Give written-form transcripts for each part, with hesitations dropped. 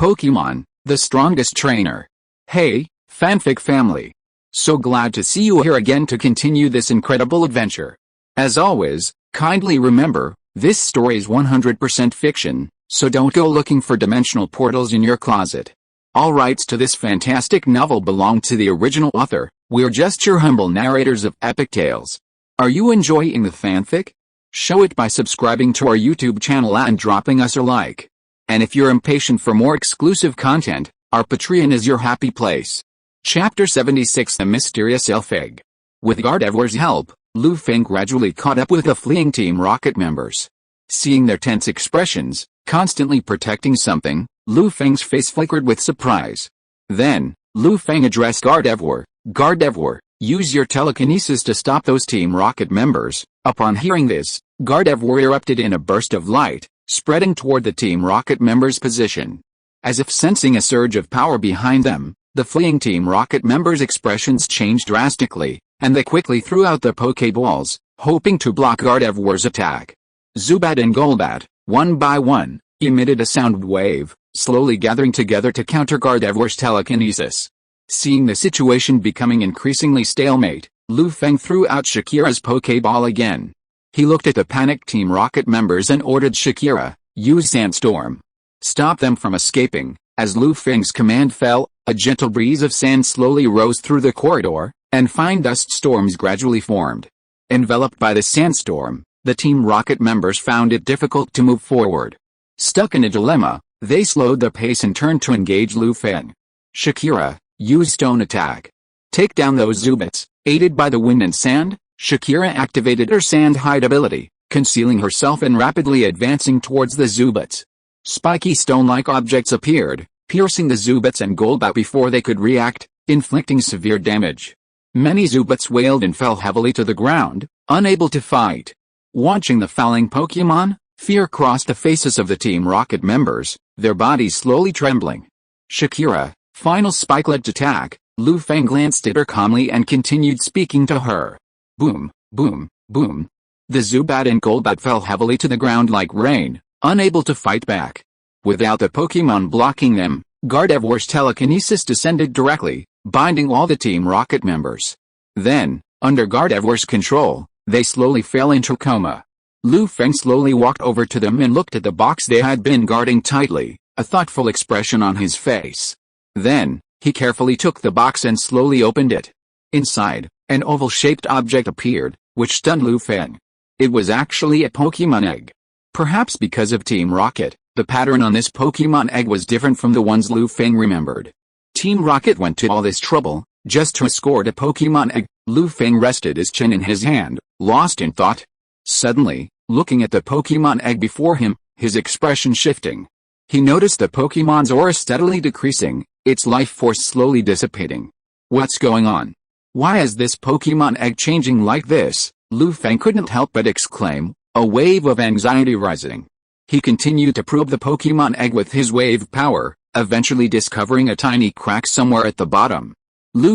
Pokémon, the strongest trainer. Hey, fanfic family. So glad to see you here again to continue this incredible adventure. As always, kindly remember, this story is 100% fiction, so don't go looking for dimensional portals in your closet. All rights to this fantastic novel belong to the original author. We're just your humble narrators of epic tales. Are you enjoying the fanfic? Show it by subscribing to our YouTube channel and dropping us a like. And if you're impatient for more exclusive content, our Patreon is your happy place. Chapter 76: The Mysterious Elf Egg. With Gardevoir's help, Feng gradually caught up with the fleeing Team Rocket members. Seeing their tense expressions, constantly protecting something, Feng's face flickered with surprise. Then, Feng addressed Gardevoir. Gardevoir, use your telekinesis to stop those Team Rocket members. Upon hearing this, Gardevoir erupted in a burst of light, spreading toward the Team Rocket members' position. As if sensing a surge of power behind them, the fleeing Team Rocket members' expressions changed drastically, and they quickly threw out the Pokeballs, hoping to block Gardevoir's attack. Zubat and Golbat, one by one, emitted a sound wave, slowly gathering together to counter Gardevoir's telekinesis. Seeing the situation becoming increasingly stalemate, Feng threw out Shakira's Pokeball again. He looked at the panicked Team Rocket members and ordered Shakira, use Sandstorm. Stop them from escaping. As Feng's command fell, a gentle breeze of sand slowly rose through the corridor, and fine dust storms gradually formed. Enveloped by the sandstorm, the Team Rocket members found it difficult to move forward. Stuck in a dilemma, they slowed their pace and turned to engage Feng. Shakira, use Stone Attack. Take down those Zubats. Aided by the wind and sand, Shakira activated her Sand Hide ability, concealing herself and rapidly advancing towards the Zubats. Spiky stone-like objects appeared, piercing the Zubats and Golbat before they could react, inflicting severe damage. Many Zubats wailed and fell heavily to the ground, unable to fight. Watching the falling Pokémon, fear crossed the faces of the Team Rocket members, their bodies slowly trembling. Shakira, final spikelet attack. Feng glanced at her calmly and continued speaking to her. Boom, boom, boom. The Zubat and Golbat fell heavily to the ground like rain, unable to fight back. Without the Pokémon blocking them, Gardevoir's telekinesis descended directly, binding all the Team Rocket members. Then, under Gardevoir's control, they slowly fell into coma. Feng slowly walked over to them and looked at the box they had been guarding tightly, a thoughtful expression on his face. Then, he carefully took the box and slowly opened it. Inside, an oval-shaped object appeared, which stunned Feng. It was actually a Pokémon egg. Perhaps because of Team Rocket, the pattern on this Pokémon egg was different from the ones Feng remembered. Team Rocket went to all this trouble, just to escort a Pokémon egg. Feng rested his chin in his hand, lost in thought. Suddenly, looking at the Pokémon egg before him, his expression shifting. He noticed the Pokémon's aura steadily decreasing, its life force slowly dissipating. What's going on? Why is this Pokémon egg changing like this? Feng couldn't help but exclaim, a wave of anxiety rising. He continued to probe the Pokémon egg with his wave power, eventually discovering a tiny crack somewhere at the bottom.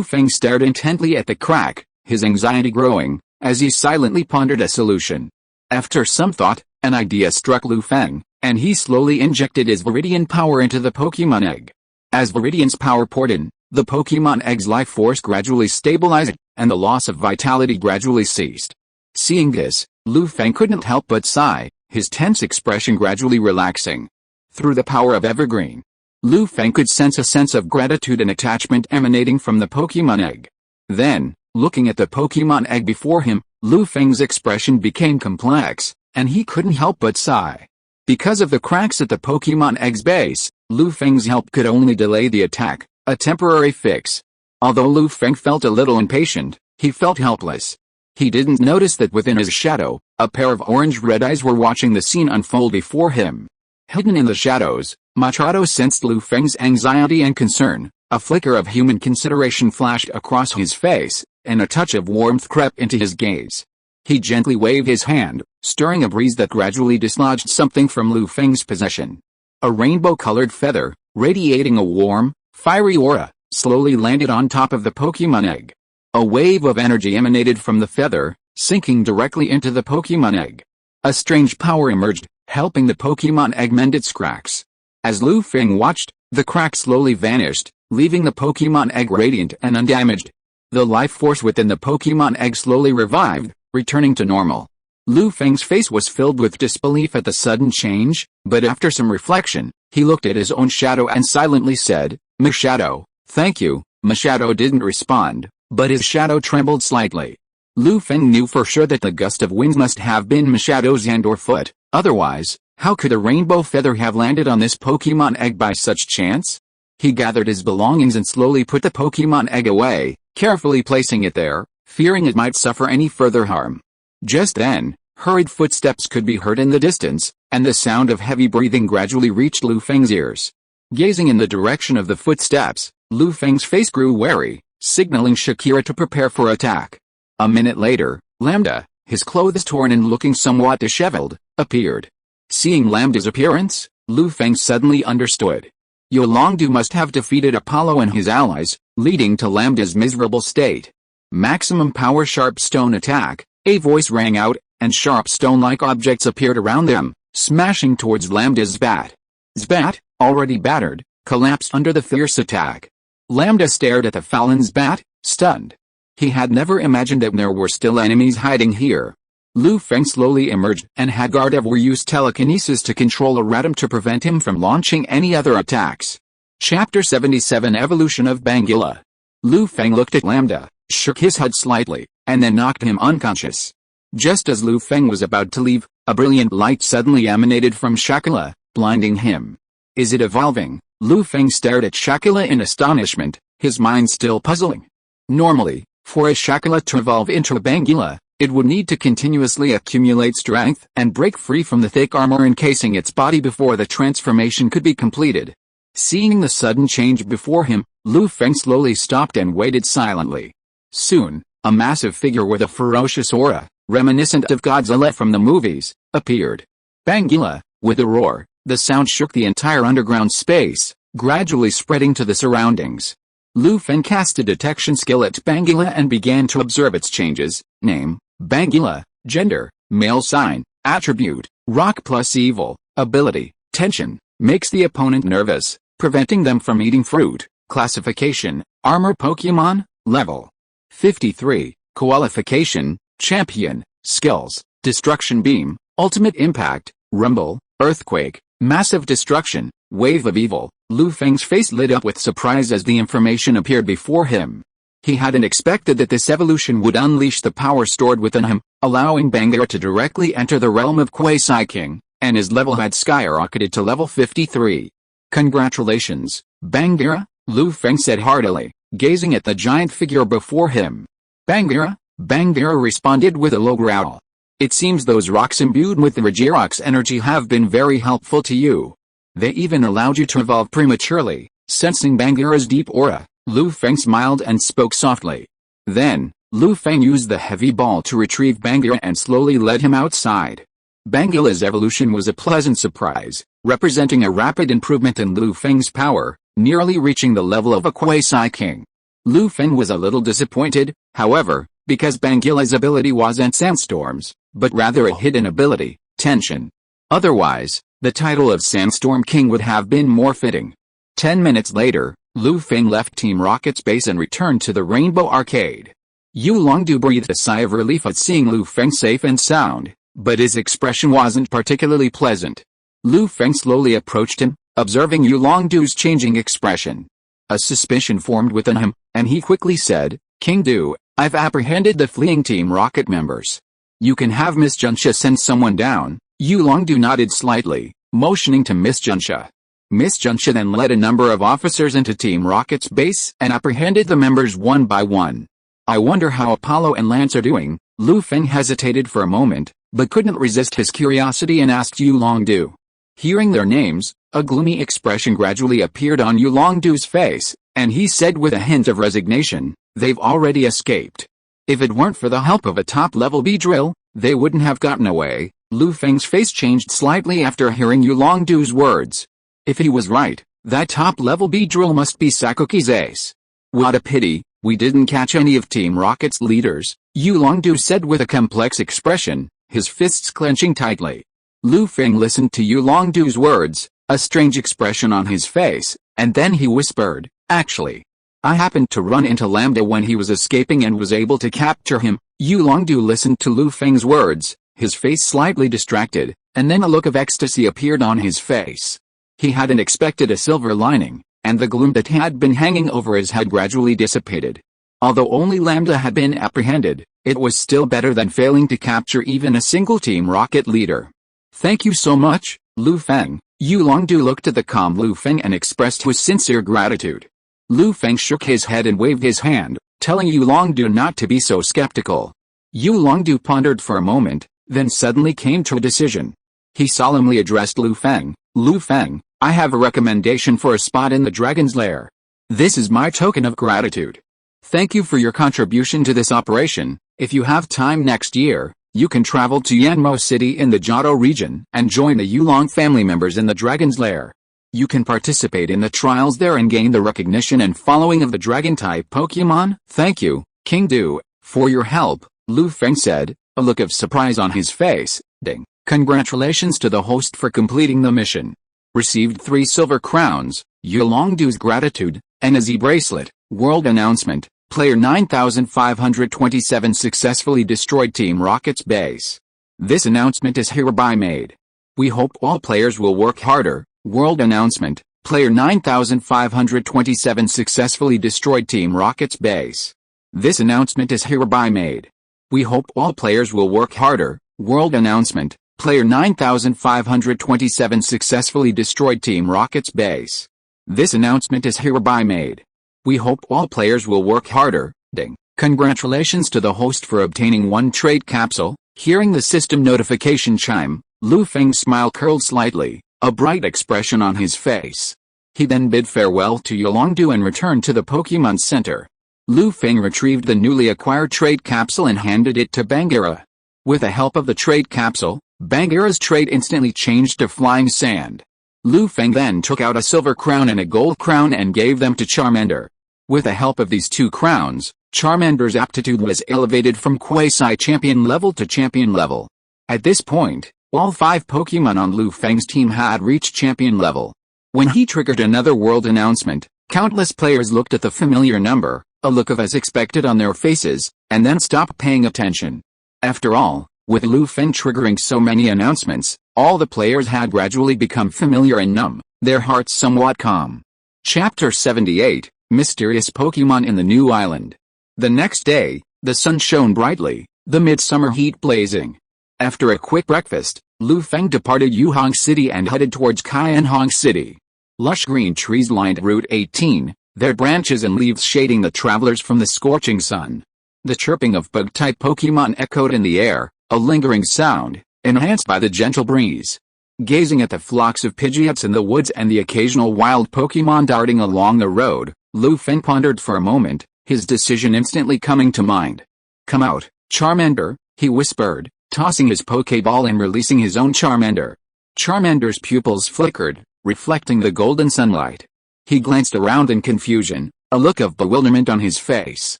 Feng stared intently at the crack, his anxiety growing, as he silently pondered a solution. After some thought, an idea struck Feng, and he slowly injected his Viridian power into the Pokémon egg. As Viridian's power poured in, the Pokémon egg's life force gradually stabilized, and the loss of vitality gradually ceased. Seeing this, Feng couldn't help but sigh, his tense expression gradually relaxing. Through the power of Evergreen, Feng could sense a sense of gratitude and attachment emanating from the Pokémon egg. Then, looking at the Pokémon egg before him, Feng's expression became complex, and he couldn't help but sigh. Because of the cracks at the Pokémon egg's base, Feng's help could only delay the attack, a temporary fix. Although Feng felt a little impatient, he felt helpless. He didn't notice that within his shadow, a pair of orange-red eyes were watching the scene unfold before him. Hidden in the shadows, Machado sensed Feng's anxiety and concern. A flicker of human consideration flashed across his face, and a touch of warmth crept into his gaze. He gently waved his hand, stirring a breeze that gradually dislodged something from Feng's possession. A rainbow-colored feather, radiating a warm, fiery aura, slowly landed on top of the Pokémon egg. A wave of energy emanated from the feather, sinking directly into the Pokémon egg. A strange power emerged, helping the Pokémon egg mend its cracks. As Lu Feng watched, the crack slowly vanished, leaving the Pokémon egg radiant and undamaged. The life force within the Pokémon egg slowly revived, returning to normal. Lu Feng's face was filled with disbelief at the sudden change, but after some reflection, he looked at his own shadow and silently said, "My shadow, thank you." My shadow didn't respond, but his shadow trembled slightly. Lu Feng knew for sure that the gust of wind must have been my shadow's hand or foot, otherwise, how could a rainbow feather have landed on this Pokémon egg by such chance? He gathered his belongings and slowly put the Pokémon egg away, carefully placing it there, fearing it might suffer any further harm. Just then, hurried footsteps could be heard in the distance, and the sound of heavy breathing gradually reached Lu Feng's ears. Gazing in the direction of the footsteps, Lu Feng's face grew wary, signaling Shakira to prepare for attack. A minute later, Lambda, his clothes torn and looking somewhat disheveled, appeared. Seeing Lambda's appearance, Lu Feng suddenly understood. Yolongdu must have defeated Apollo and his allies, leading to Lambda's miserable state. Maximum power sharp stone attack, a voice rang out, and sharp stone-like objects appeared around them, smashing towards Lambda's bat. Zbat, already battered, collapsed under the fierce attack. Lambda stared at the Falin's bat, stunned. He had never imagined that there were still enemies hiding here. Lu Feng slowly emerged and had Gardevoir use telekinesis to control a Radom to prevent him from launching any other attacks. Chapter 77 Evolution of Bangila. Lu Feng looked at Lambda, shook his head slightly, and then knocked him unconscious. Just as Lu Feng was about to leave, a brilliant light suddenly emanated from Shakila, blinding him. Is it evolving? Lu Feng stared at Shakila in astonishment, his mind still puzzling. Normally, for a Shakila to evolve into a Bangila, it would need to continuously accumulate strength and break free from the thick armor encasing its body before the transformation could be completed. Seeing the sudden change before him, Lu Feng slowly stopped and waited silently. Soon, a massive figure with a ferocious aura, reminiscent of Godzilla from the movies, appeared. Bangila, with a roar, the sound shook the entire underground space, gradually spreading to the surroundings. Lu Feng cast a detection skill at Bangila and began to observe its changes. Name, Bangila. Gender, male. Sign, attribute, rock plus evil. Ability, tension, makes the opponent nervous, preventing them from eating fruit. Classification, armor Pokémon. Level 53. Qualification, champion. Skills, destruction beam, ultimate impact, rumble, earthquake, massive destruction, wave of evil. Lu Feng's face lit up with surprise as the information appeared before him. He hadn't expected that this evolution would unleash the power stored within him, allowing Bangila to directly enter the realm of Quasi-King, and his level had skyrocketed to level 53. Congratulations, Bangila, Lu Feng said heartily, gazing at the giant figure before him. Bangila? Bangila responded with a low growl. It seems those rocks imbued with the Regirox energy have been very helpful to you. They even allowed you to evolve prematurely. Sensing Bangila's deep aura, Lu Feng smiled and spoke softly. Then, Lu Feng used the heavy ball to retrieve Bangila and slowly led him outside. Bangila's evolution was a pleasant surprise, representing a rapid improvement in Lu Feng's power, nearly reaching the level of a Quasi-King. Lu Feng was a little disappointed, however, because Bangila's ability wasn't Sandstorms, but rather a hidden ability, Tension. Otherwise, the title of Sandstorm King would have been more fitting. 10 minutes later, Lu Feng left Team Rocket's base and returned to the Rainbow Arcade. Yulongdu breathed a sigh of relief at seeing Lu Feng safe and sound, but his expression wasn't particularly pleasant. Lu Feng slowly approached him, observing Yulongdu's changing expression. A suspicion formed within him, and he quickly said, King Du, I've apprehended the fleeing Team Rocket members. You can have Miss Junsha send someone down. Yulongdu nodded slightly, motioning to Miss Junsha. Miss Junsha then led a number of officers into Team Rocket's base and apprehended the members one by one. I wonder how Apollo and Lance are doing. Lu Feng hesitated for a moment, but couldn't resist his curiosity and asked Yulongdu. Hearing their names, a gloomy expression gradually appeared on Yulongdu's face, and he said with a hint of resignation, they've already escaped. If it weren't for the help of a top-level Beedrill, they wouldn't have gotten away. Lu Feng's face changed slightly after hearing Yulongdu's words. If he was right, that top-level Beedrill must be Sakuki's ace. What a pity, we didn't catch any of Team Rocket's leaders, Yulongdu said with a complex expression, his fists clenching tightly. Lu Feng listened to Yulongdu's words, a strange expression on his face, and then he whispered, "Actually, I happened to run into Lambda when he was escaping and was able to capture him." Yulongdu listened to Lu Feng's words, his face slightly distracted, and then a look of ecstasy appeared on his face. He hadn't expected a silver lining, and the gloom that had been hanging over his head gradually dissipated. Although only Lambda had been apprehended, it was still better than failing to capture even a single Team Rocket leader. "Thank you so much, Lu Feng." Yulongdu looked at the calm Lu Feng and expressed his sincere gratitude. Lu Feng shook his head and waved his hand, telling Yulongdu not to be so skeptical. Yulongdu pondered for a moment, then suddenly came to a decision. He solemnly addressed Lu Feng. "Lu Feng, I have a recommendation for a spot in the dragon's lair. This is my token of gratitude. Thank you for your contribution to this operation. If you have time next year, you can travel to Yanmo City in the Johto region and join the Yulong family members in the dragon's lair. You can participate in the trials there and gain the recognition and following of the dragon-type Pokémon." "Thank you, King Du, for your help," Lu Feng said, a look of surprise on his face. "Ding. Congratulations to the host for completing the mission. Received 3 silver crowns, Yulongdu's gratitude, and a Z bracelet." World announcement. Player 9527 successfully destroyed Team Rocket's base. This announcement is hereby made. We hope all players will work harder. World announcement. Player 9527 successfully destroyed Team Rocket's base. This announcement is hereby made. We hope all players will work harder. World announcement. Player 9527 successfully destroyed Team Rocket's base. This announcement is hereby made. We hope all players will work harder. Ding. Congratulations to the host for obtaining 1 trait capsule. Hearing the system notification chime, Lu Feng's smile curled slightly, a bright expression on his face. He then bid farewell to Yulongdu and returned to the Pokémon Center. Lu Feng retrieved the newly acquired trait capsule and handed it to Bangara. With the help of the trait capsule, Bangara's trait instantly changed to Flying Sand. Lu Feng then took out a silver crown and a gold crown and gave them to Charmander. With the help of these 2 crowns, Charmander's aptitude was elevated from quasi-champion level to champion level. At this point, all 5 Pokémon on Lu Feng's team had reached champion level. When he triggered another world announcement, countless players looked at the familiar number, a look of as expected on their faces, and then stopped paying attention. After all, with Lu Feng triggering so many announcements, all the players had gradually become familiar and numb, their hearts somewhat calm. Chapter 78, Mysterious Pokémon in the New Island. The next day, the sun shone brightly, the midsummer heat blazing. After a quick breakfast, Lu Feng departed Yuhong City and headed towards Qianhong City. Lush green trees lined Route 18, their branches and leaves shading the travelers from the scorching sun. The chirping of bug-type Pokémon echoed in the air, a lingering sound, enhanced by the gentle breeze. Gazing at the flocks of Pidgeots in the woods and the occasional wild Pokémon darting along the road, Lu Feng pondered for a moment, his decision instantly coming to mind. "Come out, Charmander," he whispered, tossing his Pokéball and releasing his own Charmander. Charmander's pupils flickered, reflecting the golden sunlight. He glanced around in confusion, a look of bewilderment on his face.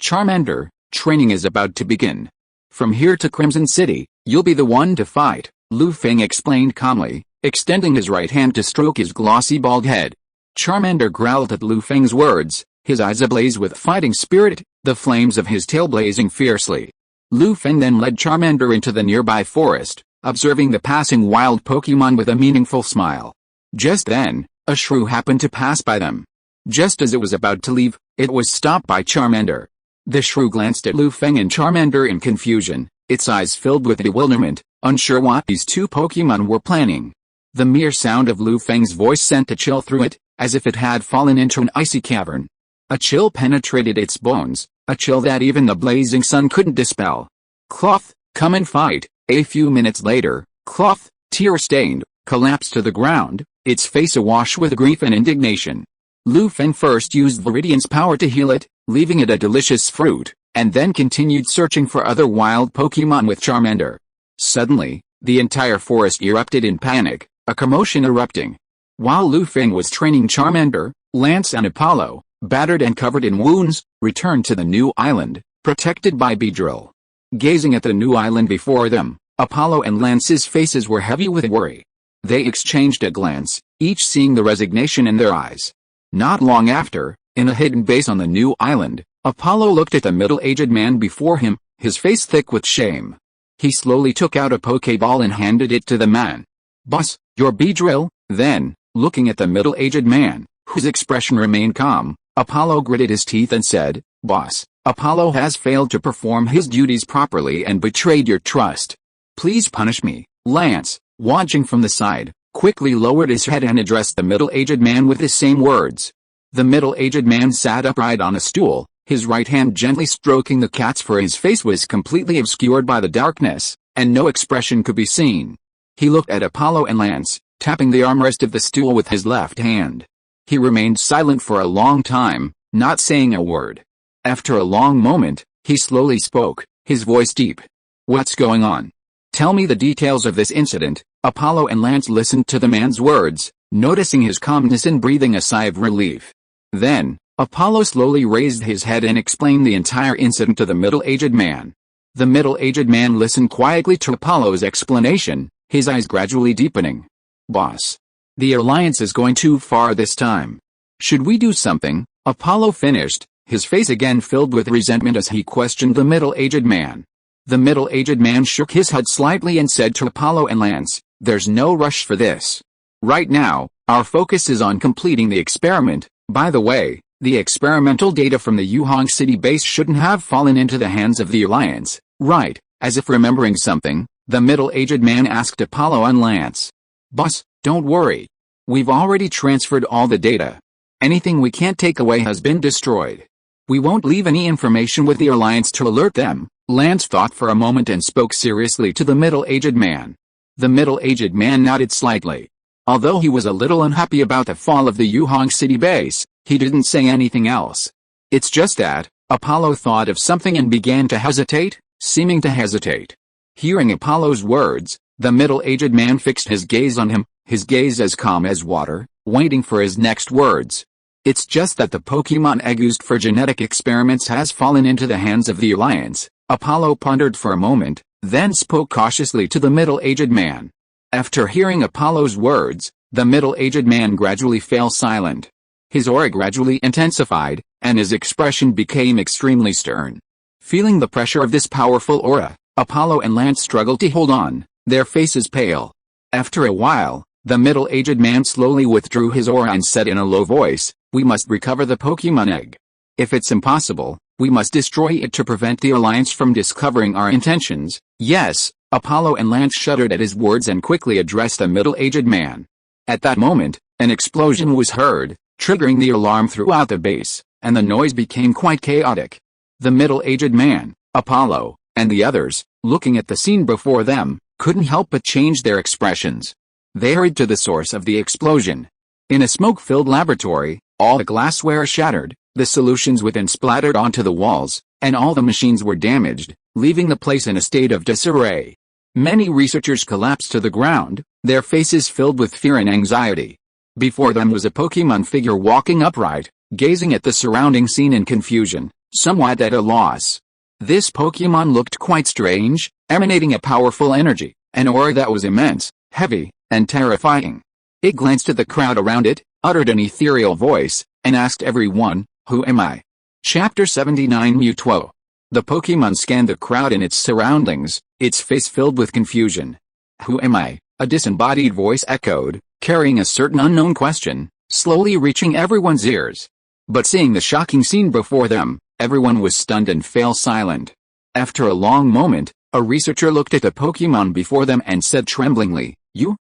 "Charmander, training is about to begin. From here to Crimson City, you'll be the one to fight," Lu Feng explained calmly, extending his right hand to stroke his glossy bald head. Charmander growled at Lu Feng's words, his eyes ablaze with fighting spirit, the flames of his tail blazing fiercely. Lu Feng then led Charmander into the nearby forest, observing the passing wild Pokémon with a meaningful smile. Just then, a shrew happened to pass by them. Just as it was about to leave, it was stopped by Charmander. The shrew glanced at Lu Feng and Charmander in confusion, its eyes filled with bewilderment, unsure what these 2 Pokémon were planning. The mere sound of Lu Feng's voice sent a chill through it, as if it had fallen into an icy cavern. A chill penetrated its bones, a chill that even the blazing sun couldn't dispel. "Cloth, come and fight." A few minutes later, Cloth, tear-stained, collapsed to the ground, its face awash with grief and indignation. Lu Feng first used Viridian's power to heal it, leaving it a delicious fruit, and then continued searching for other wild Pokémon with Charmander. Suddenly, the entire forest erupted in panic, a commotion erupting. While Lu Feng was training Charmander, Lance and Apollo, battered and covered in wounds, returned to the new island, protected by Beedrill. Gazing at the new island before them, Apollo and Lance's faces were heavy with worry. They exchanged a glance, each seeing the resignation in their eyes. Not long after, in a hidden base on the new island, Apollo looked at the middle-aged man before him, his face thick with shame. He slowly took out a Pokeball and handed it to the man. "Boss, your Beedrill?" Then, looking at the middle-aged man, whose expression remained calm, Apollo gritted his teeth and said, "Boss, Apollo has failed to perform his duties properly and betrayed your trust. Please punish me." Lance, watching from the side, quickly lowered his head and addressed the middle-aged man with the same words. The middle-aged man sat upright on a stool, his right hand gently stroking the cat's fur. His face was completely obscured by the darkness, and no expression could be seen. He looked at Apollo and Lance, tapping the armrest of the stool with his left hand. He remained silent for a long time, not saying a word. After a long moment, he slowly spoke, his voice deep. "What's going on? Tell me the details of this incident." Apollo and Lance listened to the man's words, noticing his calmness and breathing a sigh of relief. Then, Apollo slowly raised his head and explained the entire incident to the middle-aged man. The middle-aged man listened quietly to Apollo's explanation, his eyes gradually deepening. "Boss, the alliance is going too far this time. Should we do something?" Apollo finished, his face again filled with resentment as he questioned the middle-aged man. The middle-aged man shook his head slightly and said to Apollo and Lance, "There's no rush for this. Right now, our focus is on completing the experiment. By the way, the experimental data from the Hoenn City base shouldn't have fallen into the hands of the Alliance, right?" As if remembering something, the middle-aged man asked Apollo and Lance. "Boss, don't worry. We've already transferred all the data. Anything we can't take away has been destroyed. We won't leave any information with the Alliance to alert them." Lance thought for a moment and spoke seriously to the middle-aged man. The middle-aged man nodded slightly. Although he was a little unhappy about the fall of the Hoenn City base, he didn't say anything else. "It's just that," Apollo thought of something and began to hesitate, seeming to hesitate. Hearing Apollo's words, the middle-aged man fixed his gaze on him, his gaze as calm as water, waiting for his next words. "It's just that the Pokémon egg used for genetic experiments has fallen into the hands of the Alliance." Apollo pondered for a moment, then spoke cautiously to the middle-aged man. After hearing Apollo's words, the middle-aged man gradually fell silent. His aura gradually intensified, and his expression became extremely stern. Feeling the pressure of this powerful aura, Apollo and Lance struggled to hold on, their faces pale. After a while, the middle-aged man slowly withdrew his aura and said in a low voice, "We must recover the Pokémon egg. If it's impossible, we must destroy it to prevent the Alliance from discovering our intentions." "Yes." Apollo and Lance shuddered at his words and quickly addressed the middle-aged man. At that moment, an explosion was heard, triggering the alarm throughout the base, and the noise became quite chaotic. The middle-aged man, Apollo, and the others, looking at the scene before them, couldn't help but change their expressions. They hurried to the source of the explosion. In a smoke-filled laboratory, all the glassware shattered, the solutions within splattered onto the walls, and all the machines were damaged, leaving the place in a state of disarray. Many researchers collapsed to the ground, their faces filled with fear and anxiety. Before them was a Pokémon figure walking upright, gazing at the surrounding scene in confusion, somewhat at a loss. This Pokémon looked quite strange, emanating a powerful energy, an aura that was immense, heavy, and terrifying. It glanced at the crowd around it, uttered an ethereal voice, and asked everyone, "Who am I?" Chapter 79 Mewtwo. The Pokémon scanned the crowd and its surroundings, its face filled with confusion. "Who am I?" a disembodied voice echoed, carrying a certain unknown question, slowly reaching everyone's ears. But seeing the shocking scene before them, everyone was stunned and fell silent. After a long moment, a researcher looked at the Pokémon before them and said tremblingly,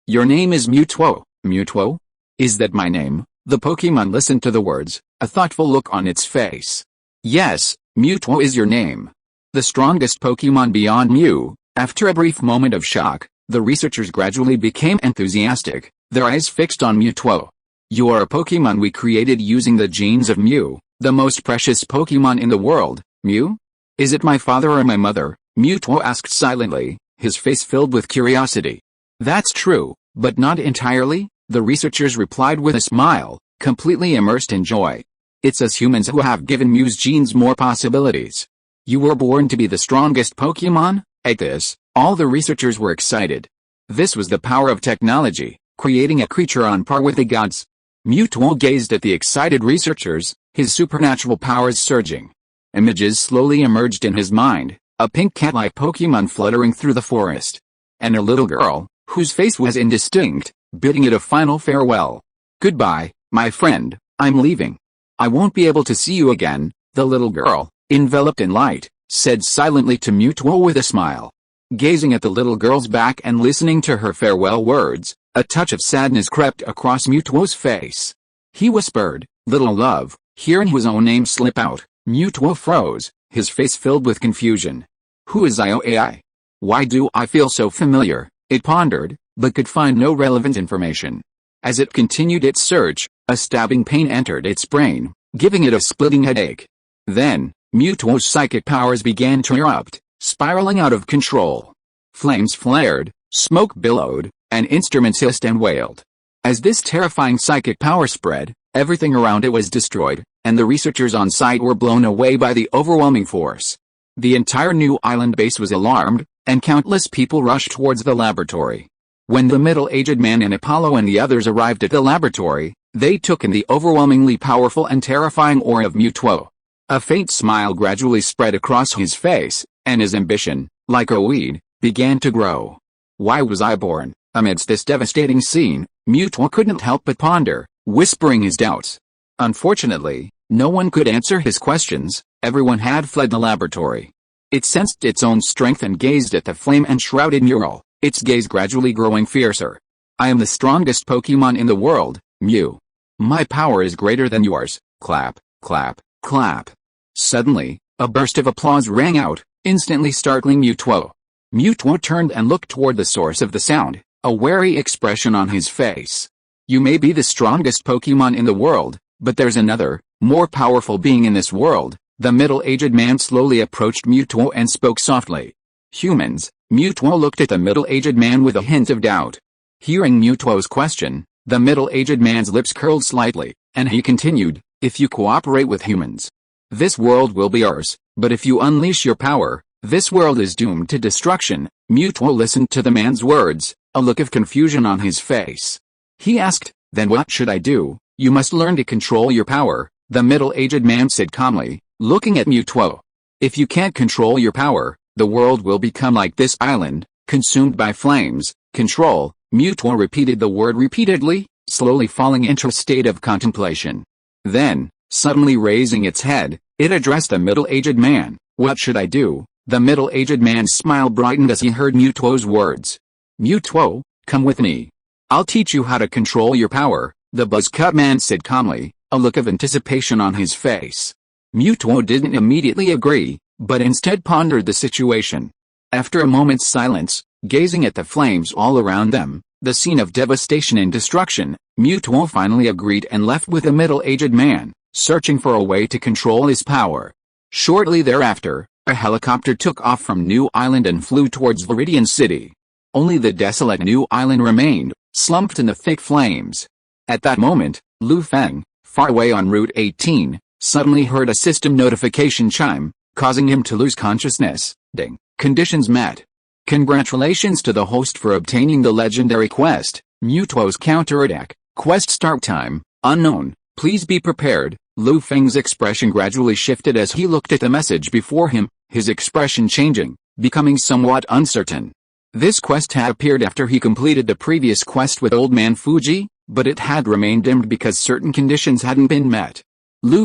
Your name is Mewtwo." "Mewtwo? Is that my name?" The Pokémon listened to the words, a thoughtful look on its face. "Yes, Mewtwo is your name. The strongest Pokémon beyond Mew." After a brief moment of shock, the researchers gradually became enthusiastic, their eyes fixed on Mewtwo. "You are a Pokémon we created using the genes of Mew, the most precious Pokémon in the world, Mew? Is it my father or my mother?" Mewtwo asked silently, his face filled with curiosity. "That's true, but not entirely," the researchers replied with a smile, completely immersed in joy. "It's us humans who have given Mew's genes more possibilities. You were born to be the strongest Pokémon?" At this, all the researchers were excited. This was the power of technology, creating a creature on par with the gods. Mutuo gazed at the excited researchers, his supernatural powers surging. Images slowly emerged in his mind, a pink cat-like Pokémon fluttering through the forest. And a little girl, whose face was indistinct, bidding it a final farewell. "Goodbye, my friend, I'm leaving. I won't be able to see you again," the little girl, enveloped in light, said silently to Mutuo with a smile. Gazing at the little girl's back and listening to her farewell words, a touch of sadness crept across Mutuo's face. He whispered, "Little love." Hearing his own name slip out, Mutuo froze, his face filled with confusion. "Who is IOAI? Why do I feel so familiar?" it pondered, but could find no relevant information. As it continued its search, a stabbing pain entered its brain, giving it a splitting headache. Then, Mutuo's psychic powers began to erupt, spiraling out of control. Flames flared, smoke billowed, and instruments hissed and wailed. As this terrifying psychic power spread, everything around it was destroyed, and the researchers on site were blown away by the overwhelming force. The entire new island base was alarmed, and countless people rushed towards the laboratory. When the middle-aged man and Apollo and the others arrived at the laboratory, they took in the overwhelmingly powerful and terrifying aura of Mutuo. A faint smile gradually spread across his face, and his ambition, like a weed, began to grow. Why was I born? Amidst this devastating scene, Mutuo couldn't help but ponder, whispering his doubts. Unfortunately, no one could answer his questions. Everyone had fled the laboratory. It sensed its own strength and gazed at the flame-enshrouded mural, its gaze gradually growing fiercer. "I am the strongest Pokémon in the world, Mew. My power is greater than yours." Clap, clap, clap. Suddenly, a burst of applause rang out, instantly startling Mutuo. Mutuo turned and looked toward the source of the sound, a wary expression on his face. "You may be the strongest Pokémon in the world, but there's another, more powerful being in this world." The middle-aged man slowly approached Mutuo and spoke softly. "Humans." Mutuo looked at the middle-aged man with a hint of doubt. Hearing Mutuo's question, the middle-aged man's lips curled slightly, and he continued, "If you cooperate with humans, this world will be ours, but if you unleash your power, this world is doomed to destruction." Mutuo listened to the man's words, a look of confusion on his face. He asked, "Then what should I do?" "You must learn to control your power," the middle-aged man said calmly, looking at Mutuo. "If you can't control your power, the world will become like this island, consumed by flames." "Control." Mutuo repeated the word repeatedly, slowly falling into a state of contemplation. Then, suddenly raising its head, it addressed the middle-aged man. "What should I do?" The middle-aged man's smile brightened as he heard Mutuo's words. "Mutuo, come with me. I'll teach you how to control your power," the buzz-cut man said calmly, a look of anticipation on his face. Mutuo didn't immediately agree, but instead pondered the situation. After a moment's silence, gazing at the flames all around them, the scene of devastation and destruction, Mutuo finally agreed and left with the middle-aged man, searching for a way to control his power. Shortly thereafter, a helicopter took off from New Island and flew towards Viridian City. Only the desolate New Island remained, slumped in the thick flames. At that moment, Feng, far away on Route 18, suddenly heard a system notification chime, causing him to lose consciousness. Ding. Conditions met. Congratulations to the host for obtaining the legendary quest, Mutuo's counterattack. Quest start time, unknown. Please be prepared. Feng's expression gradually shifted as he looked at the message before him, his expression changing, becoming somewhat uncertain. This quest had appeared after he completed the previous quest with Old Man Fuji, but it had remained dimmed because certain conditions hadn't been met.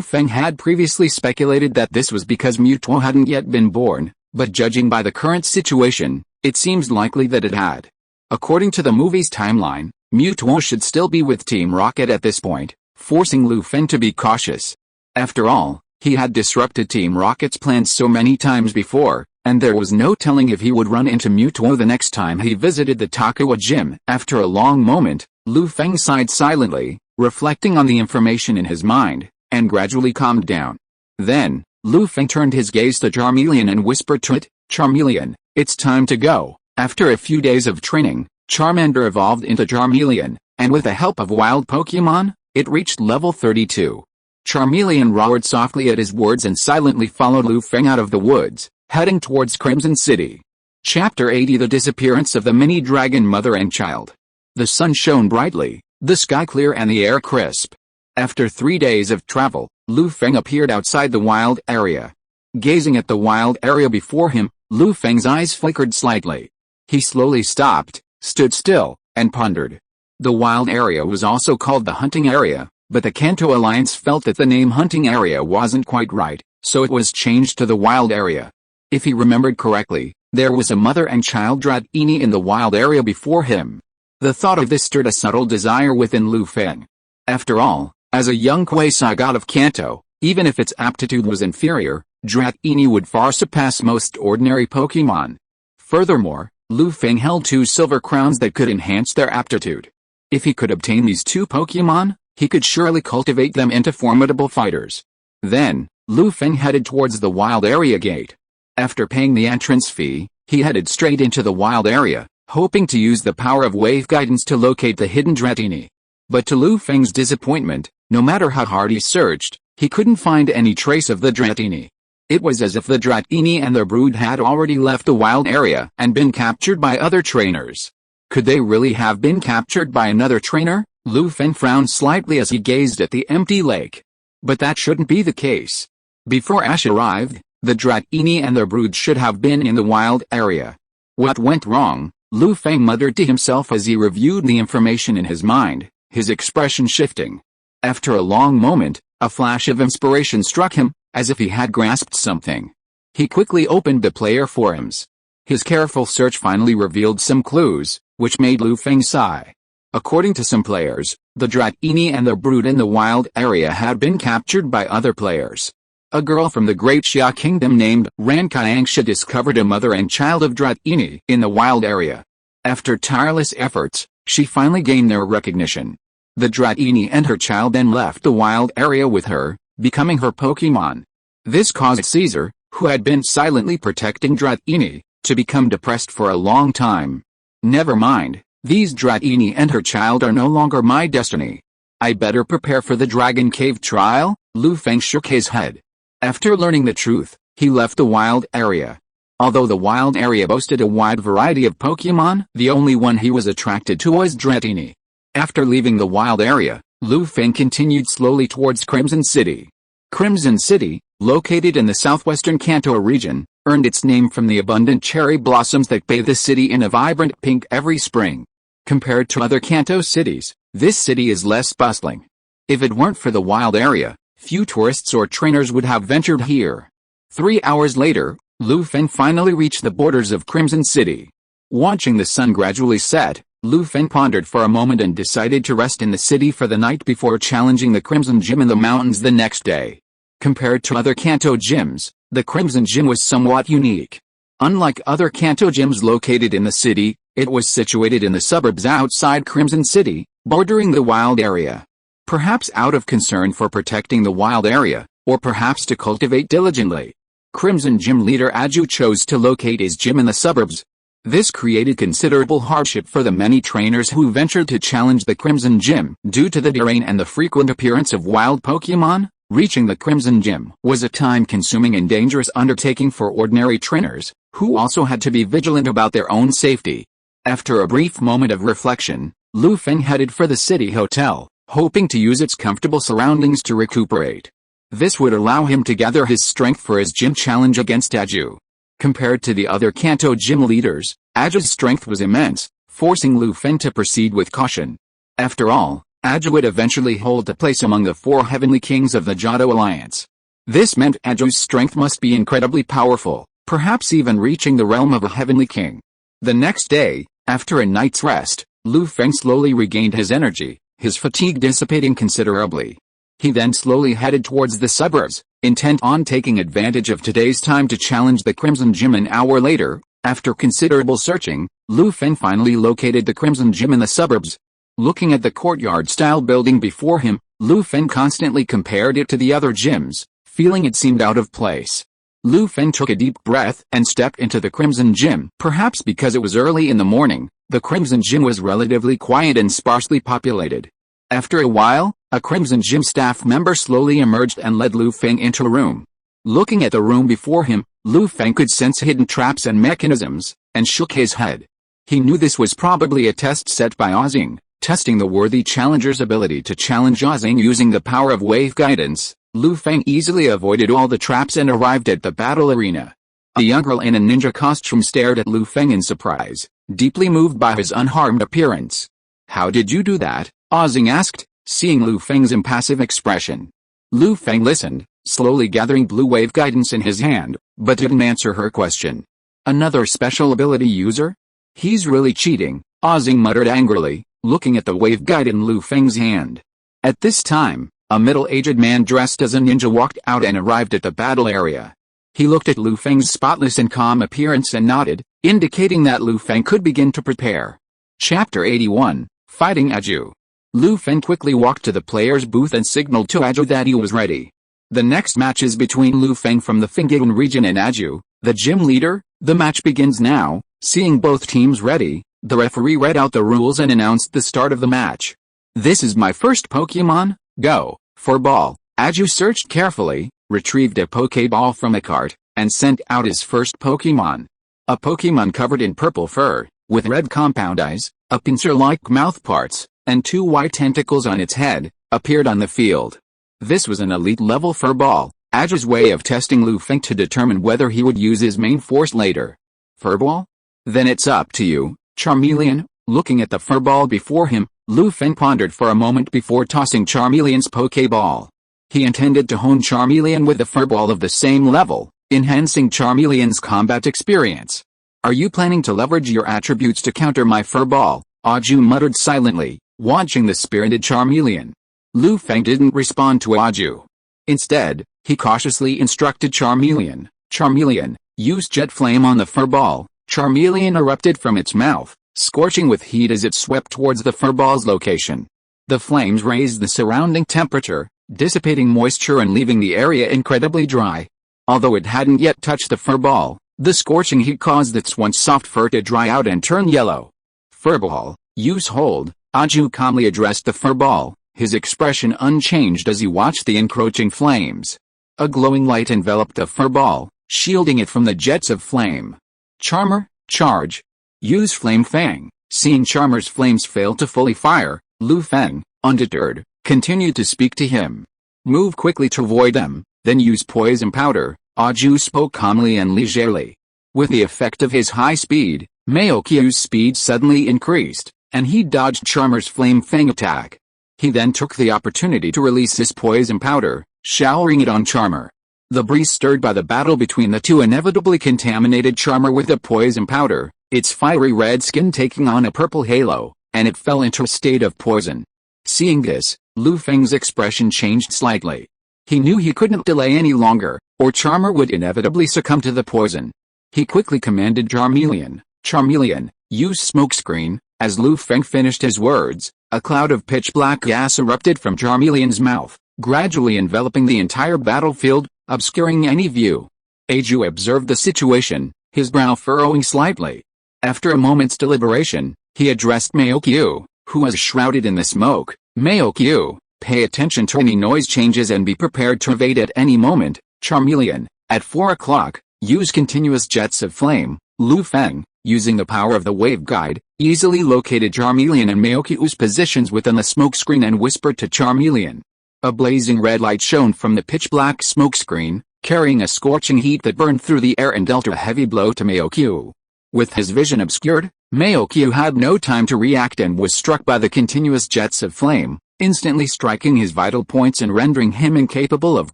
Feng had previously speculated that this was because Mutuo hadn't yet been born, but judging by the current situation, it seems likely that it had. According to the movie's timeline, Mutuo should still be with Team Rocket at this point, forcing Feng to be cautious. After all, he had disrupted Team Rocket's plans so many times before, and there was no telling if he would run into Mutuo the next time he visited the Takawa gym. After a long moment, Feng sighed silently, reflecting on the information in his mind, and gradually calmed down. Then, Feng turned his gaze to Charmeleon and whispered to it, "Charmeleon, it's time to go." After a few days of training, Charmander evolved into Charmeleon, and with the help of wild Pokémon, it reached level 32. Charmeleon roared softly at his words and silently followed Feng out of the woods, heading towards Crimson City. Chapter 80: The disappearance of the mini dragon mother and child. The sun shone brightly, the sky clear and the air crisp. After 3 days of travel, Lu Feng appeared outside the wild area. Gazing at the wild area before him, Lu Feng's eyes flickered slightly. He slowly stopped, stood still, and pondered. The wild area was also called the hunting area, but the Kanto Alliance felt that the name hunting area wasn't quite right, so it was changed to the wild area. If he remembered correctly, there was a mother and child Dratini in the wild area before him. The thought of this stirred a subtle desire within Lu Feng. After all, as a young quasi-god of Kanto, even if its aptitude was inferior, Dratini would far surpass most ordinary Pokémon. Furthermore, Lu Feng held 2 silver crowns that could enhance their aptitude. If he could obtain these 2 Pokémon, he could surely cultivate them into formidable fighters. Then, Lu Feng headed towards the wild area gate. After paying the entrance fee, he headed straight into the wild area, hoping to use the power of wave guidance to locate the hidden Dratini. But to Lu Feng's disappointment, no matter how hard he searched, he couldn't find any trace of the Dratini. It was as if the Dratini and their brood had already left the wild area and been captured by other trainers. Could they really have been captured by another trainer? Lu Feng frowned slightly as he gazed at the empty lake. But that shouldn't be the case. Before Ash arrived, the Dratini and their brood should have been in the wild area. What went wrong? Lu Feng muttered to himself as he reviewed the information in his mind, his expression shifting. After a long moment, a flash of inspiration struck him, as if he had grasped something. He quickly opened the player forums. His careful search finally revealed some clues, which made Lu Feng sigh. According to some players, the Dratini and their brood in the wild area had been captured by other players. A girl from the Great Xia Kingdom named Rankayangsha discovered a mother and child of Dratini in the wild area. After tireless efforts, she finally gained their recognition. The Dratini and her child then left the wild area with her, becoming her Pokémon. This caused Caesar, who had been silently protecting Dratini, to become depressed for a long time. Never mind, these Dratini and her child are no longer my destiny. I better prepare for the Dragon Cave trial? Lu Feng shook his head. After learning the truth, he left the wild area. Although the wild area boasted a wide variety of Pokémon, the only one he was attracted to was Dratini. After leaving the wild area, Lu Feng continued slowly towards Crimson City. Crimson City, located in the southwestern Kanto region, earned its name from the abundant cherry blossoms that bathe the city in a vibrant pink every spring. Compared to other Kanto cities, this city is less bustling. If it weren't for the wild area, few tourists or trainers would have ventured here. 3 hours later, Lu Feng finally reached the borders of Crimson City. Watching the sun gradually set, Lu Feng pondered for a moment and decided to rest in the city for the night before challenging the Crimson Gym in the mountains the next day. Compared to other Kanto gyms, the Crimson Gym was somewhat unique. Unlike other Kanto gyms located in the city, it was situated in the suburbs outside Crimson City, bordering the wild area. Perhaps out of concern for protecting the wild area, or perhaps to cultivate diligently, Crimson Gym leader Aju chose to locate his gym in the suburbs. This created considerable hardship for the many trainers who ventured to challenge the Crimson Gym. Due to the terrain and the frequent appearance of wild Pokémon, reaching the Crimson Gym was a time-consuming and dangerous undertaking for ordinary trainers, who also had to be vigilant about their own safety. After a brief moment of reflection, Lu Feng headed for the city hotel, hoping to use its comfortable surroundings to recuperate. This would allow him to gather his strength for his gym challenge against Aju. Compared to the other Kanto gym leaders, Aju's strength was immense, forcing Lu Feng to proceed with caution. After all, Aju would eventually hold a place among the 4 heavenly kings of the Johto Alliance. This meant Aju's strength must be incredibly powerful, perhaps even reaching the realm of a heavenly king. The next day, after a night's rest, Lu Feng slowly regained his energy, his fatigue dissipating considerably. He then slowly headed towards the suburbs, intent on taking advantage of today's time to challenge the Crimson Gym. An hour later, after considerable searching, Lu Feng finally located the Crimson Gym in the suburbs. Looking at the courtyard-style building before him, Lu Feng constantly compared it to the other gyms, feeling it seemed out of place. Lu Feng took a deep breath and stepped into the Crimson Gym. Perhaps because it was early in the morning, the Crimson Gym was relatively quiet and sparsely populated. After a while, a Crimson Gym staff member slowly emerged and led Lu Feng into a room. Looking at the room before him, Lu Feng could sense hidden traps and mechanisms, and shook his head. He knew this was probably a test set by Ozing, testing the worthy challenger's ability to challenge Ozing using the power of wave guidance. Lu Feng easily avoided all the traps and arrived at the battle arena. A young girl in a ninja costume stared at Lu Feng in surprise, deeply moved by his unharmed appearance. "How did you do that?" Ozing asked, seeing Lu Feng's impassive expression. Lu Feng listened, slowly gathering blue wave guidance in his hand, but didn't answer her question. "Another special ability user? He's really cheating," Ozing muttered angrily, looking at the wave guide in Lu Feng's hand. At this time, a middle-aged man dressed as a ninja walked out and arrived at the battle area. He looked at Lu Feng's spotless and calm appearance and nodded, indicating that Lu Feng could begin to prepare. Chapter 81, Fighting Aju. Lu Feng quickly walked to the player's booth and signaled to Aju that he was ready. The next match is between Lu Feng from the Feng region and Aju, the gym leader. The match begins now. Seeing both teams ready, the referee read out the rules and announced the start of the match. "This is my first Pokémon, go, for ball." Aju searched carefully, retrieved a Pokéball from a cart, and sent out his first Pokémon. A Pokémon covered in purple fur, with red compound eyes, a pincer-like mouth parts, and 2 white tentacles on its head, appeared on the field. This was an elite-level furball, Aju's way of testing Lu Feng to determine whether he would use his main force later. "Furball? Then it's up to you, Charmeleon." Looking at the furball before him, Lu Feng pondered for a moment before tossing Charmeleon's Pokéball. He intended to hone Charmeleon with a furball of the same level, enhancing Charmeleon's combat experience. "Are you planning to leverage your attributes to counter my furball?" Aju muttered silently, watching the spirited Charmeleon. Lu Feng didn't respond to Aju. Instead, he cautiously instructed Charmeleon, "Charmeleon, use Jet Flame on the furball." Charmeleon erupted from its mouth, scorching with heat as it swept towards the furball's location. The flames raised the surrounding temperature, dissipating moisture and leaving the area incredibly dry. Although it hadn't yet touched the furball, the scorching heat caused its once soft fur to dry out and turn yellow. "Furball, use hold," Aju calmly addressed the furball, his expression unchanged as he watched the encroaching flames. A glowing light enveloped the furball, shielding it from the jets of flame. "Charmer, charge. Use Flame Fang." Seeing Charmer's flames fail to fully fire, Lu Feng, undeterred, continued to speak to him. "Move quickly to avoid them, then use Poison Powder," Aju spoke calmly and leisurely. With the effect of his high speed, Maokyu's speed suddenly increased, and he dodged Charmer's Flame Fang attack. He then took the opportunity to release his Poison Powder, showering it on Charmer. The breeze stirred by the battle between the two inevitably contaminated Charmer with the Poison Powder, its fiery red skin taking on a purple halo, and it fell into a state of poison. Seeing this, Lu Feng's expression changed slightly. He knew he couldn't delay any longer, or Charmer would inevitably succumb to the poison. He quickly commanded Charmeleon, "Charmeleon, use Smokescreen." As Lu Feng finished his words, a cloud of pitch-black gas erupted from Charmeleon's mouth, gradually enveloping the entire battlefield, obscuring any view. Aju observed the situation, his brow furrowing slightly. After a moment's deliberation, he addressed Maokyu, who was shrouded in the smoke. "Maokyu, pay attention to any noise changes and be prepared to evade at any moment." Charmeleon, at 4 o'clock, use continuous jets of flame. Lu Feng, using the power of the wave guide, easily located Charmeleon and Maokyu's positions within the smokescreen and whispered to Charmeleon. A blazing red light shone from the pitch-black smokescreen, carrying a scorching heat that burned through the air and dealt a heavy blow to Maokyu. With his vision obscured, Maokyu had no time to react and was struck by the continuous jets of flame, instantly striking his vital points and rendering him incapable of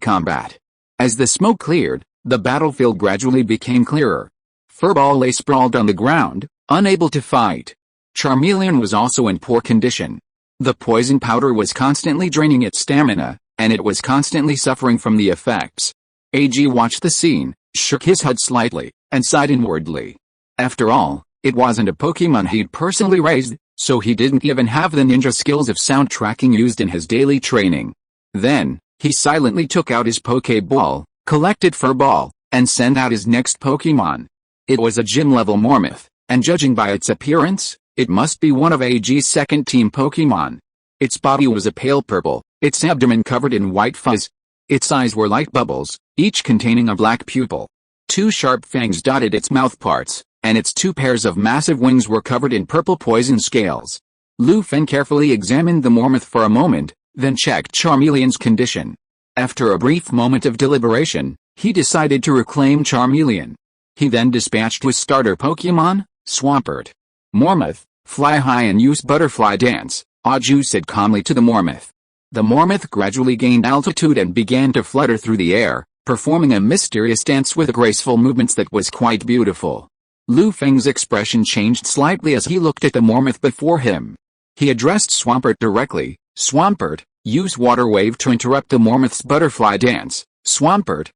combat. As the smoke cleared, the battlefield gradually became clearer. Furball lay sprawled on the ground, unable to fight. Charmeleon was also in poor condition. The poison powder was constantly draining its stamina, and it was constantly suffering from the effects. AG watched the scene, shook his head slightly, and sighed inwardly. After all, it wasn't a Pokémon he'd personally raised, so he didn't even have the ninja skills of sound tracking used in his daily training. Then, he silently took out his Pokéball, collected Furball, and sent out his next Pokémon. It was a gym-level Mormouth, and judging by its appearance, it must be one of AG's second-team Pokémon. Its body was a pale purple, its abdomen covered in white fuzz. Its eyes were like bubbles, each containing a black pupil. 2 sharp fangs dotted its mouth parts, and its two pairs of massive wings were covered in purple poison scales. Lu Feng carefully examined the Mormoth for a moment, then checked Charmeleon's condition. After a brief moment of deliberation, he decided to reclaim Charmeleon. He then dispatched his starter Pokémon, Swampert. Mormoth, fly high and use butterfly dance, Aju said calmly to the Mormoth. The Mormoth gradually gained altitude and began to flutter through the air, performing a mysterious dance with graceful movements that was quite beautiful. Lu Feng's expression changed slightly as he looked at the Mormoth before him. He addressed Swampert directly. Swampert, use water wave to interrupt the Mormoth's butterfly dance. Swampert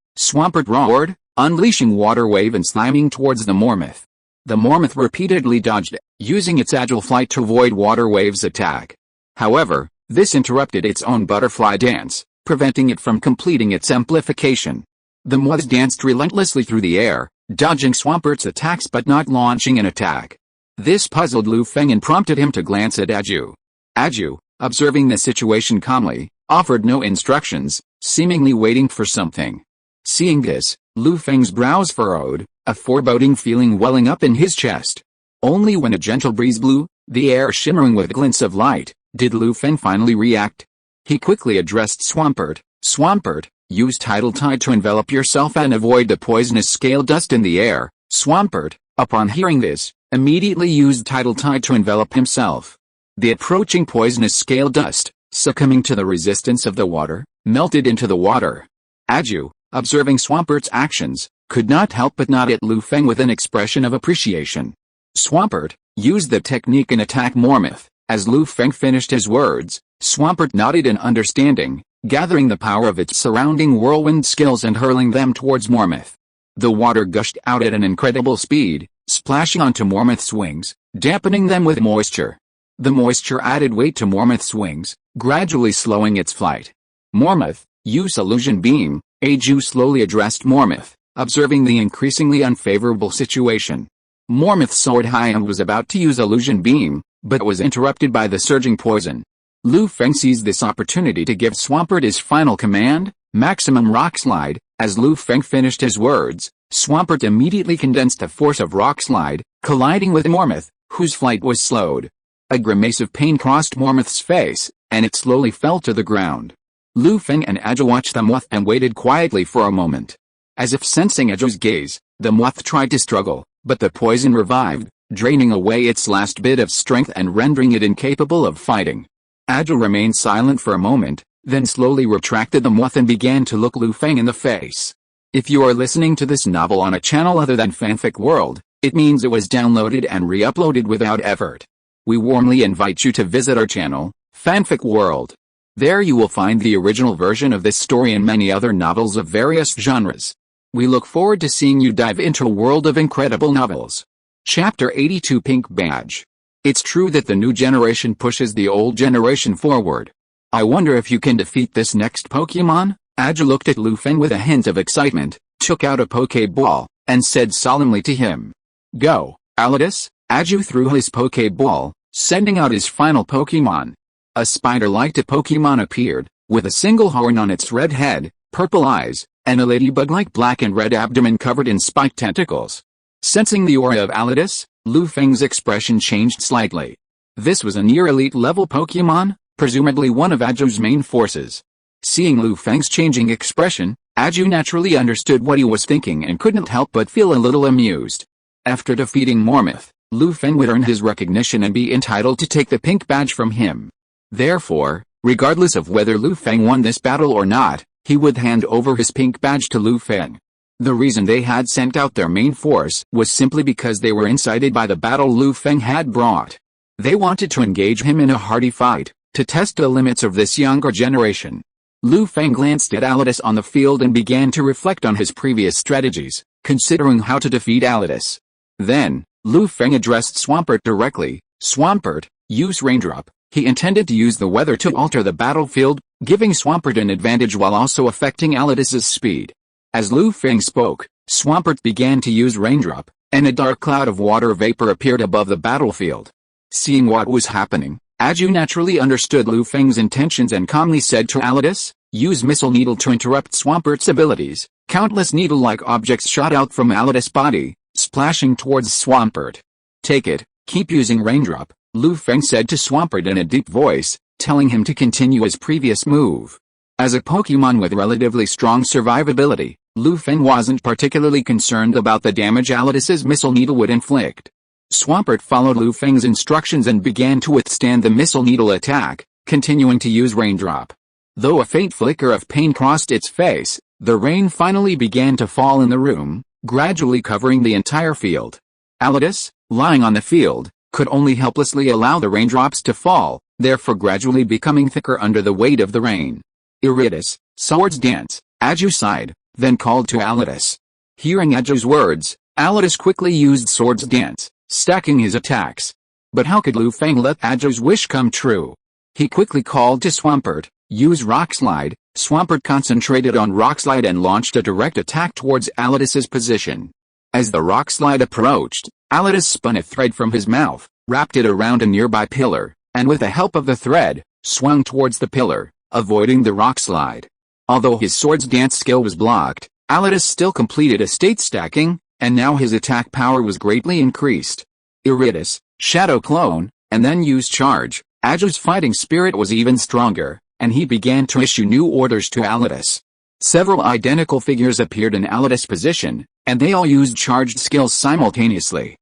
roared, unleashing water wave and slamming towards the Mormoth. The Mormoth repeatedly dodged, using its agile flight to avoid water wave's attack. However, this interrupted its own butterfly dance, preventing it from completing its amplification. The Mormoth danced relentlessly through the air, dodging Swampert's attacks but not launching an attack. This puzzled Lu Feng and prompted him to glance at Aju. Aju, observing the situation calmly, offered no instructions, seemingly waiting for something. Seeing this, Lu Feng's brows furrowed, a foreboding feeling welling up in his chest. Only when a gentle breeze blew, the air shimmering with glints of light, did Lu Feng finally react. He quickly addressed Swampert. Swampert, use tidal tide to envelop yourself and avoid the poisonous scale dust in the air. Swampert, upon hearing this, immediately used tidal tide to envelop himself. The approaching poisonous scale dust, succumbing to the resistance of the water, melted into the water. Aju, observing Swampert's actions, could not help but nod at Lu Feng with an expression of appreciation. Swampert, use the technique and attack Mormoth. As Lu Feng finished his words, Swampert nodded in understanding, gathering the power of its surrounding whirlwind skills and hurling them towards Mormoth. The water gushed out at an incredible speed, splashing onto Mormoth's wings, dampening them with moisture. The moisture added weight to Mormoth's wings, gradually slowing its flight. Mormoth, use illusion beam. Aju slowly addressed Mormoth, observing the increasingly unfavorable situation. Mormoth soared high and was about to use illusion beam, but was interrupted by the surging poison. Lu Feng seized this opportunity to give Swampert his final command, maximum rock slide. As Lu Feng finished his words, Swampert immediately condensed a force of rock slide, colliding with Mormoth, whose flight was slowed. A grimace of pain crossed Mormoth's face, and it slowly fell to the ground. Lu Feng and Aju watched the moth and waited quietly for a moment. As if sensing Aju's gaze, the moth tried to struggle, but the poison revived, draining away its last bit of strength and rendering it incapable of fighting. Aju remained silent for a moment, then slowly retracted the moth and began to look Lu Feng in the face. If you are listening to this novel on a channel other than Fanfic World, it means it was downloaded and re-uploaded without effort. We warmly invite you to visit our channel, Fanfic World. There you will find the original version of this story and many other novels of various genres. We look forward to seeing you dive into a world of incredible novels. Chapter 82 Pink Badge. It's true that the new generation pushes the old generation forward. I wonder if you can defeat this next Pokémon? Aju looked at Lu Feng with a hint of excitement, took out a Pokéball, and said solemnly to him. Go, Alidus. Aju threw his Pokéball, sending out his final Pokémon. A spider-like Pokémon appeared, with a single horn on its red head, purple eyes, and a ladybug-like black and red abdomen covered in spiked tentacles. Sensing the aura of Alidus, Lu Feng's expression changed slightly. This was a near-elite level Pokémon, presumably one of Aju's main forces. Seeing Lu Feng's changing expression, Aju naturally understood what he was thinking and couldn't help but feel a little amused. After defeating Mormoth, Lu Feng would earn his recognition and be entitled to take the pink badge from him. Therefore, regardless of whether Lu Feng won this battle or not, he would hand over his pink badge to Lu Feng. The reason they had sent out their main force was simply because they were incited by the battle Lu Feng had brought. They wanted to engage him in a hearty fight, to test the limits of this younger generation. Lu Feng glanced at Alidus on the field and began to reflect on his previous strategies, considering how to defeat Alidus. Then, Lu Feng addressed Swampert directly. Swampert, use Raindrop. He intended to use the weather to alter the battlefield, giving Swampert an advantage while also affecting Alidus's speed. As Lu Feng spoke, Swampert began to use Raindrop, and a dark cloud of water vapor appeared above the battlefield. Seeing what was happening, Aju naturally understood Lu Feng's intentions and calmly said to Alidus, use Missile Needle to interrupt Swampert's abilities. Countless needle-like objects shot out from Alidus' body, splashing towards Swampert. "Take it, keep using Raindrop," Feng said to Swampert in a deep voice, telling him to continue his previous move. As a Pokémon with relatively strong survivability, Feng wasn't particularly concerned about the damage Alidus's Missile Needle would inflict. Swampert followed Feng's instructions and began to withstand the Missile Needle attack, continuing to use Raindrop. Though a faint flicker of pain crossed its face, the rain finally began to fall in the room, gradually covering the entire field. Alidus, lying on the field, could only helplessly allow the raindrops to fall, therefore gradually becoming thicker under the weight of the rain. "Iridius, Swords Dance," Aju sighed, then called to Alidus. Hearing Aju's words, Alidus quickly used Swords Dance, stacking his attacks. But how could Feng let Aju's wish come true? He quickly called to Swampert, "Use Rock Slide." Swampert concentrated on Rock Slide and launched a direct attack towards Alidus's position. As the Rock Slide approached, Alidus spun a thread from his mouth, wrapped it around a nearby pillar, and with the help of the thread, swung towards the pillar, avoiding the Rock Slide. Although his Swords Dance skill was blocked, Alidus still completed a state stacking, and now his attack power was greatly increased. Iridius, Shadow Clone, and then used Charge. Aju's fighting spirit was even stronger, and he began to issue new orders to Alidus. Several identical figures appeared in Alidus' position, and they all used charged skills simultaneously.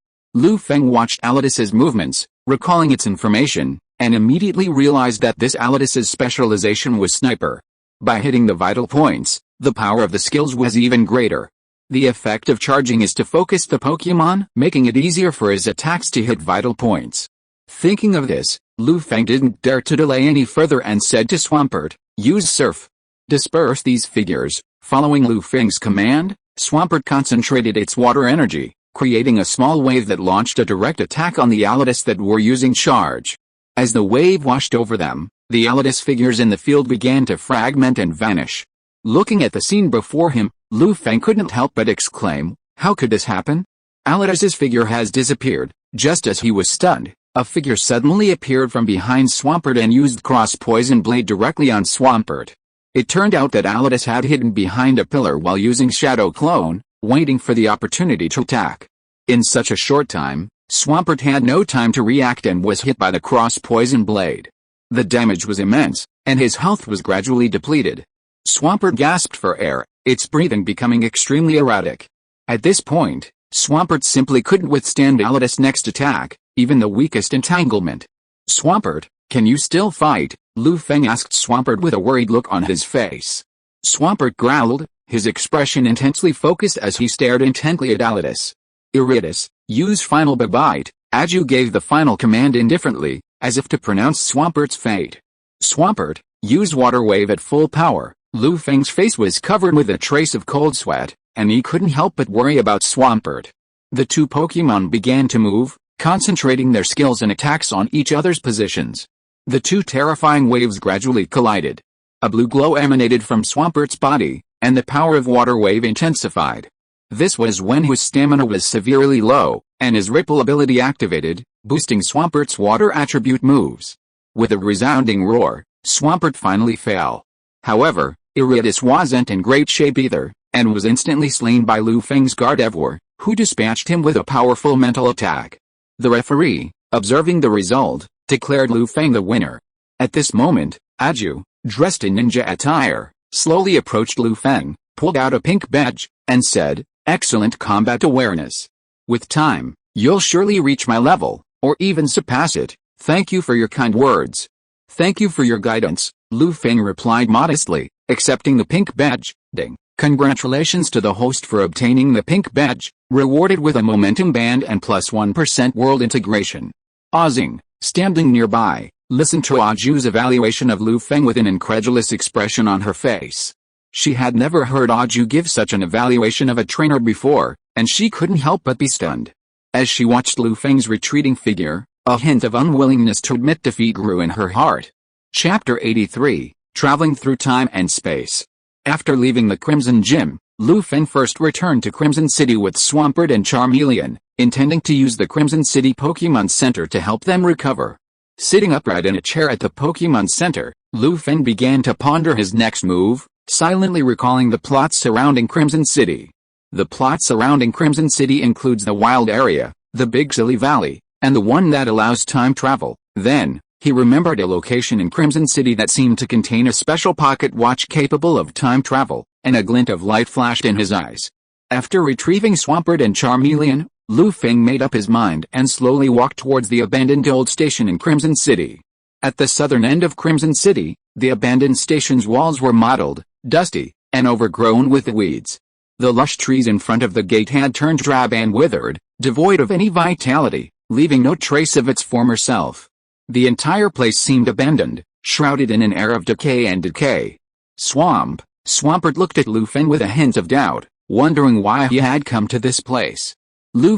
Feng watched Alidus's movements, recalling its information, and immediately realized that this Alidus's specialization was Sniper. By hitting the vital points, the power of the skills was even greater. The effect of charging is to focus the Pokémon, making it easier for his attacks to hit vital points. Thinking of this, Feng didn't dare to delay any further and said to Swampert, "Use Surf. Disperse these figures." Following Feng's command, Swampert concentrated its water energy, creating a small wave that launched a direct attack on the Alidus that were using Charge. As the wave washed over them, the Alidus figures in the field began to fragment and vanish. Looking at the scene before him, Feng couldn't help but exclaim, "How could this happen?" Alidus's figure has disappeared. Just as he was stunned, a figure suddenly appeared from behind Swampert and used Cross Poison Blade directly on Swampert. It turned out that Alidus had hidden behind a pillar while using Shadow Clone, waiting for the opportunity to attack. In such a short time, Swampert had no time to react and was hit by the Cross Poison Blade. The damage was immense, and his health was gradually depleted. Swampert gasped for air, its breathing becoming extremely erratic. At this point, Swampert simply couldn't withstand Alidus' next attack, even the weakest entanglement. "Swampert, can you still fight?" Feng asked Swampert with a worried look on his face. Swampert growled, his expression intensely focused as he stared intently at Alidus. "Iridius, use Final Bite." Aju gave the final command indifferently, as if to pronounce Swampert's fate. "Swampert, use Water Wave at full power." Feng's face was covered with a trace of cold sweat, and he couldn't help but worry about Swampert. The two Pokémon began to move, concentrating their skills and attacks on each other's positions. The two terrifying waves gradually collided. A blue glow emanated from Swampert's body, and the power of Water Wave intensified. This was when his stamina was severely low, and his Ripple ability activated, boosting Swampert's water attribute moves. With a resounding roar, Swampert finally fell. However, Iridius wasn't in great shape either, and was instantly slain by Feng's Gardevoir, who dispatched him with a powerful mental attack. The referee, observing the result, declared Feng the winner. At this moment, Aju, dressed in ninja attire, slowly approached Feng, pulled out a pink badge, and said, "Excellent combat awareness. With time, you'll surely reach my level, or even surpass it. Thank you for your kind words." "Thank you for your guidance," Feng replied modestly, accepting the pink badge. Ding. Congratulations to the host for obtaining the pink badge, rewarded with a momentum band and plus 1% world integration. Ozing, standing nearby, listened to Aju's evaluation of Feng with an incredulous expression on her face. She had never heard Aju give such an evaluation of a trainer before, and she couldn't help but be stunned. As she watched Feng's retreating figure, a hint of unwillingness to admit defeat grew in her heart. Chapter 83, Traveling Through Time and Space. After leaving the Crimson Gym, Feng first returned to Crimson City with Swampert and Charmeleon, intending to use the Crimson City Pokémon Center to help them recover. Sitting upright in a chair at the Pokémon Center, Feng began to ponder his next move, silently recalling the plots surrounding Crimson City. The plot surrounding Crimson City includes the wild area, the Big Silly Valley, and the one that allows time travel. Then, he remembered a location in Crimson City that seemed to contain a special pocket watch capable of time travel, and a glint of light flashed in his eyes. After retrieving Swampert and Charmeleon, Feng made up his mind and slowly walked towards the abandoned old station in Crimson City. At the southern end of Crimson City, the abandoned station's walls were mottled, dusty, and overgrown with weeds. The lush trees in front of the gate had turned drab and withered, devoid of any vitality, leaving no trace of its former self. The entire place seemed abandoned, shrouded in an air of decay and decay. Swampert looked at Feng with a hint of doubt, wondering why he had come to this place.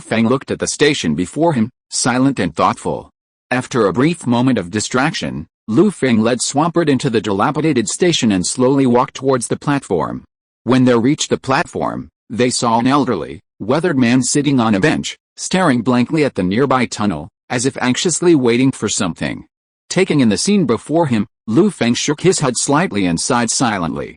Feng looked at the station before him, silent and thoughtful. After a brief moment of distraction, Feng led Swampert into the dilapidated station and slowly walked towards the platform. When they reached the platform, they saw an elderly, weathered man sitting on a bench, staring blankly at the nearby tunnel, as if anxiously waiting for something. Taking in the scene before him, Feng shook his head slightly and sighed silently.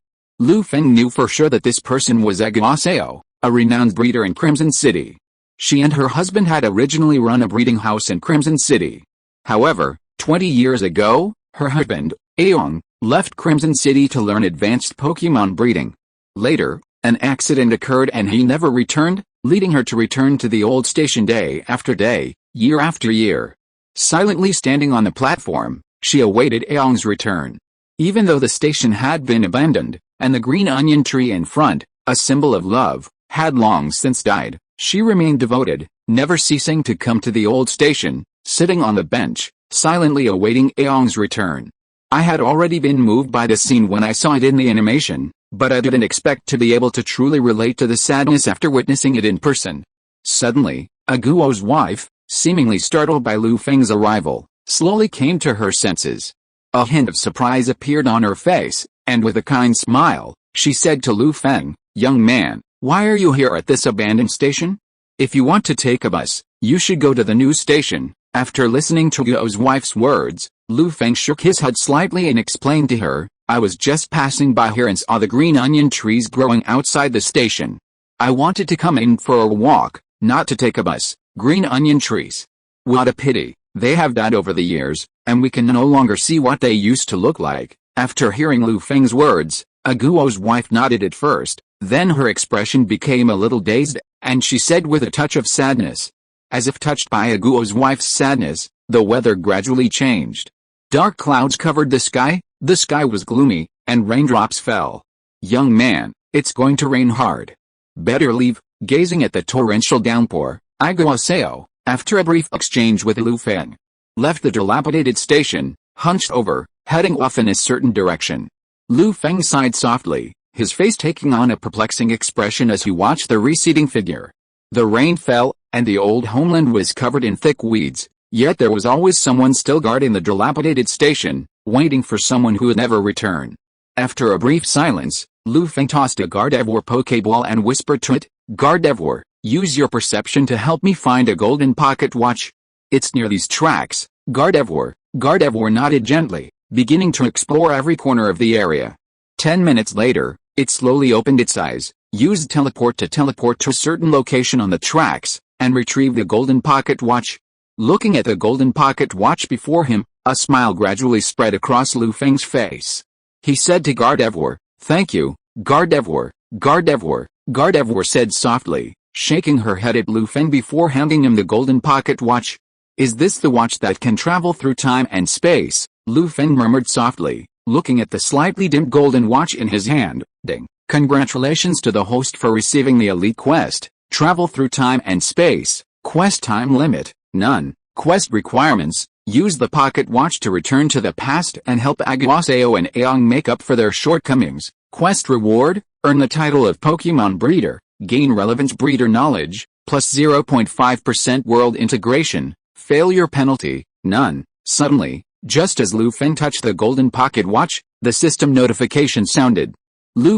Feng knew for sure that this person was awakens, a renowned breeder in Crimson City. She and her husband had originally run a breeding house in Crimson City. However, 20 years ago, her husband, awakens, left Crimson City to learn advanced Pokémon breeding. Later, an accident occurred and he never returned, leading her to return to the old station day after day, year after year. Silently standing on the platform, she awaited awakens' return. Even though the station had been abandoned, and the green onion tree in front, a symbol of love, had long since died, she remained devoted, never ceasing to come to the old station, sitting on the bench, silently awaiting awakens' return. I had already been moved by the scene when I saw it in the animation, but I didn't expect to be able to truly relate to the sadness after witnessing it in person. Suddenly, awakens' wife, seemingly startled by Feng's arrival, slowly came to her senses. A hint of surprise appeared on her face, and with a kind smile, she said to Feng, "Young man, why are you here at this abandoned station? If you want to take a bus, you should go to the new station." After listening to awakens' wife's words, Feng shook his head slightly and explained to her, "I was just passing by here and saw the green onion trees growing outside the station. I wanted to come in for a walk, not to take a bus. Green onion trees. What a pity, they have died over the years, and we can no longer see what they used to look like." After hearing Feng's words, awakens' wife nodded at first, then her expression became a little dazed, and she said with a touch of sadness. As if touched by awakens' wife's sadness, the weather gradually changed. Dark clouds covered the sky was gloomy, and raindrops fell. "Young man, it's going to rain hard. Better leave." Gazing at the torrential downpour, awakens, after a brief exchange with Feng, left the dilapidated station, hunched over, heading off in a certain direction. Feng sighed softly, his face taking on a perplexing expression as he watched the receding figure. The rain fell, and the old homeland was covered in thick weeds, yet there was always someone still guarding the dilapidated station, waiting for someone who would never return. After a brief silence, Feng tossed a Gardevoir Pokeball and whispered to it, "Gardevoir, use your perception to help me find a golden pocket watch. It's near these tracks." Gardevoir nodded gently, beginning to explore every corner of the area. 10 minutes later, it slowly opened its eyes, used teleport to a certain location on the tracks, and retrieved the golden pocket watch. Looking at the golden pocket watch before him, a smile gradually spread across Feng's face. He said to Gardevoir, "Thank you, Gardevoir." Gardevoir said softly, shaking her head at Feng before handing him the golden pocket watch. "Is this the watch that can travel through time and space?" Feng murmured softly, looking at the slightly dimmed golden watch in his hand. "Ding. Congratulations to the host for receiving the elite quest, travel through time and space. Quest time limit, none. Quest requirements, use the pocket watch to return to the past and help awakens and awakens make up for their shortcomings. Quest reward, earn the title of Pokemon Breeder, gain relevant breeder knowledge, plus 0.5% world integration, failure penalty, none." Suddenly, just as Feng touched the golden pocket watch, the system notification sounded.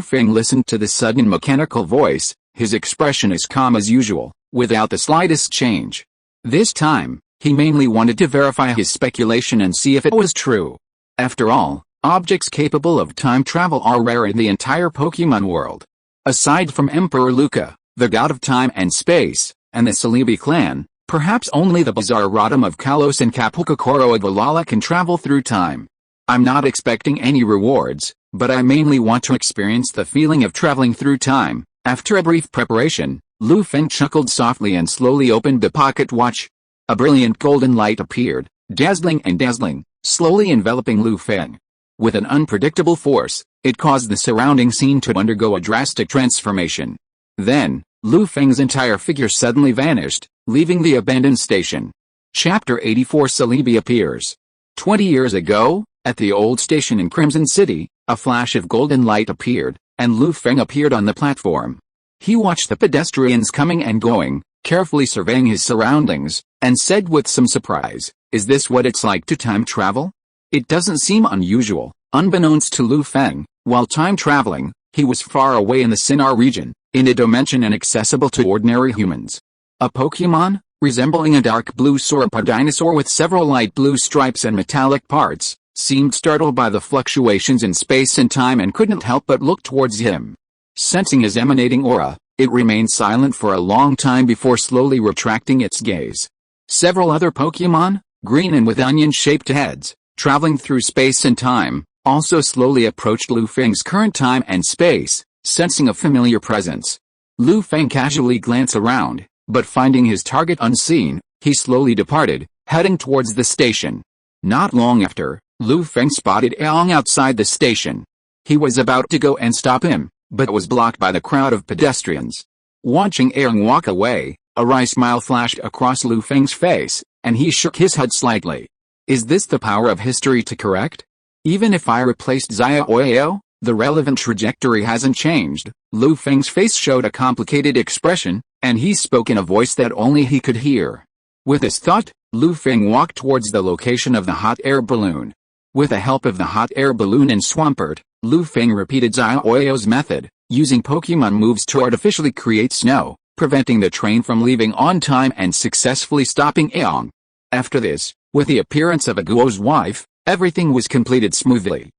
Feng listened to the sudden mechanical voice, his expression as calm as usual, without the slightest change. This time, he mainly wanted to verify his speculation and see if it was true. After all, objects capable of time travel are rare in the entire Pokémon world. Aside from Emperor Luca, the god of time and space, and the Celebi clan. Perhaps only the bizarre Radam of Kalos and Kapukakoro of Valhalla can travel through time. I'm not expecting any rewards, but I mainly want to experience the feeling of traveling through time. After a brief preparation, Lu Feng chuckled softly and slowly opened the pocket watch. A brilliant golden light appeared, dazzling, slowly enveloping Lu Feng. With an unpredictable force, it caused the surrounding scene to undergo a drastic transformation. Then, Lu Feng's entire figure suddenly vanished, leaving the abandoned station. Chapter 84 Celebi appears. 20 years ago, at the old station in Crimson City, a flash of golden light appeared, and Lu Feng appeared on the platform. He watched the pedestrians coming and going, carefully surveying his surroundings, and said with some surprise, "Is this what it's like to time travel?" It doesn't seem unusual. Unbeknownst to Lu Feng, while time traveling, he was far away in the Sinar region, in a dimension inaccessible to ordinary humans. A Pokémon, resembling a dark blue sauropod dinosaur with several light blue stripes and metallic parts, seemed startled by the fluctuations in space and time and couldn't help but look towards him. Sensing his emanating aura, it remained silent for a long time before slowly retracting its gaze. Several other Pokémon, green and with onion-shaped heads, traveling through space and time, also slowly approached Lu Feng's current time and space, sensing a familiar presence. Lu Feng casually glanced around, but finding his target unseen, he slowly departed, heading towards the station. Not long after, Lu Feng spotted Aang outside the station. He was about to go and stop him, but was blocked by the crowd of pedestrians. Watching Aang walk away, a wry smile flashed across Lu Feng's face, and he shook his head slightly. Is this the power of history to correct? Even if I replaced Xia Oyo, the relevant trajectory hasn't changed. Lu Feng's face showed a complicated expression, and he spoke in a voice that only he could hear. With this thought, Lu Feng walked towards the location of the hot air balloon. With the help of the hot air balloon and Swampert, Lu Feng repeated Xia Oyo's method, using Pokémon moves to artificially create snow, preventing the train from leaving on time and successfully stopping Aang. After this, with the appearance of a Guo's wife, everything was completed smoothly.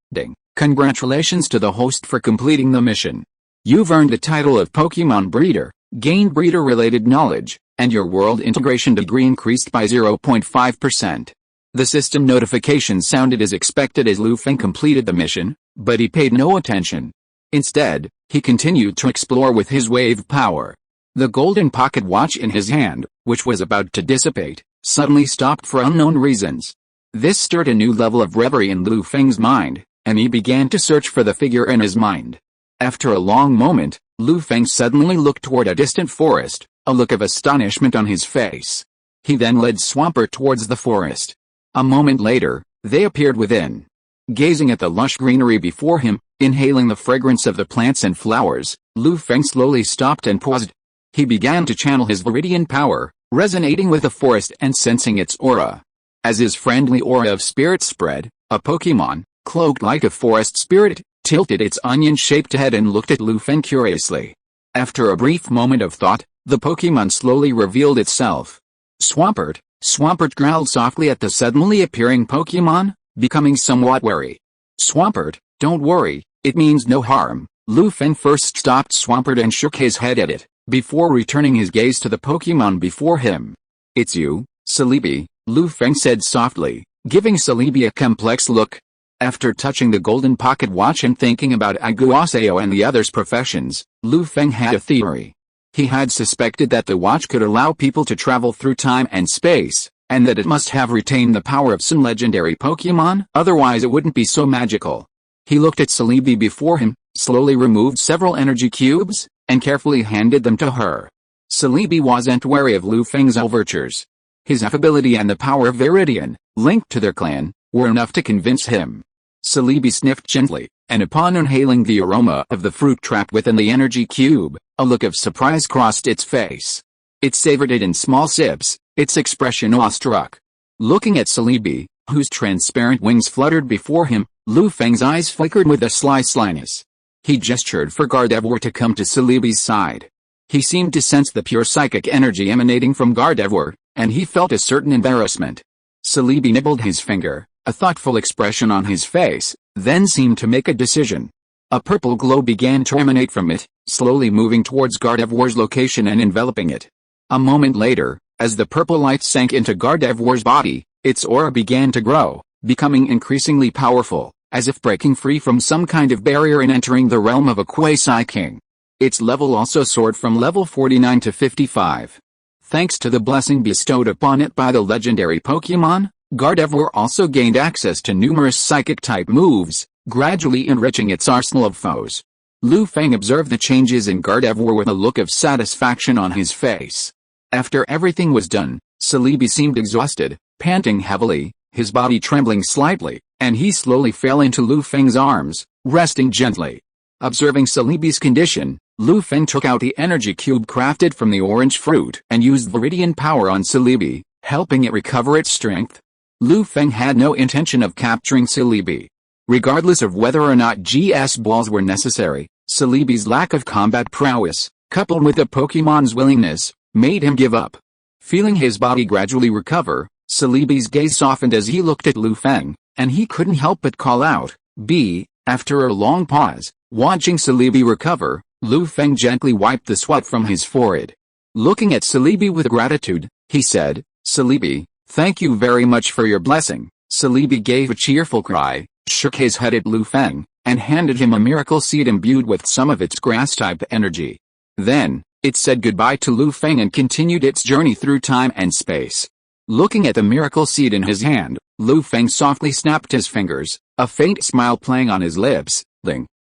Congratulations to the host for completing the mission. You've earned the title of Pokémon Breeder, gained breeder-related knowledge, and your world integration degree increased by 0.5%. The system notification sounded as expected as Lu Feng completed the mission, but he paid no attention. Instead, he continued to explore with his wave power. The golden pocket watch in his hand, which was about to dissipate, suddenly stopped for unknown reasons. This stirred a new level of reverie in Lu Feng's mind, and he began to search for the figure in his mind. After a long moment, Lu Feng suddenly looked toward a distant forest, a look of astonishment on his face. He then led Swampert towards the forest. A moment later, they appeared within. Gazing at the lush greenery before him, inhaling the fragrance of the plants and flowers, Lu Feng slowly stopped and paused. He began to channel his viridian power, resonating with the forest and sensing its aura. As his friendly aura of spirit spread, a Pokémon, cloaked like a forest spirit, tilted its onion-shaped head and looked at Lu Feng curiously. After a brief moment of thought, the Pokémon slowly revealed itself. Swampert growled softly at the suddenly appearing Pokémon, becoming somewhat wary. Swampert, don't worry, it means no harm. Lu Feng first stopped Swampert and shook his head at it, before returning his gaze to the Pokémon before him. It's you, Celebi, Lu Feng said softly, giving Celebi a complex look. After touching the golden pocket watch and thinking about Aguaseo and the others' professions, Lu Feng had a theory. He had suspected that the watch could allow people to travel through time and space, and that it must have retained the power of some legendary Pokémon, otherwise it wouldn't be so magical. He looked at Celebi before him, slowly removed several energy cubes, and carefully handed them to her. Celebi wasn't wary of Lu Feng's overtures. His affability and the power of Viridian, linked to their clan, were enough to convince him. Celebi sniffed gently, and upon inhaling the aroma of the fruit trapped within the energy cube, a look of surprise crossed its face. It savored it in small sips, its expression awestruck. Looking at Celebi, whose transparent wings fluttered before him, Lu Feng's eyes flickered with a sly slyness. He gestured for Gardevoir to come to Celebi's side. He seemed to sense the pure psychic energy emanating from Gardevoir, and he felt a certain embarrassment. Celebi nibbled his finger, a thoughtful expression on his face, then seemed to make a decision. A purple glow began to emanate from it, slowly moving towards Gardevoir's location and enveloping it. A moment later, as the purple light sank into Gardevoir's body, its aura began to grow, becoming increasingly powerful, as if breaking free from some kind of barrier and entering the realm of a quasi-king. Its level also soared from level 49 to 55. Thanks to the blessing bestowed upon it by the legendary Pokémon, Gardevoir also gained access to numerous psychic-type moves, gradually enriching its arsenal of foes. Lu Feng observed the changes in Gardevoir with a look of satisfaction on his face. After everything was done, Celebi seemed exhausted, panting heavily, his body trembling slightly, and he slowly fell into Lu Feng's arms, resting gently. Observing Celebi's condition, Lu Feng took out the energy cube crafted from the orange fruit and used Viridian power on Celebi, helping it recover its strength. Lu Feng had no intention of capturing Celebi. Regardless of whether or not GS balls were necessary, Celebi's lack of combat prowess, coupled with the Pokémon's willingness, made him give up. Feeling his body gradually recover, Celebi's gaze softened as he looked at Lu Feng, and he couldn't help but call out, "B." After a long pause, watching Celebi recover, Lu Feng gently wiped the sweat from his forehead. Looking at Celebi with gratitude, he said, "Celebi, thank you very much for your blessing." Celebi gave a cheerful cry, shook his head at Lu Feng, and handed him a miracle seed imbued with some of its grass-type energy. Then, it said goodbye to Lu Feng and continued its journey through time and space. Looking at the miracle seed in his hand, Lu Feng softly snapped his fingers, a faint smile playing on his lips.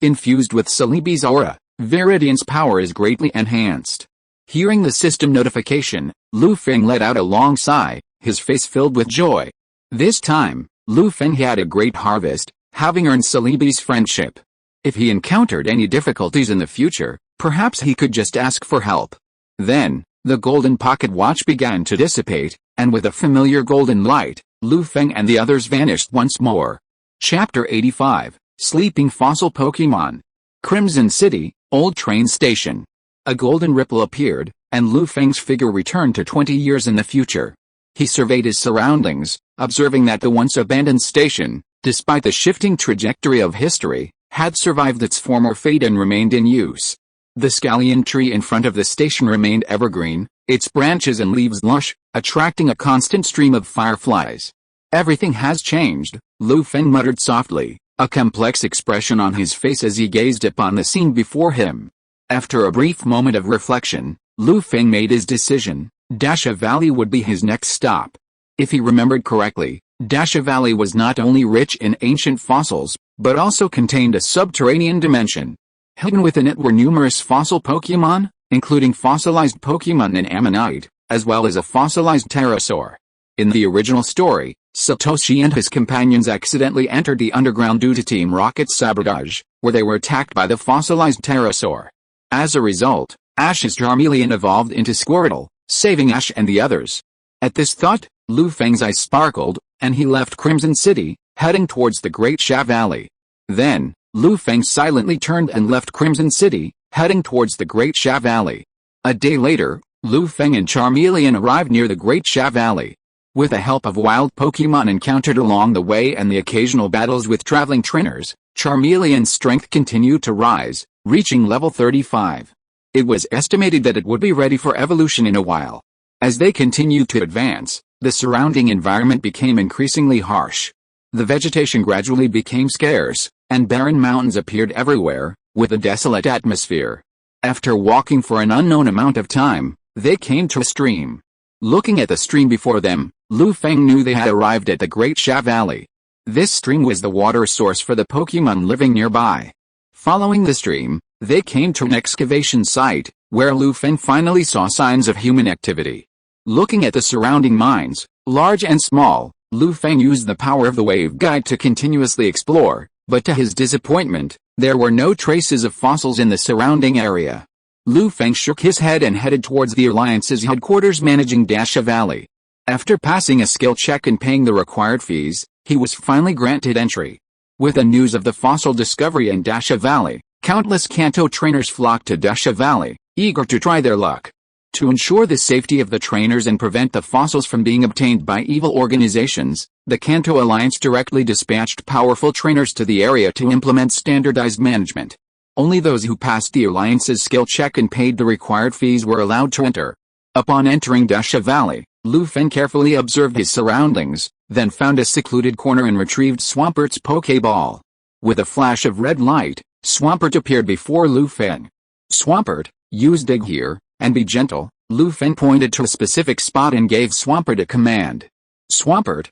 Infused with Celebi's aura, Viridian's power is greatly enhanced. Hearing the system notification, Lu Feng let out a long sigh, his face filled with joy. This time, Lu Feng had a great harvest, having earned Celebi's friendship. If he encountered any difficulties in the future, perhaps he could just ask for help. Then, the golden pocket watch began to dissipate, and with a familiar golden light, Lu Feng and the others vanished once more. Chapter 85, Sleeping Fossil Pokémon. Crimson City, Old Train Station. A golden ripple appeared, and Lu Feng's figure returned to 20 years in the future. He surveyed his surroundings, observing that the once abandoned station, despite the shifting trajectory of history, had survived its former fate and remained in use. The scallion tree in front of the station remained evergreen, its branches and leaves lush, attracting a constant stream of fireflies. "Everything has changed," Lu Feng muttered softly, a complex expression on his face as he gazed upon the scene before him. After a brief moment of reflection, Lu Feng made his decision. Dasha Valley would be his next stop. If he remembered correctly, Dasha Valley was not only rich in ancient fossils, but also contained a subterranean dimension. Hidden within it were numerous fossil Pokémon, including fossilized Pokémon in Ammonite, as well as a fossilized pterosaur. In the original story, Satoshi and his companions accidentally entered the underground due to Team Rocket's sabotage, where they were attacked by the fossilized pterosaur. As a result, Ash's Charmeleon evolved into Squirtle, saving Ash and the others. At this thought, Lu Feng's eyes sparkled, and he left Crimson City, heading towards the Great Sha Valley. Then, Lu Feng silently turned and left Crimson City, heading towards the Great Sha Valley. A day later, Lu Feng and Charmeleon arrived near the Great Sha Valley. With the help of wild Pokémon encountered along the way and the occasional battles with traveling trainers, Charmeleon's strength continued to rise, reaching level 35. It was estimated that it would be ready for evolution in a while. As they continued to advance, the surrounding environment became increasingly harsh. The vegetation gradually became scarce, and barren mountains appeared everywhere, with a desolate atmosphere. After walking for an unknown amount of time, they came to a stream. Looking at the stream before them, Lu Feng knew they had arrived at the Great Sha Valley. This stream was the water source for the Pokémon living nearby. Following the stream, they came to an excavation site, where Lu Feng finally saw signs of human activity. Looking at the surrounding mines, large and small, Lu Feng used the power of the Wave Guide to continuously explore, but to his disappointment, there were no traces of fossils in the surrounding area. Lu Feng shook his head and headed towards the Alliance's headquarters managing Dasha Valley. After passing a skill check and paying the required fees, he was finally granted entry. With the news of the fossil discovery in Dasha Valley, countless Kanto trainers flocked to Dasha Valley, eager to try their luck. To ensure the safety of the trainers and prevent the fossils from being obtained by evil organizations, the Kanto Alliance directly dispatched powerful trainers to the area to implement standardized management. Only those who passed the Alliance's skill check and paid the required fees were allowed to enter. Upon entering Desha Valley, Feng carefully observed his surroundings, then found a secluded corner and retrieved Swampert's Pokeball. With a flash of red light, Swampert appeared before Feng. "Swampert, use dig here, and be gentle." Feng pointed to a specific spot and gave Swampert a command. Swampert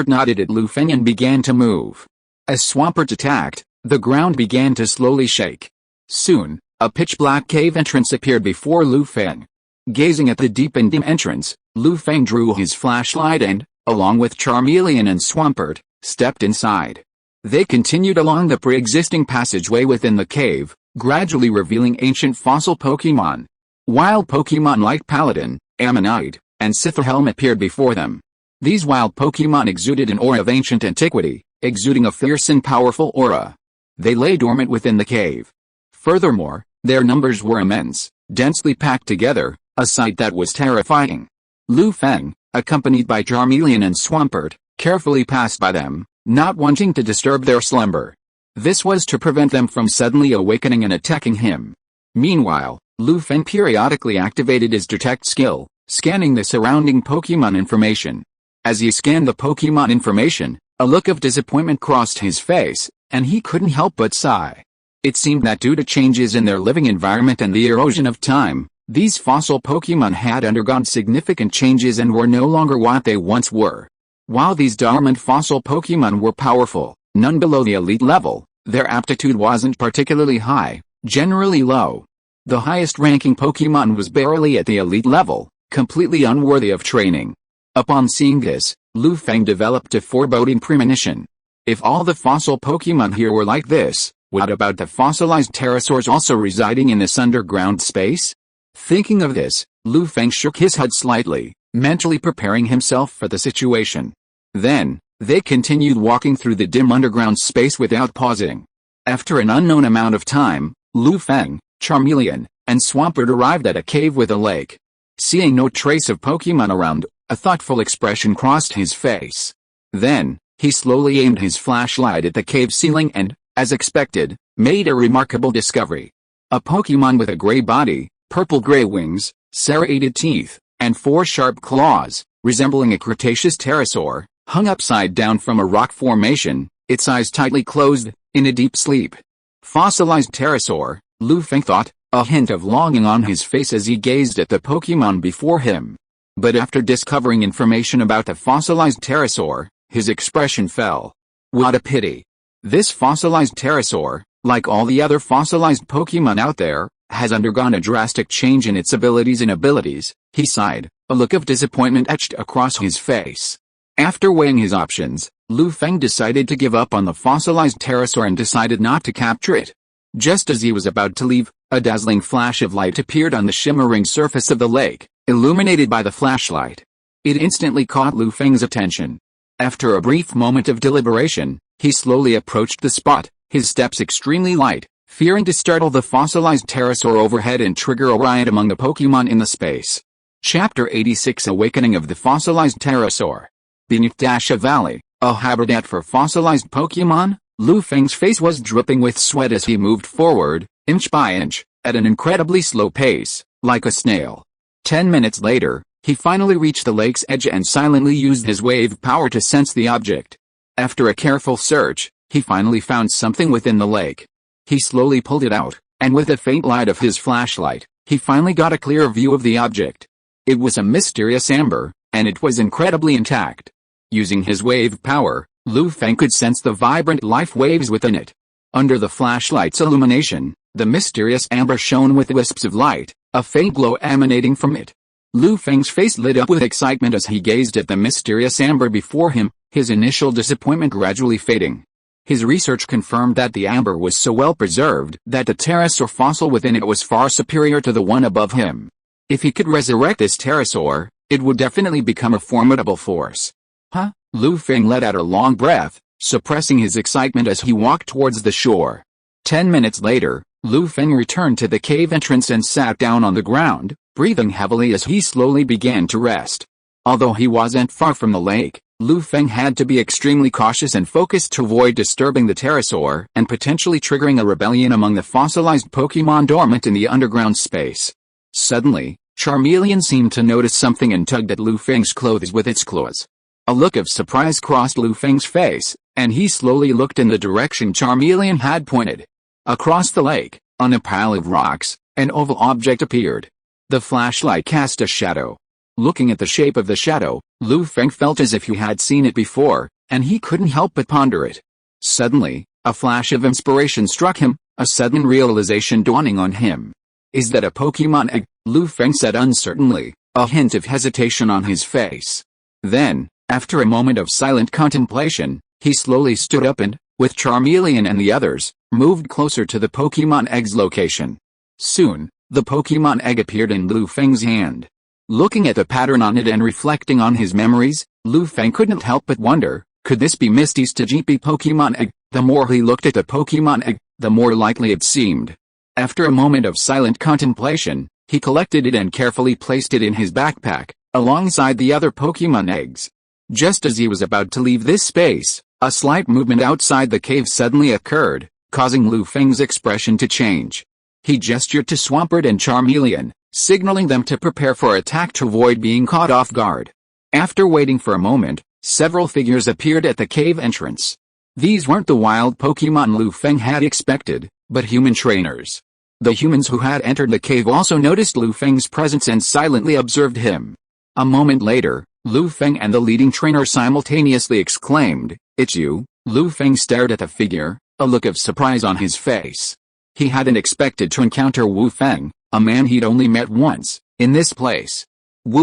nodded at Feng and began to move. As Swampert attacked, the ground began to slowly shake. Soon, a pitch-black cave entrance appeared before Feng. Gazing at the deep and dim entrance, Feng drew his flashlight and, along with Charmeleon and Swampert, stepped inside. They continued along the pre-existing passageway within the cave, gradually revealing ancient fossil Pokémon. Wild Pokémon like Paladin, Ammonite, and Scytherhelm appeared before them. These wild Pokémon exuded an aura of ancient antiquity, exuding a fierce and powerful aura. They lay dormant within the cave. Furthermore, their numbers were immense, densely packed together, a sight that was terrifying. Feng, accompanied by Charmeleon and Swampert, carefully passed by them, not wanting to disturb their slumber. This was to prevent them from suddenly awakening and attacking him. Meanwhile, Feng periodically activated his detect skill, scanning the surrounding Pokémon information. As he scanned the Pokémon information, a look of disappointment crossed his face, and he couldn't help but sigh. It seemed that due to changes in their living environment and the erosion of time, these fossil Pokémon had undergone significant changes and were no longer what they once were. While these dormant fossil Pokémon were powerful, none below the elite level, their aptitude wasn't particularly high, generally low. The highest ranking Pokémon was barely at the elite level, completely unworthy of training. Upon seeing this, Feng developed a foreboding premonition. If all the fossil Pokémon here were like this, what about the fossilized pterosaurs also residing in this underground space? Thinking of this, Feng shook his head slightly, mentally preparing himself for the situation. Then, they continued walking through the dim underground space without pausing. After an unknown amount of time, Feng, Charmeleon, and Swampert arrived at a cave with a lake. Seeing no trace of Pokémon around, a thoughtful expression crossed his face. Then, he slowly aimed his flashlight at the cave ceiling and, as expected, made a remarkable discovery. A Pokémon with a gray body, purple-gray wings, serrated teeth, and 4 sharp claws, resembling a Cretaceous pterosaur, hung upside down from a rock formation, its eyes tightly closed, in a deep sleep. Fossilized pterosaur, Feng thought, a hint of longing on his face as he gazed at the Pokémon before him. But after discovering information about the fossilized pterosaur, his expression fell. What a pity. This fossilized pterosaur, like all the other fossilized Pokémon out there, has undergone a drastic change in its abilities, he sighed, a look of disappointment etched across his face. After weighing his options, Feng decided to give up on the fossilized pterosaur and decided not to capture it. Just as he was about to leave, a dazzling flash of light appeared on the shimmering surface of the lake, illuminated by the flashlight. It instantly caught Feng's attention. After a brief moment of deliberation, he slowly approached the spot, his steps extremely light, fearing to startle the fossilized pterosaur overhead and trigger a riot among the Pokémon in the space. Chapter 86 Awakening of the Fossilized Pterosaur. Beneath Desha Valley, a habitat for fossilized Pokémon, Feng's face was dripping with sweat as he moved forward, inch by inch, at an incredibly slow pace, like a snail. 10 minutes later, he finally reached the lake's edge and silently used his wave power to sense the object. After a careful search, he finally found something within the lake. He slowly pulled it out, and with the faint light of his flashlight, he finally got a clear view of the object. It was a mysterious amber, and it was incredibly intact. Using his wave power, Feng could sense the vibrant life waves within it. Under the flashlight's illumination, the mysterious amber shone with wisps of light, a faint glow emanating from it. Feng's face lit up with excitement as he gazed at the mysterious amber before him, his initial disappointment gradually fading. His research confirmed that the amber was so well preserved that the pterosaur fossil within it was far superior to the one above him. If he could resurrect this pterosaur, it would definitely become a formidable force. Huh? Feng let out a long breath, suppressing his excitement as he walked towards the shore. 10 minutes later, Feng returned to the cave entrance and sat down on the ground, breathing heavily as he slowly began to rest. Although he wasn't far from the lake, Feng had to be extremely cautious and focused to avoid disturbing the pterosaur and potentially triggering a rebellion among the fossilized Pokémon dormant in the underground space. Suddenly, Charmeleon seemed to notice something and tugged at Feng's clothes with its claws. A look of surprise crossed Feng's face, and he slowly looked in the direction Charmeleon had pointed. Across the lake, on a pile of rocks, an oval object appeared. The flashlight cast a shadow. Looking at the shape of the shadow, Feng felt as if he had seen it before, and he couldn't help but ponder it. Suddenly, a flash of inspiration struck him, a sudden realization dawning on him. Is that a Pokémon egg? Feng said uncertainly, a hint of hesitation on his face. Then, after a moment of silent contemplation, he slowly stood up and, with Charmeleon and the others, moved closer to the Pokémon egg's location. Soon, the Pokémon egg appeared in Feng's hand. Looking at the pattern on it and reflecting on his memories, Feng couldn't help but wonder, could this be Misty's TGP Pokémon egg? The more he looked at the Pokémon egg, the more likely it seemed. After a moment of silent contemplation, he collected it and carefully placed it in his backpack, alongside the other Pokémon eggs. Just as he was about to leave this space, a slight movement outside the cave suddenly occurred, causing Feng's expression to change. He gestured to Swampert and Charmeleon, signaling them to prepare for attack to avoid being caught off guard. After waiting for a moment, several figures appeared at the cave entrance. These weren't the wild Pokémon Feng had expected, but human trainers. The humans who had entered the cave also noticed Feng's presence and silently observed him. A moment later, Feng and the leading trainer simultaneously exclaimed, "It's you?" Feng stared at the figure, a look of surprise on his face. He hadn't expected to encounter Feng, a man he'd only met once, in this place.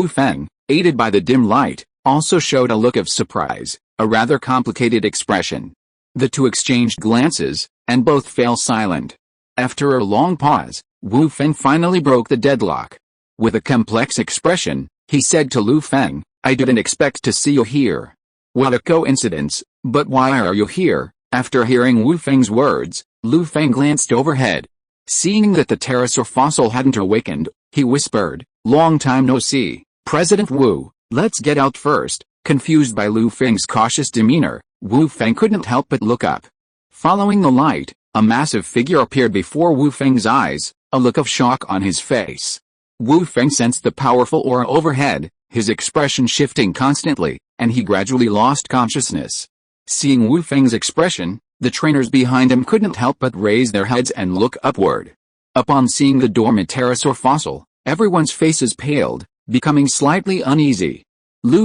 Feng, aided by the dim light, also showed a look of surprise, a rather complicated expression. The two exchanged glances, and both fell silent. After a long pause, Feng finally broke the deadlock. With a complex expression, he said to Feng, "I didn't expect to see you here." "What a coincidence, but why are you here?" After hearing Feng's words, Feng glanced overhead. Seeing that the pterosaur fossil hadn't awakened, he whispered, "Long time no see, President Wu, let's get out first." Confused by Feng's cautious demeanor, Feng couldn't help but look up. Following the light, a massive figure appeared before Feng's eyes, a look of shock on his face. Feng sensed the powerful aura overhead, his expression shifting constantly, and he gradually lost consciousness. Seeing Feng's expression, the trainers behind him couldn't help but raise their heads and look upward. Upon seeing the dormant pterosaur fossil, everyone's faces paled, becoming slightly uneasy.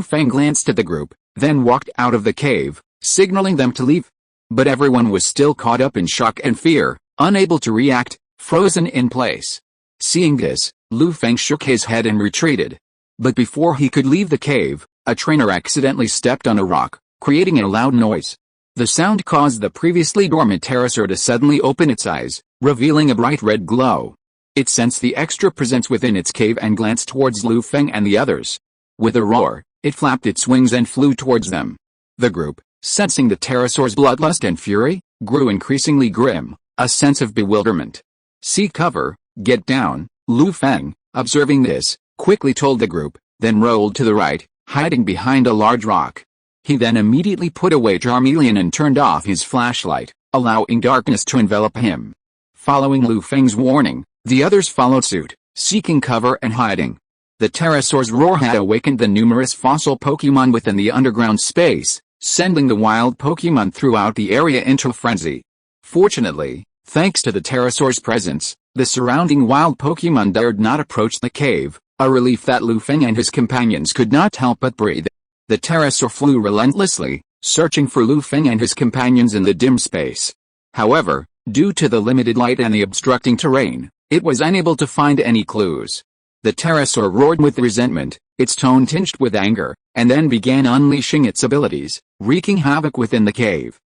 Feng glanced at the group, then walked out of the cave, signaling them to leave. But everyone was still caught up in shock and fear, unable to react, frozen in place. Seeing this, Feng shook his head and retreated. But before he could leave the cave, a trainer accidentally stepped on a rock, creating a loud noise. The sound caused the previously dormant pterosaur to suddenly open its eyes, revealing a bright red glow. It sensed the extra presence within its cave and glanced towards Feng and the others. With a roar, it flapped its wings and flew towards them. The group, sensing the pterosaur's bloodlust and fury, grew increasingly grim, a sense of bewilderment. "Seek cover, get down," Feng, observing this, quickly told the group, then rolled to the right, hiding behind a large rock. He then immediately put away Charmeleon and turned off his flashlight, allowing darkness to envelop him. Following Feng's warning, the others followed suit, seeking cover and hiding. The pterosaur's roar had awakened the numerous fossil Pokémon within the underground space, sending the wild Pokémon throughout the area into a frenzy. Fortunately, thanks to the pterosaur's presence, the surrounding wild Pokémon dared not approach the cave, a relief that Feng and his companions could not help but breathe. The pterosaur flew relentlessly, searching for Feng and his companions in the dim space. However, due to the limited light and the obstructing terrain, it was unable to find any clues. The pterosaur roared with resentment, its tone tinged with anger, and then began unleashing its abilities, wreaking havoc within the cave.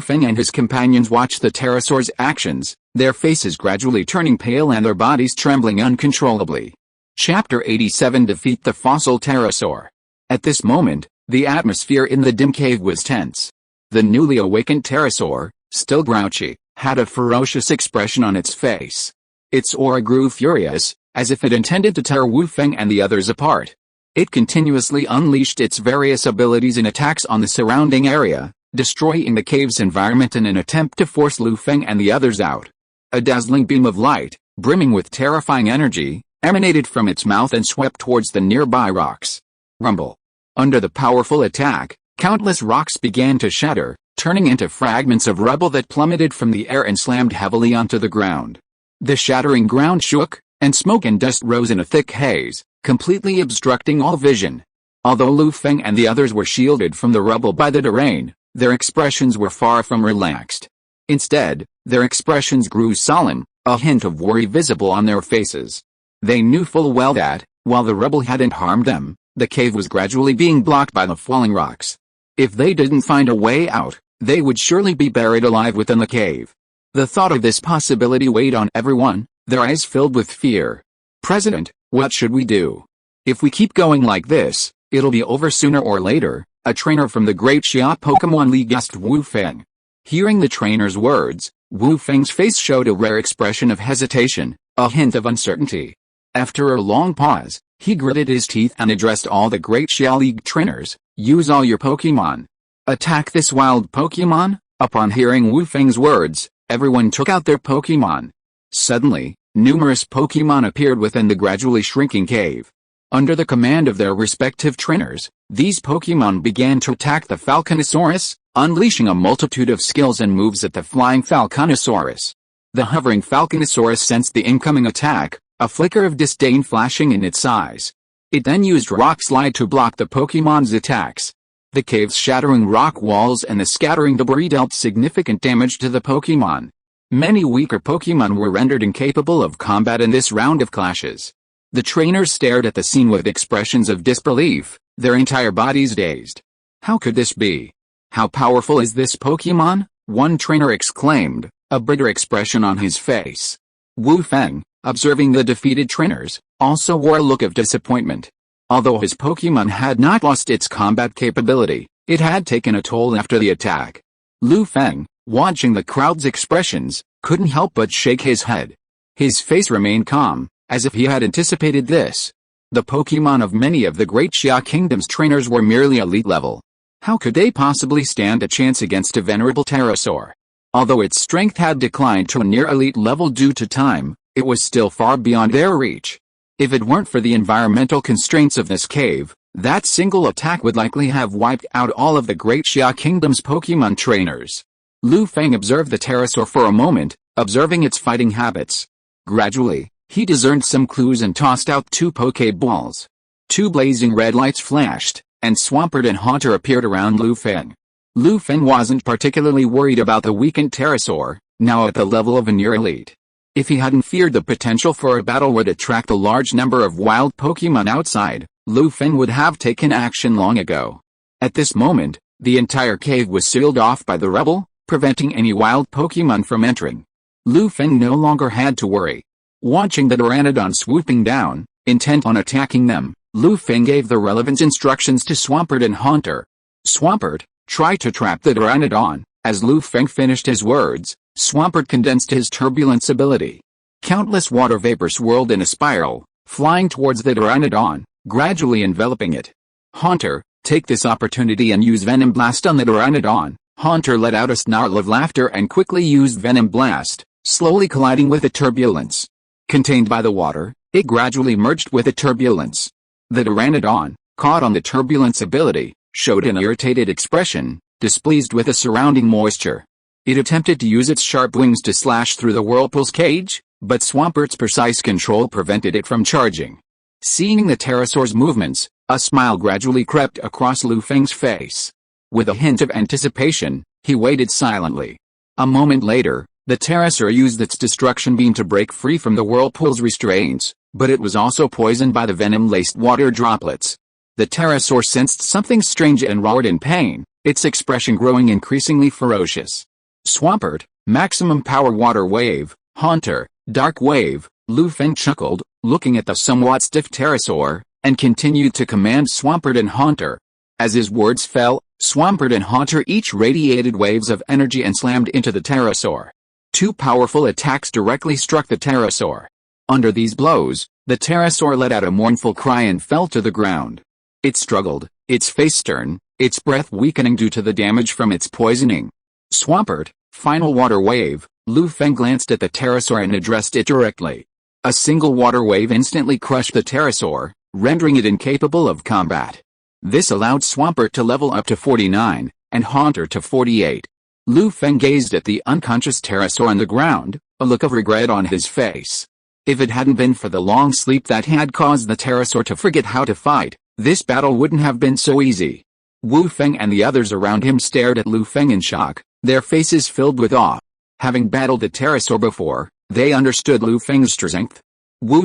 Feng and his companions watched the pterosaur's actions, their faces gradually turning pale and their bodies trembling uncontrollably. Chapter 87 Defeat the Fossil Pterosaur. At this moment, the atmosphere in the dim cave was tense. The newly awakened pterosaur, still grouchy, had a ferocious expression on its face. Its aura grew furious, as if it intended to tear Wu Feng and the others apart. It continuously unleashed its various abilities and attacks on the surrounding area, destroying the cave's environment in an attempt to force Lu Feng and the others out. A dazzling beam of light, brimming with terrifying energy, emanated from its mouth and swept towards the nearby rocks. Rumble. Under the powerful attack, countless rocks began to shatter, turning into fragments of rubble that plummeted from the air and slammed heavily onto the ground. The shattering ground shook, and smoke and dust rose in a thick haze, completely obstructing all vision. Although Lu Feng and the others were shielded from the rubble by the terrain, their expressions were far from relaxed. Instead, their expressions grew solemn, a hint of worry visible on their faces. They knew full well that, while the rubble hadn't harmed them, the cave was gradually being blocked by the falling rocks. If they didn't find a way out, they would surely be buried alive within the cave. The thought of this possibility weighed on everyone, their eyes filled with fear. "President, what should we do? If we keep going like this, it'll be over sooner or later," a trainer from the Great Xia Pokémon League asked Wu Feng. Hearing the trainer's words, Wu Feng's face showed a rare expression of hesitation, a hint of uncertainty. After a long pause, he gritted his teeth and addressed all the Great Xia League trainers. "Use all your Pokémon. Attack this wild Pokémon." Upon hearing Wu Feng's words, everyone took out their Pokémon. Suddenly, numerous Pokémon appeared within the gradually shrinking cave. Under the command of their respective trainers, these Pokémon began to attack the Falconosaurus, unleashing a multitude of skills and moves at the flying Falconosaurus. The hovering Falconosaurus sensed the incoming attack, a flicker of disdain flashing in its eyes. It then used Rock Slide to block the Pokémon's attacks. The cave's shattering rock walls and the scattering debris dealt significant damage to the Pokémon. Many weaker Pokémon were rendered incapable of combat in this round of clashes. The trainers stared at the scene with expressions of disbelief, their entire bodies dazed. "How could this be? How powerful is this Pokémon?" one trainer exclaimed, a bitter expression on his face. Wu Feng, observing the defeated trainers, also wore a look of disappointment. Although his Pokémon had not lost its combat capability, it had taken a toll after the attack. Lu Feng, watching the crowd's expressions, couldn't help but shake his head. His face remained calm, as if he had anticipated this. The Pokémon of many of the Great Xia Kingdom's trainers were merely elite level. How could they possibly stand a chance against a venerable pterosaur? Although its strength had declined to a near elite level due to time, it was still far beyond their reach. If it weren't for the environmental constraints of this cave, that single attack would likely have wiped out all of the Great Xia Kingdom's Pokémon trainers. Lu Feng observed the pterosaur for a moment, observing its fighting habits. Gradually, he discerned some clues and tossed out 2 Pokéballs. 2 blazing red lights flashed, and Swampert and Haunter appeared around Lu Feng. Lu Feng wasn't particularly worried about the weakened pterosaur, now at the level of a near elite. If he hadn't feared the potential for a battle would attract a large number of wild Pokémon outside, Lu Feng would have taken action long ago. At this moment, the entire cave was sealed off by the rubble, preventing any wild Pokémon from entering. Lu Feng no longer had to worry. Watching the Pteranodon swooping down, intent on attacking them, Lu Feng gave the relevant instructions to Swampert and Haunter. "Swampert, try to trap the Pteranodon." As Lu Feng finished his words, Swampert condensed his turbulence ability. Countless water vapor swirled in a spiral, flying towards the Pteranodon, gradually enveloping it. "Haunter, take this opportunity and use Venom Blast on the Pteranodon." Haunter let out a snarl of laughter and quickly used Venom Blast, slowly colliding with the turbulence. Contained by the water, it gradually merged with the turbulence. The Pteranodon, caught on the turbulence ability, showed an irritated expression, displeased with the surrounding moisture. It attempted to use its sharp wings to slash through the whirlpool's cage, but Swampert's precise control prevented it from charging. Seeing the pterosaur's movements, a smile gradually crept across Lu Feng's face. With a hint of anticipation, he waited silently. A moment later, the pterosaur used its destruction beam to break free from the whirlpool's restraints, but it was also poisoned by the venom-laced water droplets. The pterosaur sensed something strange and roared in pain, its expression growing increasingly ferocious. "Swampert, maximum power water wave." "Haunter, dark wave." Lu Feng chuckled, looking at the somewhat stiff pterosaur, and continued to command Swampert and Haunter. As his words fell, Swampert and Haunter each radiated waves of energy and slammed into the pterosaur. 2 powerful attacks directly struck the pterosaur. Under these blows, The pterosaur let out a mournful cry and fell to the ground. It struggled, its face stern, its breath weakening due to the damage from its poisoning. Swampert, final water wave. Feng glanced at the pterosaur and addressed it directly. A single water wave instantly crushed the pterosaur, rendering it incapable of combat. This allowed Swampert to level up to 49, and Haunter to 48. Feng gazed at the unconscious pterosaur on the ground, a look of regret on his face. If it hadn't been for the long sleep that had caused the pterosaur to forget how to fight, this battle wouldn't have been so easy. Feng and the others around him stared at Feng in shock, their faces filled with awe. Having battled the pterosaur before, they understood Feng's strength.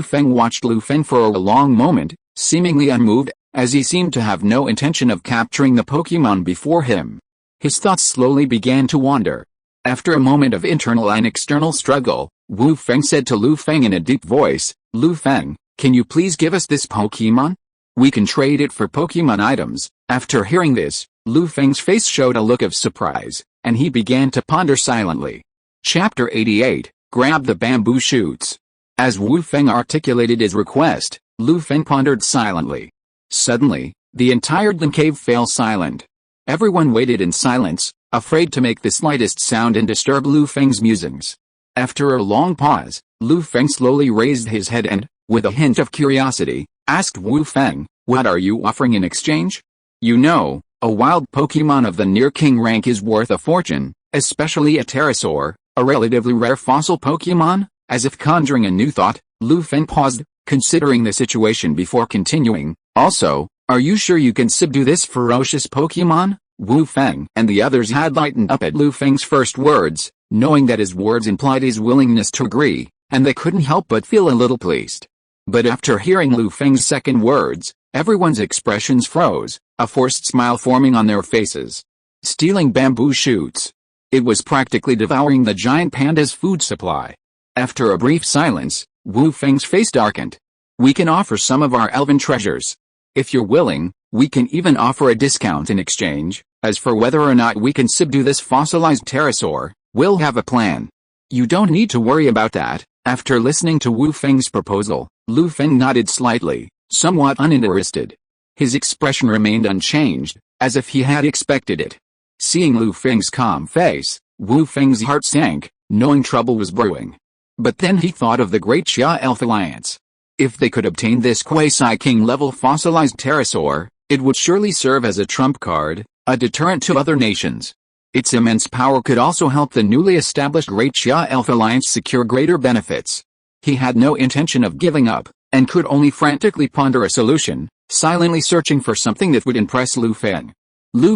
Feng watched Feng for a long moment, seemingly unmoved, as he seemed to have no intention of capturing the Pokémon before him. His thoughts slowly began to wander. After a moment of internal and external struggle, Feng said to Feng in a deep voice, "Feng, can you please give us this Pokémon? We can trade it for Pokémon items." After hearing this, Feng's face showed a look of surprise, and he began to ponder silently. Chapter 88, Grab the Bamboo Shoots. As Feng articulated his request, Feng pondered silently. Suddenly, the entire Dun cave fell silent. Everyone waited in silence, afraid to make the slightest sound and disturb Feng's musings. After a long pause, Feng slowly raised his head and, with a hint of curiosity, asked Feng, "What are you offering in exchange?" "You know, a wild Pokémon of the near king rank is worth a fortune, especially a pterosaur, a relatively rare fossil Pokémon." As if conjuring a new thought, Feng paused, considering the situation before continuing. "Also, are you sure you can subdue this ferocious Pokémon?" Feng and the others had lightened up at Feng's first words, knowing that his words implied his willingness to agree, and they couldn't help but feel a little pleased. But after hearing Feng's second words, everyone's expressions froze, a forced smile forming on their faces. Stealing bamboo shoots. It was practically devouring the giant panda's food supply. After a brief silence, Feng's face darkened. "We can offer some of our elven treasures. If you're willing, we can even offer a discount in exchange. As for whether or not we can subdue this fossilized pterosaur, we'll have a plan." "You don't need to worry about that." After listening to Feng's proposal, Feng nodded slightly, somewhat uninterested. His expression remained unchanged, as if he had expected it. Seeing Feng's calm face, Feng's heart sank, knowing trouble was brewing. But then he thought of the Great Xia Elf Alliance. If they could obtain this quasi-king-level fossilized pterosaur, it would surely serve as a trump card, a deterrent to other nations. Its immense power could also help the newly established Great Xia Elf Alliance secure greater benefits. He had no intention of giving up, and could only frantically ponder a solution, silently searching for something that would impress Feng.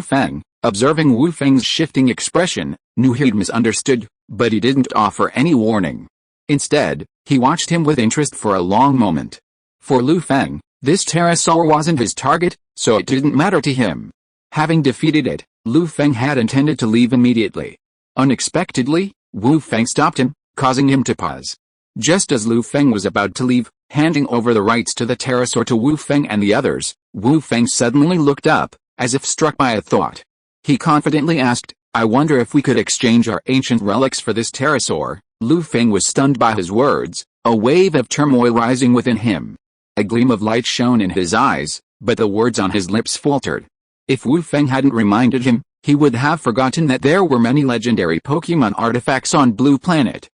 Feng, observing Feng's shifting expression, knew he'd misunderstood, but he didn't offer any warning. Instead, he watched him with interest for a long moment. For Feng, this pterosaur wasn't his target, so it didn't matter to him. Having defeated it, Feng had intended to leave immediately. Unexpectedly, Feng stopped him, causing him to pause. Just as Feng was about to leave, handing over the rights to the pterosaur to Feng and the others, Feng suddenly looked up, as if struck by a thought. He confidently asked, "I wonder if we could exchange our ancient relics for this pterosaur." Feng was stunned by his words, a wave of turmoil rising within him. A gleam of light shone in his eyes, but the words on his lips faltered. If Feng hadn't reminded him, he would have forgotten that there were many legendary Pokémon artifacts on Blue Planet.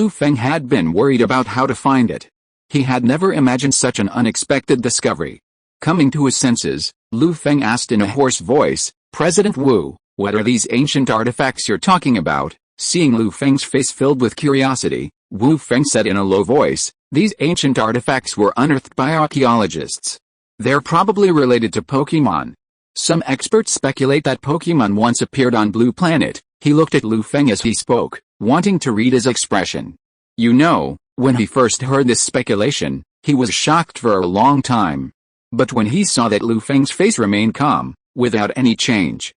Feng had been worried about how to find it. He had never imagined such an unexpected discovery. Coming to his senses, Feng asked in a hoarse voice, "President Wu, what are these ancient artifacts you're talking about?" Seeing Feng's face filled with curiosity, Feng said in a low voice, "These ancient artifacts were unearthed by archaeologists. They're probably related to Pokémon. Some experts speculate that Pokémon once appeared on Blue Planet." He looked at Feng as he spoke, wanting to read his expression. You know, when he first heard this speculation, he was shocked for a long time. But when he saw that Feng's face remained calm, without any change,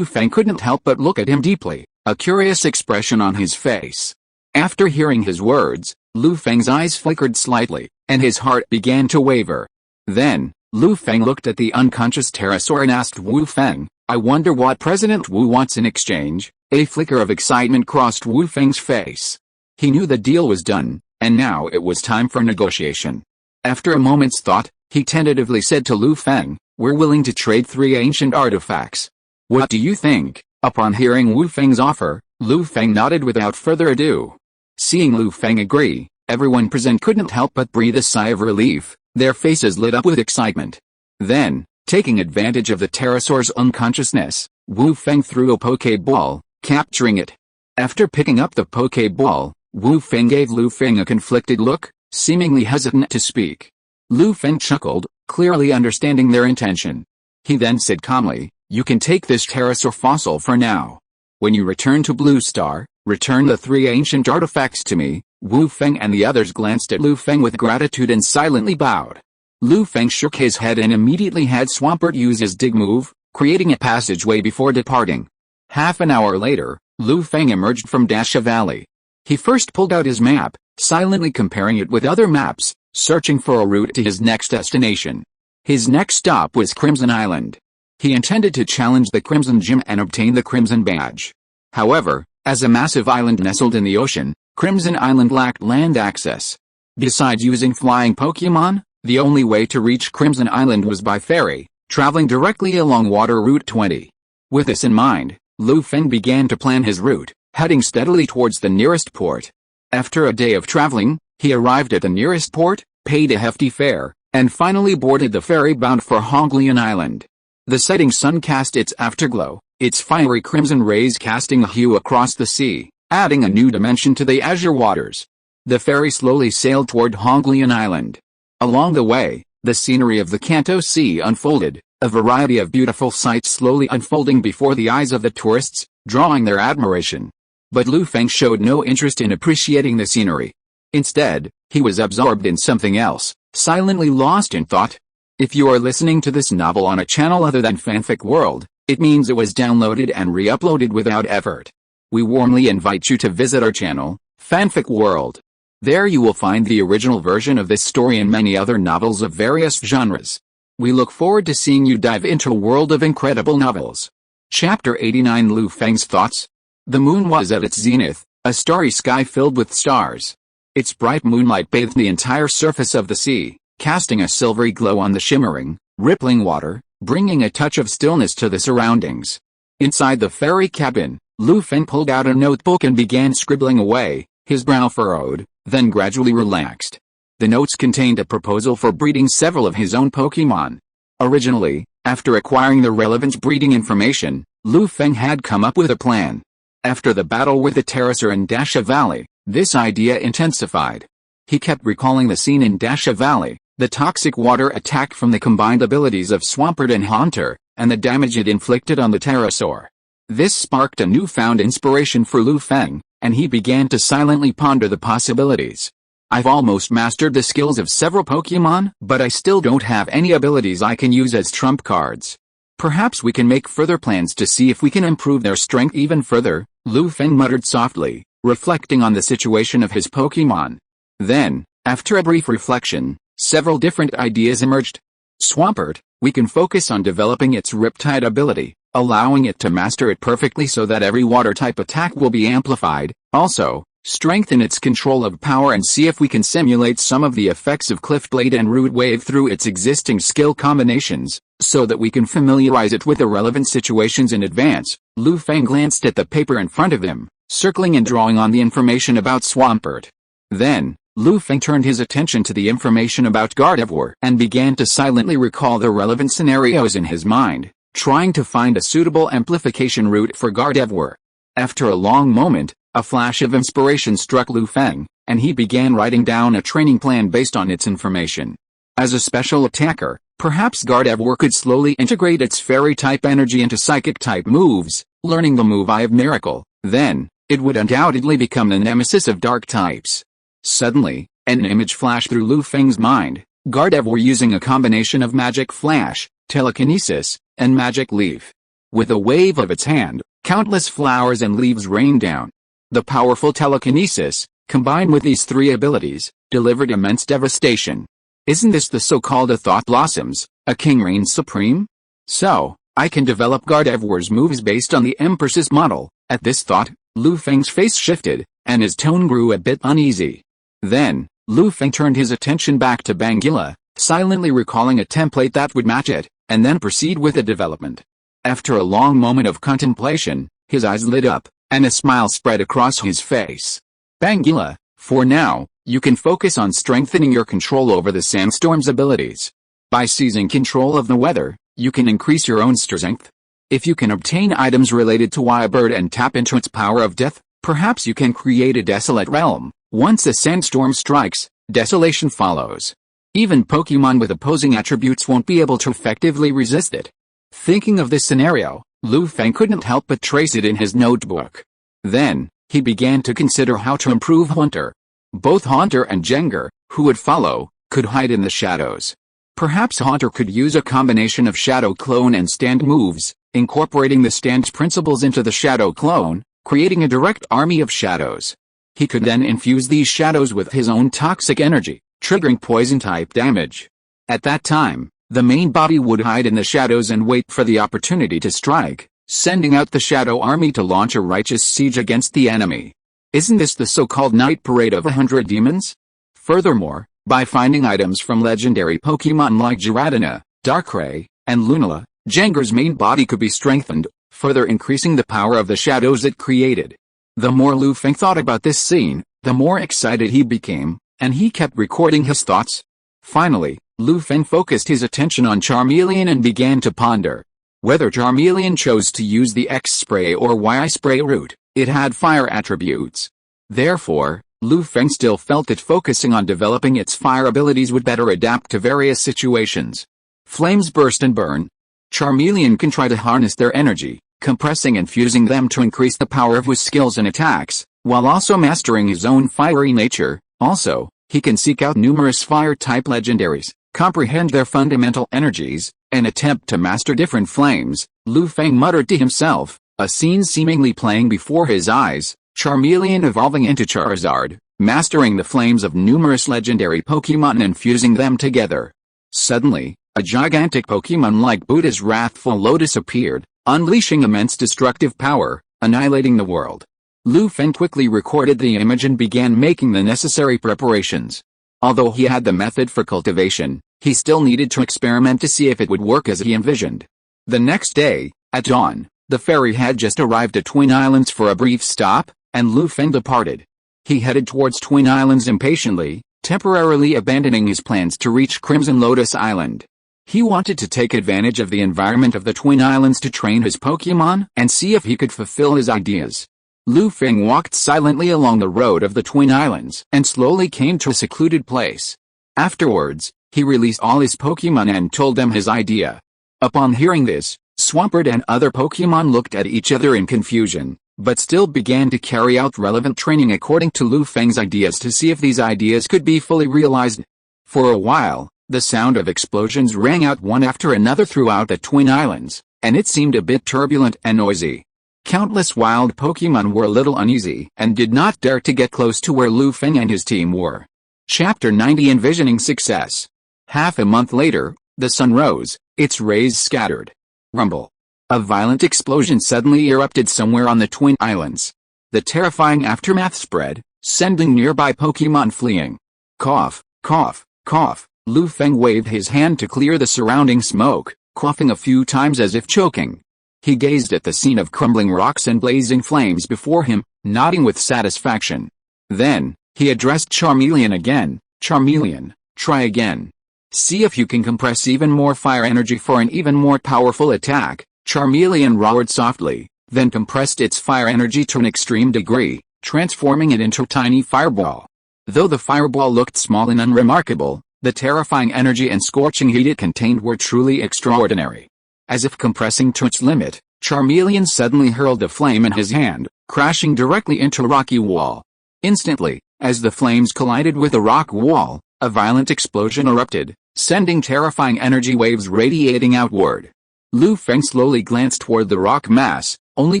Feng couldn't help but look at him deeply, a curious expression on his face. After hearing his words, Feng's eyes flickered slightly, and his heart began to waver. Then, Feng looked at the unconscious pterosaur and asked Feng, "I wonder what President Wu wants in exchange?" A flicker of excitement crossed Feng's face. He knew the deal was done, and now it was time for negotiation. After a moment's thought, he tentatively said to Lu Feng, "We're willing to trade 3 ancient artifacts. What do you think?" Upon hearing Wu Feng's offer, Lu Feng nodded without further ado. Seeing Lu Feng agree, everyone present couldn't help but breathe a sigh of relief, their faces lit up with excitement. Then, taking advantage of the pterosaur's unconsciousness, Wu Feng threw a Pokeball, capturing it. After picking up the Pokeball, Wu Feng gave Lu Feng a conflicted look, seemingly hesitant to speak. Lu Feng chuckled, clearly understanding their intention. He then said calmly, "You can take this pterosaur fossil for now. When you return to Blue Star, return the 3 ancient artifacts to me." Wu Feng and the others glanced at Lu Feng with gratitude and silently bowed. Lu Feng shook his head and immediately had Swampert use his dig move, creating a passageway before departing. Half an hour later, Lu Feng emerged from Dasha Valley. He first pulled out his map, silently comparing it with other maps, searching for a route to his next destination. His next stop was Crimson Island. He intended to challenge the Crimson Gym and obtain the Crimson Badge. However, as a massive island nestled in the ocean, Crimson Island lacked land access. Besides using flying Pokémon, the only way to reach Crimson Island was by ferry, traveling directly along Water Route 20. With this in mind, Lu Feng began to plan his route, heading steadily towards the nearest port. After a day of traveling, he arrived at the nearest port, paid a hefty fare, and finally boarded the ferry bound for Honglian Island. The setting sun cast its afterglow, its fiery crimson rays casting a hue across the sea, adding a new dimension to the azure waters. The ferry slowly sailed toward Honglian Island. Along the way, the scenery of the Kanto Sea unfolded, a variety of beautiful sights slowly unfolding before the eyes of the tourists, drawing their admiration. But Lu Feng showed no interest in appreciating the scenery. Instead, he was absorbed in something else, silently lost in thought. If you are listening to this novel on a channel other than Fanfic World, it means it was downloaded and re-uploaded without effort. We warmly invite you to visit our channel, Fanfic World. There you will find the original version of this story and many other novels of various genres. We look forward to seeing you dive into a world of incredible novels. Chapter 89 Lu Feng's Thoughts. The moon was at its zenith, a starry sky filled with stars. Its bright moonlight bathed the entire surface of the sea, casting a silvery glow on the shimmering, rippling water, bringing a touch of stillness to the surroundings. Inside the ferry cabin, Lu Feng pulled out a notebook and began scribbling away, his brow furrowed, then gradually relaxed. The notes contained a proposal for breeding several of his own Pokémon. Originally, after acquiring the relevant breeding information, Lu Feng had come up with a plan. After the battle with the pterosaur in Dasha Valley, this idea intensified. He kept recalling the scene in Dasha Valley, the toxic water attack from the combined abilities of Swampert and Haunter, and the damage it inflicted on the pterosaur. This sparked a newfound inspiration for Lu Feng, and he began to silently ponder the possibilities. "I've almost mastered the skills of several Pokémon, but I still don't have any abilities I can use as trump cards. Perhaps we can make further plans to see if we can improve their strength even further," Lu Feng muttered softly, reflecting on the situation of his Pokémon. Then, after a brief reflection, several different ideas emerged. Swampert, we can focus on developing its Riptide ability, allowing it to master it perfectly so that every water-type attack will be amplified. Also, strengthen its control of power and see if we can simulate some of the effects of Cliff Blade and Root Wave through its existing skill combinations, so that we can familiarize it with the relevant situations in advance. Lu Feng glanced at the paper in front of him, circling and drawing on the information about Swampert. Then, Lu Feng turned his attention to the information about Gardevoir and began to silently recall the relevant scenarios in his mind, trying to find a suitable amplification route for Gardevoir. After a long moment, a flash of inspiration struck Lu Feng, and he began writing down a training plan based on its information. As a special attacker, perhaps Gardevoir could slowly integrate its fairy-type energy into psychic-type moves, learning the move Eye of Miracle. Then, it would undoubtedly become the nemesis of dark types. Suddenly, an image flashed through Lu Feng's mind, Gardevoir using a combination of Magic Flash, Telekinesis, and Magic Leaf. With a wave of its hand, countless flowers and leaves rained down. The powerful telekinesis, combined with these three abilities, delivered immense devastation. Isn't this the so-called A Thought Blossoms, a King reigns supreme? So, I can develop Gardevoir's moves based on the Empress's model. At this thought, Lu Feng's face shifted, and his tone grew a bit uneasy. Then, Lu Feng turned his attention back to Bangila, silently recalling a template that would match it, and then proceed with the development. After a long moment of contemplation, his eyes lit up, and a smile spread across his face. Bangila, for now, you can focus on strengthening your control over the sandstorm's abilities. By seizing control of the weather, you can increase your own strength. If you can obtain items related to Bird and tap into its power of death, perhaps you can create a desolate realm. Once a sandstorm strikes, desolation follows. Even Pokémon with opposing attributes won't be able to effectively resist it. Thinking of this scenario, Lu Feng couldn't help but trace it in his notebook. Then, he began to consider how to improve Haunter. Both Haunter and Jengar, who would follow, could hide in the shadows. Perhaps Haunter could use a combination of Shadow Clone and Stand moves, incorporating the Stand's principles into the Shadow Clone, creating a direct army of shadows. He could then infuse these shadows with his own toxic energy, triggering poison-type damage. At that time, the main body would hide in the shadows and wait for the opportunity to strike, sending out the Shadow Army to launch a righteous siege against the enemy. Isn't this the so-called Night Parade of 100 Demons? Furthermore, by finding items from legendary Pokémon like Giratina, Darkrai, and Lunala, Jengar's main body could be strengthened, further increasing the power of the shadows it created. The more Lu Feng thought about this scene, the more excited he became, and he kept recording his thoughts. Finally, Lu Feng focused his attention on Charmeleon and began to ponder. Whether Charmeleon chose to use the X-Spray or Y-Spray route, it had fire attributes. Therefore, Lu Feng still felt that focusing on developing its fire abilities would better adapt to various situations. Flames burst and burn. Charmeleon can try to harness their energy, compressing and fusing them to increase the power of his skills and attacks, while also mastering his own fiery nature. Also, he can seek out numerous fire-type legendaries, comprehend their fundamental energies, and attempt to master different flames. Lu Feng muttered to himself, a scene seemingly playing before his eyes, Charmeleon evolving into Charizard, mastering the flames of numerous legendary Pokémon and fusing them together. Suddenly, a gigantic Pokémon like Buddha's wrathful lotus appeared, unleashing immense destructive power, annihilating the world. Lu Feng quickly recorded the image and began making the necessary preparations. Although he had the method for cultivation, he still needed to experiment to see if it would work as he envisioned. The next day, at dawn, the ferry had just arrived at Twin Islands for a brief stop, and Lu Feng departed. He headed towards Twin Islands impatiently, temporarily abandoning his plans to reach Crimson Lotus Island. He wanted to take advantage of the environment of the Twin Islands to train his Pokémon and see if he could fulfill his ideas. Lu Feng walked silently along the road of the Twin Islands and slowly came to a secluded place. Afterwards, he released all his Pokémon and told them his idea. Upon hearing this, Swampert and other Pokémon looked at each other in confusion, but still began to carry out relevant training according to Lu Feng's ideas to see if these ideas could be fully realized. For a while, the sound of explosions rang out one after another throughout the Twin Islands, and it seemed a bit turbulent and noisy. Countless wild Pokémon were a little uneasy and did not dare to get close to where Lu Feng and his team were. Chapter 90 Envisioning Success. Half a month later, the sun rose, its rays scattered. Rumble. A violent explosion suddenly erupted somewhere on the Twin Islands. The terrifying aftermath spread, sending nearby Pokémon fleeing. Cough, cough, cough. Lu Feng waved his hand to clear the surrounding smoke, coughing a few times as if choking. He gazed at the scene of crumbling rocks and blazing flames before him, nodding with satisfaction. Then, he addressed Charmeleon again. Charmeleon, try again. See if you can compress even more fire energy for an even more powerful attack. Charmeleon roared softly, then compressed its fire energy to an extreme degree, transforming it into a tiny fireball. Though the fireball looked small and unremarkable, the terrifying energy and scorching heat it contained were truly extraordinary. As if compressing to its limit, Charmeleon suddenly hurled a flame in his hand, crashing directly into a rocky wall. Instantly, as the flames collided with the rock wall, a violent explosion erupted, sending terrifying energy waves radiating outward. Lu Feng slowly glanced toward the rock mass, only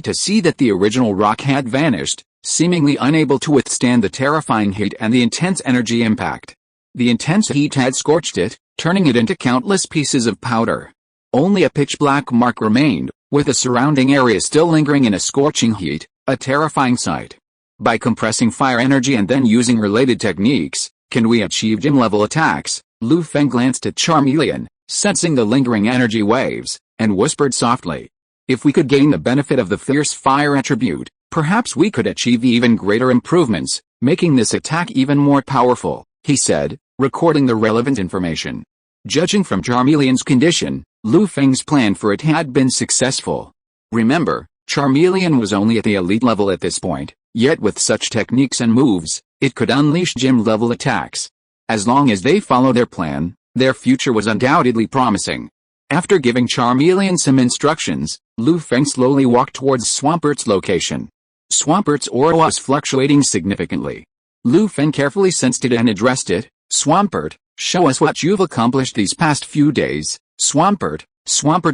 to see that the original rock had vanished, seemingly unable to withstand the terrifying heat and the intense energy impact. The intense heat had scorched it, turning it into countless pieces of powder. Only a pitch-black mark remained, with the surrounding area still lingering in a scorching heat, a terrifying sight. By compressing fire energy and then using related techniques, Can we achieve gym-level attacks? Lu Feng glanced at Charmeleon, sensing the lingering energy waves, and whispered softly. If we could gain the benefit of the fierce fire attribute, perhaps we could achieve even greater improvements, making this attack even more powerful, he said, recording the relevant information. Judging from Charmeleon's condition, Lu Feng's plan for it had been successful. Remember, Charmeleon was only at the elite level at this point, yet with such techniques and moves, it could unleash gym-level attacks. As long as they followed their plan, their future was undoubtedly promising. After giving Charmeleon some instructions, Lu Feng slowly walked towards Swampert's location. Swampert's aura was fluctuating significantly. Lu Feng carefully sensed it and addressed it. Swampert, show us what you've accomplished these past few days. Swampert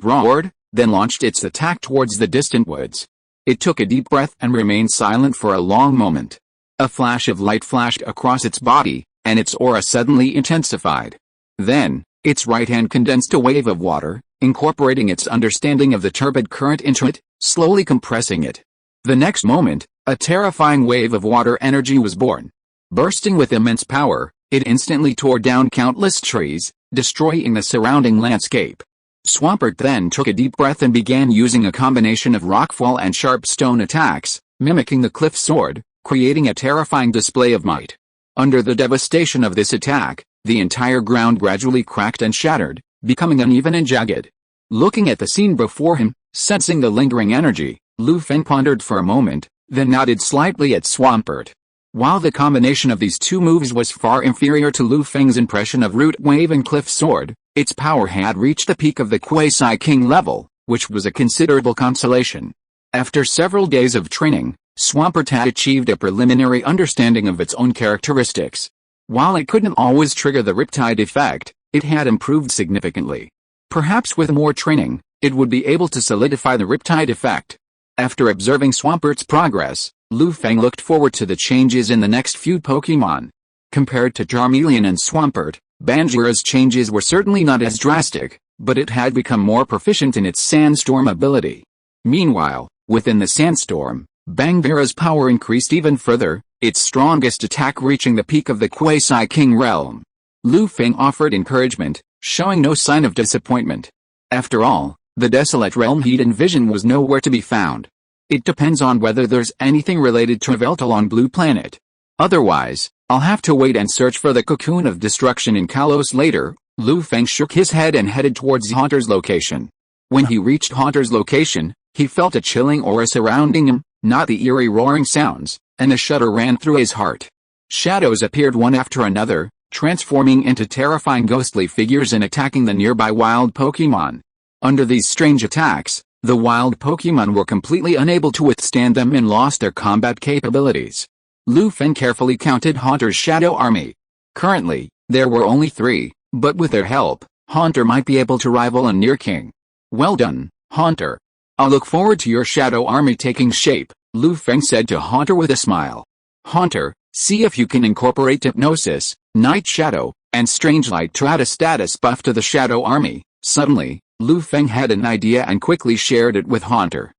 roared, then launched its attack towards the distant woods. It took a deep breath and remained silent for a long moment. A flash of light flashed across its body, and its aura suddenly intensified. Then, its right hand condensed a wave of water, incorporating its understanding of the turbid current into it, slowly compressing it. The next moment, a terrifying wave of water energy was born. Bursting with immense power, it instantly tore down countless trees, destroying the surrounding landscape. Swampert then took a deep breath and began using a combination of rockfall and sharp stone attacks, mimicking the cliff sword, creating a terrifying display of might. Under the devastation of this attack, the entire ground gradually cracked and shattered, becoming uneven and jagged. Looking at the scene before him, sensing the lingering energy, Lu Feng pondered for a moment, then nodded slightly at Swampert. While the combination of these two moves was far inferior to Lu Feng's impression of Root Wave and Cliff Sword, its power had reached the peak of the Quasi-King level, which was a considerable consolation. After several days of training, Swampert had achieved a preliminary understanding of its own characteristics. While it couldn't always trigger the Riptide effect, it had improved significantly. Perhaps with more training, it would be able to solidify the Riptide effect. After observing Swampert's progress, Lu Feng looked forward to the changes in the next few Pokémon. Compared to Charmeleon and Swampert, Banjira's changes were certainly not as drastic, but it had become more proficient in its Sandstorm ability. Meanwhile, within the Sandstorm, Banjira's power increased even further, its strongest attack reaching the peak of the Quasi-King realm. Lu Feng offered encouragement, showing no sign of disappointment. After all, the desolate realm he'd envisioned was nowhere to be found. It depends on whether there's anything related to Veltal on Blue Planet. Otherwise, I'll have to wait and search for the cocoon of destruction in Kalos later. Lu Feng shook his head and headed towards Haunter's location. When he reached Haunter's location, he felt a chilling aura surrounding him, not the eerie roaring sounds, and a shudder ran through his heart. Shadows appeared one after another, transforming into terrifying ghostly figures and attacking the nearby wild Pokémon. Under these strange attacks, the wild Pokémon were completely unable to withstand them and lost their combat capabilities. Lu Feng carefully counted Haunter's shadow army. Currently, there were only 3, but with their help, Haunter might be able to rival a near king. Well done, Haunter. I'll look forward to your shadow army taking shape, Lu Feng said to Haunter with a smile. Haunter, see if you can incorporate Hypnosis, Night Shadow, and Strange Light to add a status buff to the shadow army. Suddenly, Lu Feng had an idea and quickly shared it with Haunter.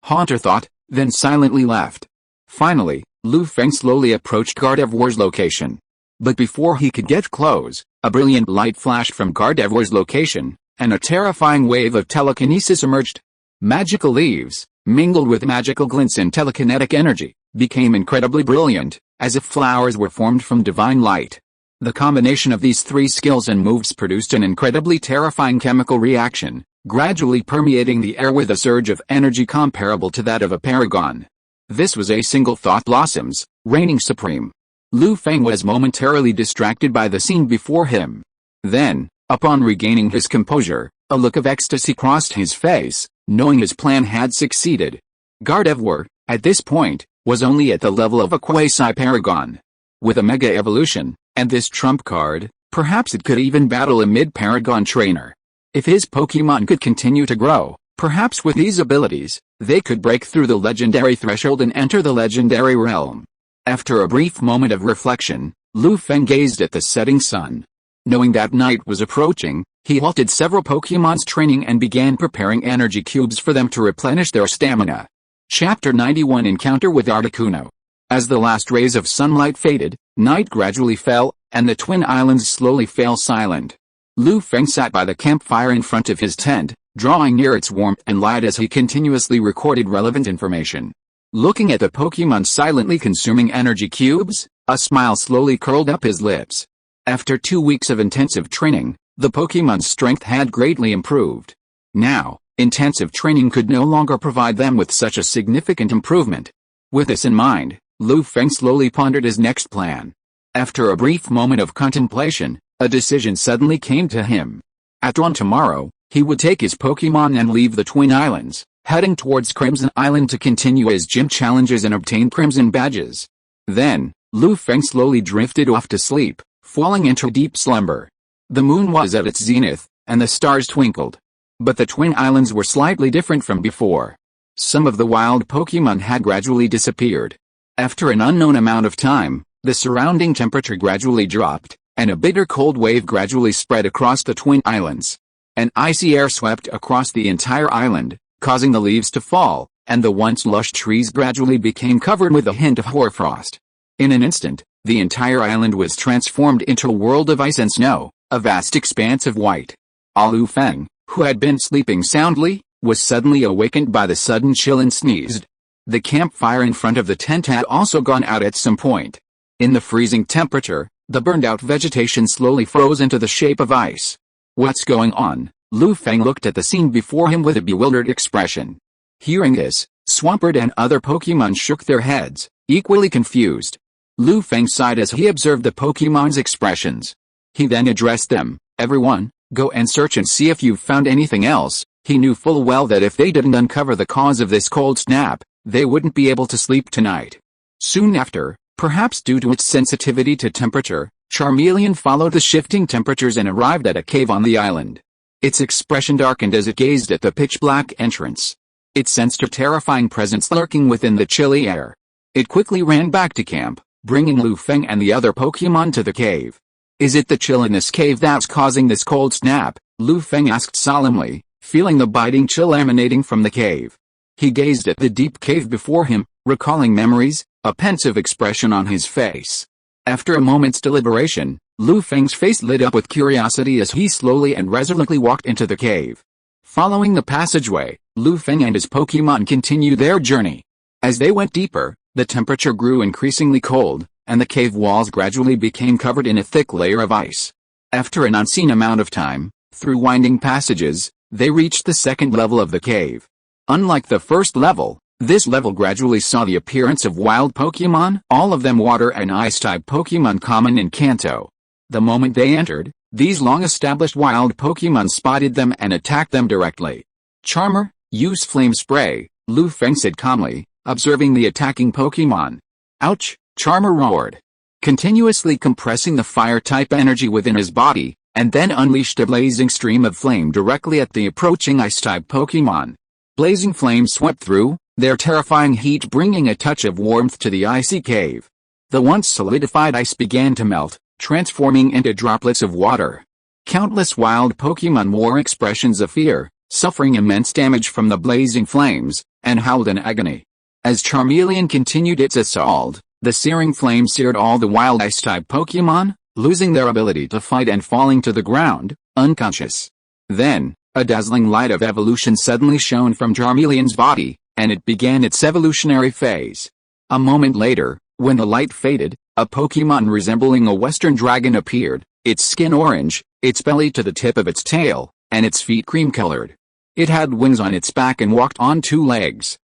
Haunter thought, then silently left. Finally, Lu Feng slowly approached Gardevoir's location. But before he could get close, a brilliant light flashed from Gardevoir's location, and a terrifying wave of telekinesis emerged. Magical leaves, mingled with magical glints and telekinetic energy, became incredibly brilliant, as if flowers were formed from divine light. The combination of these 3 skills and moves produced an incredibly terrifying chemical reaction, gradually permeating the air with a surge of energy comparable to that of a paragon. This was a single thought blossoms, reigning supreme. Lu Feng was momentarily distracted by the scene before him. Then, upon regaining his composure, a look of ecstasy crossed his face, knowing his plan had succeeded. Gardevoir, at this point, was only at the level of a quasi-paragon. With a mega evolution, and this trump card, perhaps it could even battle a mid-paragon trainer. If his Pokémon could continue to grow, perhaps with these abilities, they could break through the legendary threshold and enter the legendary realm. After a brief moment of reflection, Lu Feng gazed at the setting sun. Knowing that night was approaching, he halted several Pokémon's training and began preparing energy cubes for them to replenish their stamina. Chapter 91 Encounter with Articuno. As the last rays of sunlight faded, night gradually fell, and the twin islands slowly fell silent. Lu Feng sat by the campfire in front of his tent, drawing near its warmth and light as he continuously recorded relevant information. Looking at the Pokémon silently consuming energy cubes, a smile slowly curled up his lips. After 2 weeks of intensive training, the Pokémon's strength had greatly improved. Now, intensive training could no longer provide them with such a significant improvement. With this in mind, Lu Feng slowly pondered his next plan. After a brief moment of contemplation, a decision suddenly came to him. At dawn tomorrow, he would take his Pokémon and leave the Twin Islands, heading towards Crimson Island to continue his gym challenges and obtain Crimson badges. Then, Lu Feng slowly drifted off to sleep, falling into deep slumber. The moon was at its zenith, and the stars twinkled. But the Twin Islands were slightly different from before. Some of the wild Pokémon had gradually disappeared. After an unknown amount of time, the surrounding temperature gradually dropped, and a bitter cold wave gradually spread across the Twin Islands. An icy air swept across the entire island, causing the leaves to fall, and the once lush trees gradually became covered with a hint of hoarfrost. In an instant, the entire island was transformed into a world of ice and snow, a vast expanse of white. Lu Feng, who had been sleeping soundly, was suddenly awakened by the sudden chill and sneezed. The campfire in front of the tent had also gone out at some point. In the freezing temperature, the burned-out vegetation slowly froze into the shape of ice. What's going on? Lu Feng looked at the scene before him with a bewildered expression. Hearing this, Swampert and other Pokémon shook their heads, equally confused. Lu Feng sighed as he observed the Pokémon's expressions. He then addressed them, "Everyone, go and search and see if you've found anything else." He knew full well that if they didn't uncover the cause of this cold snap, they wouldn't be able to sleep tonight. Soon after, perhaps due to its sensitivity to temperature, Charmeleon followed the shifting temperatures and arrived at a cave on the island. Its expression darkened as it gazed at the pitch-black entrance. It sensed a terrifying presence lurking within the chilly air. It quickly ran back to camp, bringing Lu Feng and the other Pokémon to the cave. "Is it the chill in this cave that's causing this cold snap?" Lu Feng asked solemnly, feeling the biting chill emanating from the cave. He gazed at the deep cave before him, recalling memories, a pensive expression on his face. After a moment's deliberation, Lu Feng's face lit up with curiosity as he slowly and resolutely walked into the cave. Following the passageway, Lu Feng and his Pokémon continued their journey. As they went deeper, the temperature grew increasingly cold, and the cave walls gradually became covered in a thick layer of ice. After an unseen amount of time, through winding passages, they reached the second level of the cave. Unlike the first level, this level gradually saw the appearance of wild Pokémon, all of them water and ice-type Pokémon common in Kanto. The moment they entered, these long-established wild Pokémon spotted them and attacked them directly. "Charmer, use Flame Spray," Lu Feng said calmly, observing the attacking Pokémon. "Ouch!" Charmer roared, continuously compressing the fire-type energy within his body, and then unleashed a blazing stream of flame directly at the approaching ice-type Pokémon. Blazing flames swept through, their terrifying heat bringing a touch of warmth to the icy cave. The once solidified ice began to melt, transforming into droplets of water. Countless wild Pokémon wore expressions of fear, suffering immense damage from the blazing flames, and howled in agony. As Charmeleon continued its assault, the searing flames seared all the wild ice-type Pokémon, losing their ability to fight and falling to the ground, unconscious. Then, a dazzling light of evolution suddenly shone from Charmeleon's body, and it began its evolutionary phase. A moment later, when the light faded, a Pokémon resembling a western dragon appeared, its skin orange, its belly to the tip of its tail, and its feet cream-colored. It had wings on its back and walked on 2 legs.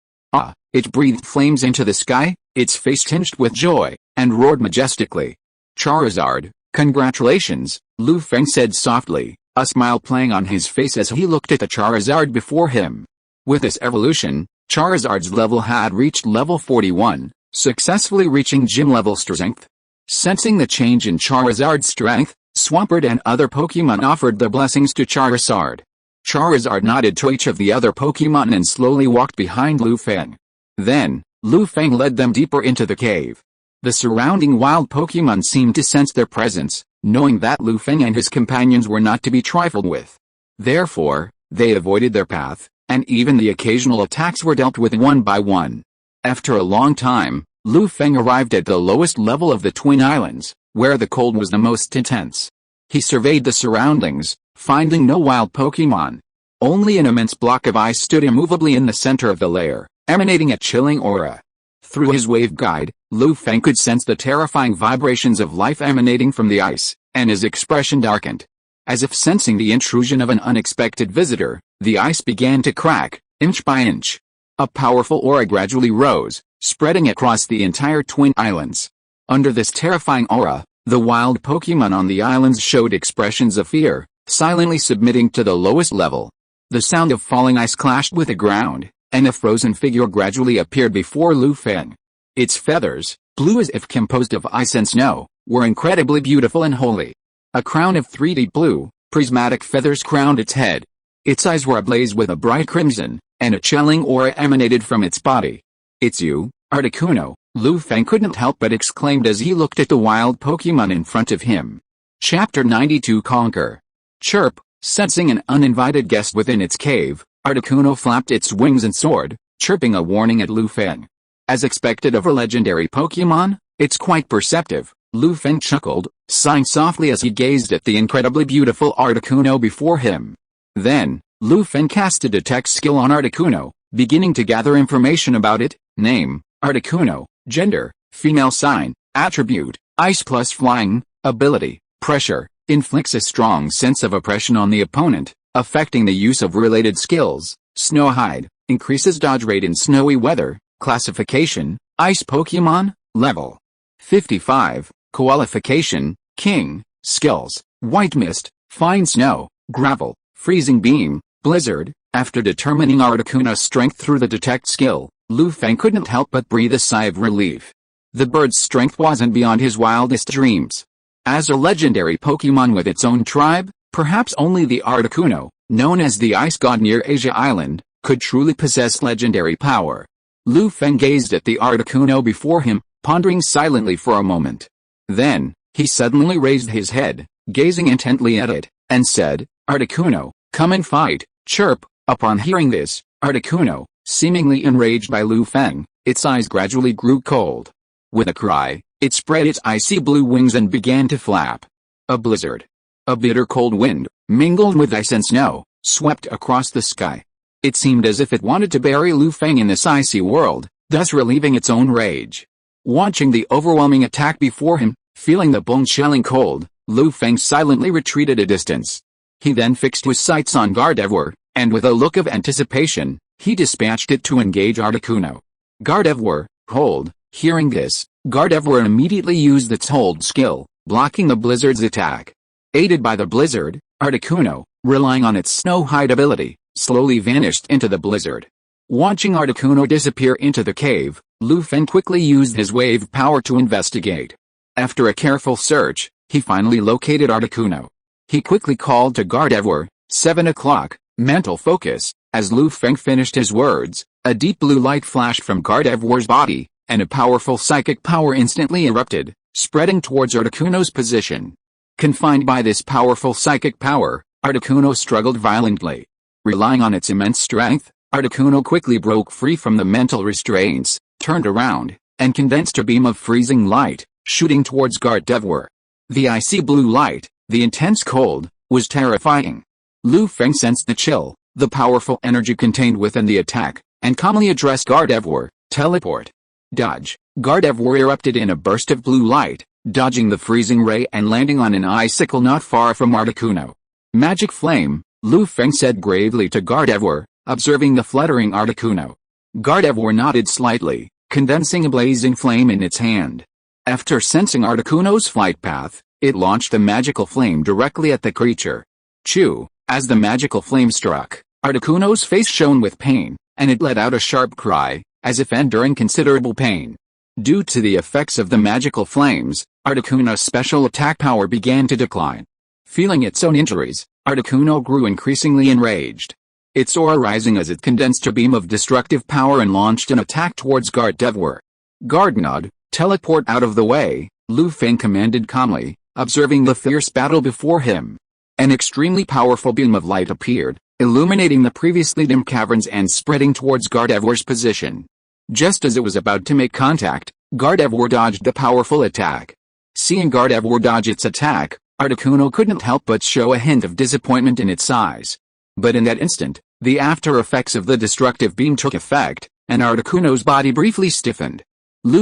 It breathed flames into the sky, its face tinged with joy, and roared majestically. "Charizard, congratulations," Lu Feng said softly, a smile playing on his face as he looked at the Charizard before him. With this evolution, Charizard's level had reached level 41, successfully reaching gym-level strength. Sensing the change in Charizard's strength, Swampert and other Pokémon offered their blessings to Charizard. Charizard nodded to each of the other Pokémon and slowly walked behind Lu Feng. Then, Lu Feng led them deeper into the cave. The surrounding wild Pokémon seemed to sense their presence, knowing that Lu Feng and his companions were not to be trifled with. Therefore, they avoided their path, and even the occasional attacks were dealt with one by one. After a long time, Lu Feng arrived at the lowest level of the Twin Islands, where the cold was the most intense. He surveyed the surroundings, finding no wild Pokémon. Only an immense block of ice stood immovably in the center of the lair, emanating a chilling aura. Through his wave guide, Lu Feng could sense the terrifying vibrations of life emanating from the ice, and his expression darkened. As if sensing the intrusion of an unexpected visitor, the ice began to crack, inch by inch. A powerful aura gradually rose, spreading across the entire Twin Islands. Under this terrifying aura, the wild Pokémon on the islands showed expressions of fear, silently submitting to the lowest level. The sound of falling ice clashed with the ground, and a frozen figure gradually appeared before Lu Feng. Its feathers, blue as if composed of ice and snow, were incredibly beautiful and holy. A crown of 3D blue, prismatic feathers crowned its head. Its eyes were ablaze with a bright crimson, and a chilling aura emanated from its body. "It's you, Articuno," Lu Feng couldn't help but exclaimed as he looked at the wild Pokémon in front of him. Chapter 92 Conquer. Chirp. Sensing an uninvited guest within its cave, Articuno flapped its wings and soared, chirping a warning at Lu Feng. As expected of a legendary Pokémon, it's quite perceptive, Lu Feng chuckled, sighing softly as he gazed at the incredibly beautiful Articuno before him. Then, Lu Feng cast a detect skill on Articuno, beginning to gather information about it: name, Articuno, gender, female sign, attribute, ice plus flying, ability, pressure, inflicts a strong sense of oppression on the opponent, affecting the use of related skills, snow hide, increases dodge rate in snowy weather, classification, ice Pokémon, level 55, qualification, king, skills, white mist, fine snow, gravel, freezing beam, blizzard. After determining Articuno's strength through the detect skill, Lu Feng couldn't help but breathe a sigh of relief. The bird's strength wasn't beyond his wildest dreams. As a legendary Pokémon with its own tribe, perhaps only the Articuno, known as the Ice God near Asia Island, could truly possess legendary power. Lu Feng gazed at the Articuno before him, pondering silently for a moment. Then, he suddenly raised his head, gazing intently at it, and said, "Articuno, come and fight." Chirp. Upon hearing this, Articuno, seemingly enraged by Lu Feng, its eyes gradually grew cold. With a cry, it spread its icy blue wings and began to flap. A blizzard. A bitter cold wind, mingled with ice and snow, swept across the sky. It seemed as if it wanted to bury Lu Feng in this icy world, thus relieving its own rage. Watching the overwhelming attack before him, feeling the bone-chilling cold, Lu Feng silently retreated a distance. He then fixed his sights on Gardevoir, and with a look of anticipation, he dispatched it to engage Articuno. Gardevoir, hold. Hearing this, Gardevoir immediately used its hold skill, blocking the blizzard's attack. Aided by the blizzard, Articuno, relying on its snow hide ability, slowly vanished into the blizzard. Watching Articuno disappear into the cave, Lu Feng quickly used his wave power to investigate. After a careful search, he finally located Articuno. He quickly called to Gardevoir, 7 o'clock, mental focus. As Lu Feng finished his words, a deep blue light flashed from Gardevoir's body, and a powerful psychic power instantly erupted, spreading towards Articuno's position. Confined by this powerful psychic power, Articuno struggled violently. Relying on its immense strength, Articuno quickly broke free from the mental restraints, turned around, and condensed a beam of freezing light, shooting towards Gardevoir. The icy blue light, the intense cold, was terrifying. Lu Feng sensed the chill, the powerful energy contained within the attack, and calmly addressed Gardevoir, teleport. Dodge. Gardevoir erupted in a burst of blue light, dodging the freezing ray and landing on an icicle not far from Articuno. Magic flame, Lu Feng said gravely to Gardevoir, observing the fluttering Articuno. Gardevoir nodded slightly, condensing a blazing flame in its hand. After sensing Articuno's flight path, it launched the magical flame directly at the creature. Chew. As the magical flame struck, Articuno's face shone with pain, and it let out a sharp cry, as if enduring considerable pain. Due to the effects of the magical flames, Articuno's special attack power began to decline. Feeling its own injuries, Articuno grew increasingly enraged. Its aura rising as it condensed a beam of destructive power and launched an attack towards Gardevoir. Gardenod, teleport out of the way, Lu Feng commanded calmly, observing the fierce battle before him. An extremely powerful beam of light appeared, illuminating the previously dim caverns and spreading towards Gardevoir's position. Just as it was about to make contact, Gardevoir dodged the powerful attack. Seeing Gardevoir dodge its attack, Articuno couldn't help but show a hint of disappointment in its eyes. But in that instant, the after effects of the destructive beam took effect, and Articuno's body briefly stiffened.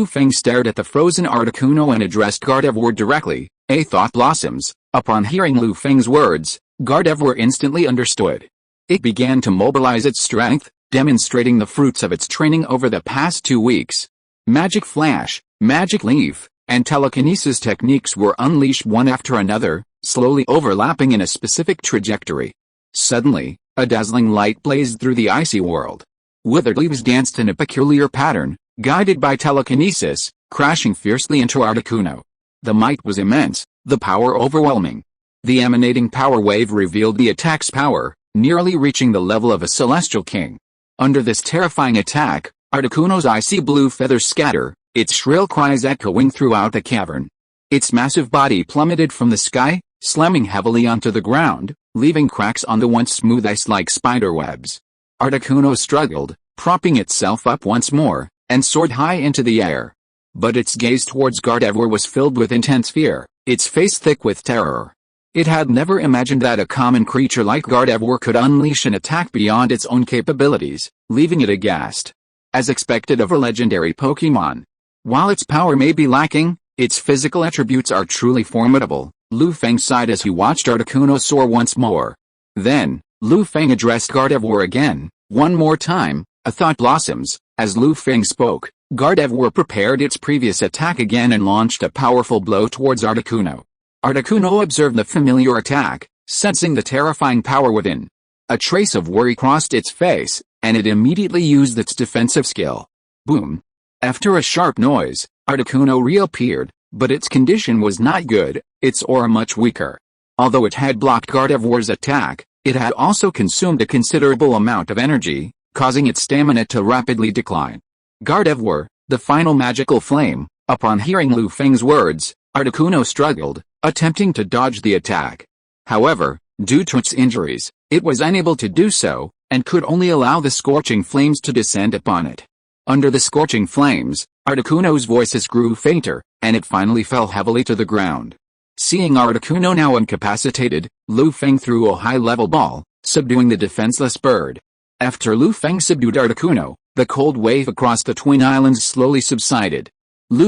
Feng stared at the frozen Articuno and addressed Gardevoir directly. A thought blossoms. Upon hearing Feng's words, Gardevoir instantly understood. It began to mobilize its strength, demonstrating the fruits of its training over the past 2 weeks. Magic Flash, Magic Leaf, and telekinesis techniques were unleashed one after another, slowly overlapping in a specific trajectory. Suddenly, a dazzling light blazed through the icy world. Withered leaves danced in a peculiar pattern, guided by telekinesis, crashing fiercely into Articuno. The might was immense, the power overwhelming. The emanating power wave revealed the attack's power, nearly reaching the level of a celestial king. Under this terrifying attack, Articuno's icy blue feathers scatter, its shrill cries echoing throughout the cavern. Its massive body plummeted from the sky, slamming heavily onto the ground, leaving cracks on the once smooth ice like spiderwebs. Articuno struggled, propping itself up once more, and soared high into the air. But its gaze towards Gardevoir was filled with intense fear, its face thick with terror. It had never imagined that a common creature like Gardevoir could unleash an attack beyond its own capabilities, leaving it aghast. As expected of a legendary Pokémon. While its power may be lacking, its physical attributes are truly formidable. Feng sighed as he watched Articuno soar once more. Then, Feng addressed Gardevoir again. One more time, a thought blossoms. As Feng spoke, Gardevoir prepared its previous attack again and launched a powerful blow towards Articuno. Articuno observed the familiar attack, sensing the terrifying power within. A trace of worry crossed its face, and it immediately used its defensive skill. Boom! After a sharp noise, Articuno reappeared, but its condition was not good, its aura much weaker. Although it had blocked Gardevoir's attack, it had also consumed a considerable amount of energy, causing its stamina to rapidly decline. Gardevoir, the final magical flame. Upon hearing Feng's words, Articuno struggled, attempting to dodge the attack. However, due to its injuries, it was unable to do so, and could only allow the scorching flames to descend upon it. Under the scorching flames, Articuno's voices grew fainter, and it finally fell heavily to the ground. Seeing Articuno now incapacitated, Feng threw a high-level ball, subduing the defenseless bird. After Feng subdued Articuno, the cold wave across the twin islands slowly subsided.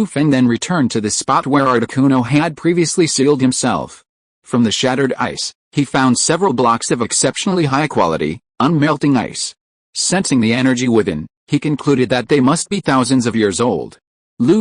Feng then returned to the spot where Articuno had previously sealed himself. From the shattered ice, he found several blocks of exceptionally high-quality, unmelting ice. Sensing the energy within, he concluded that they must be thousands of years old.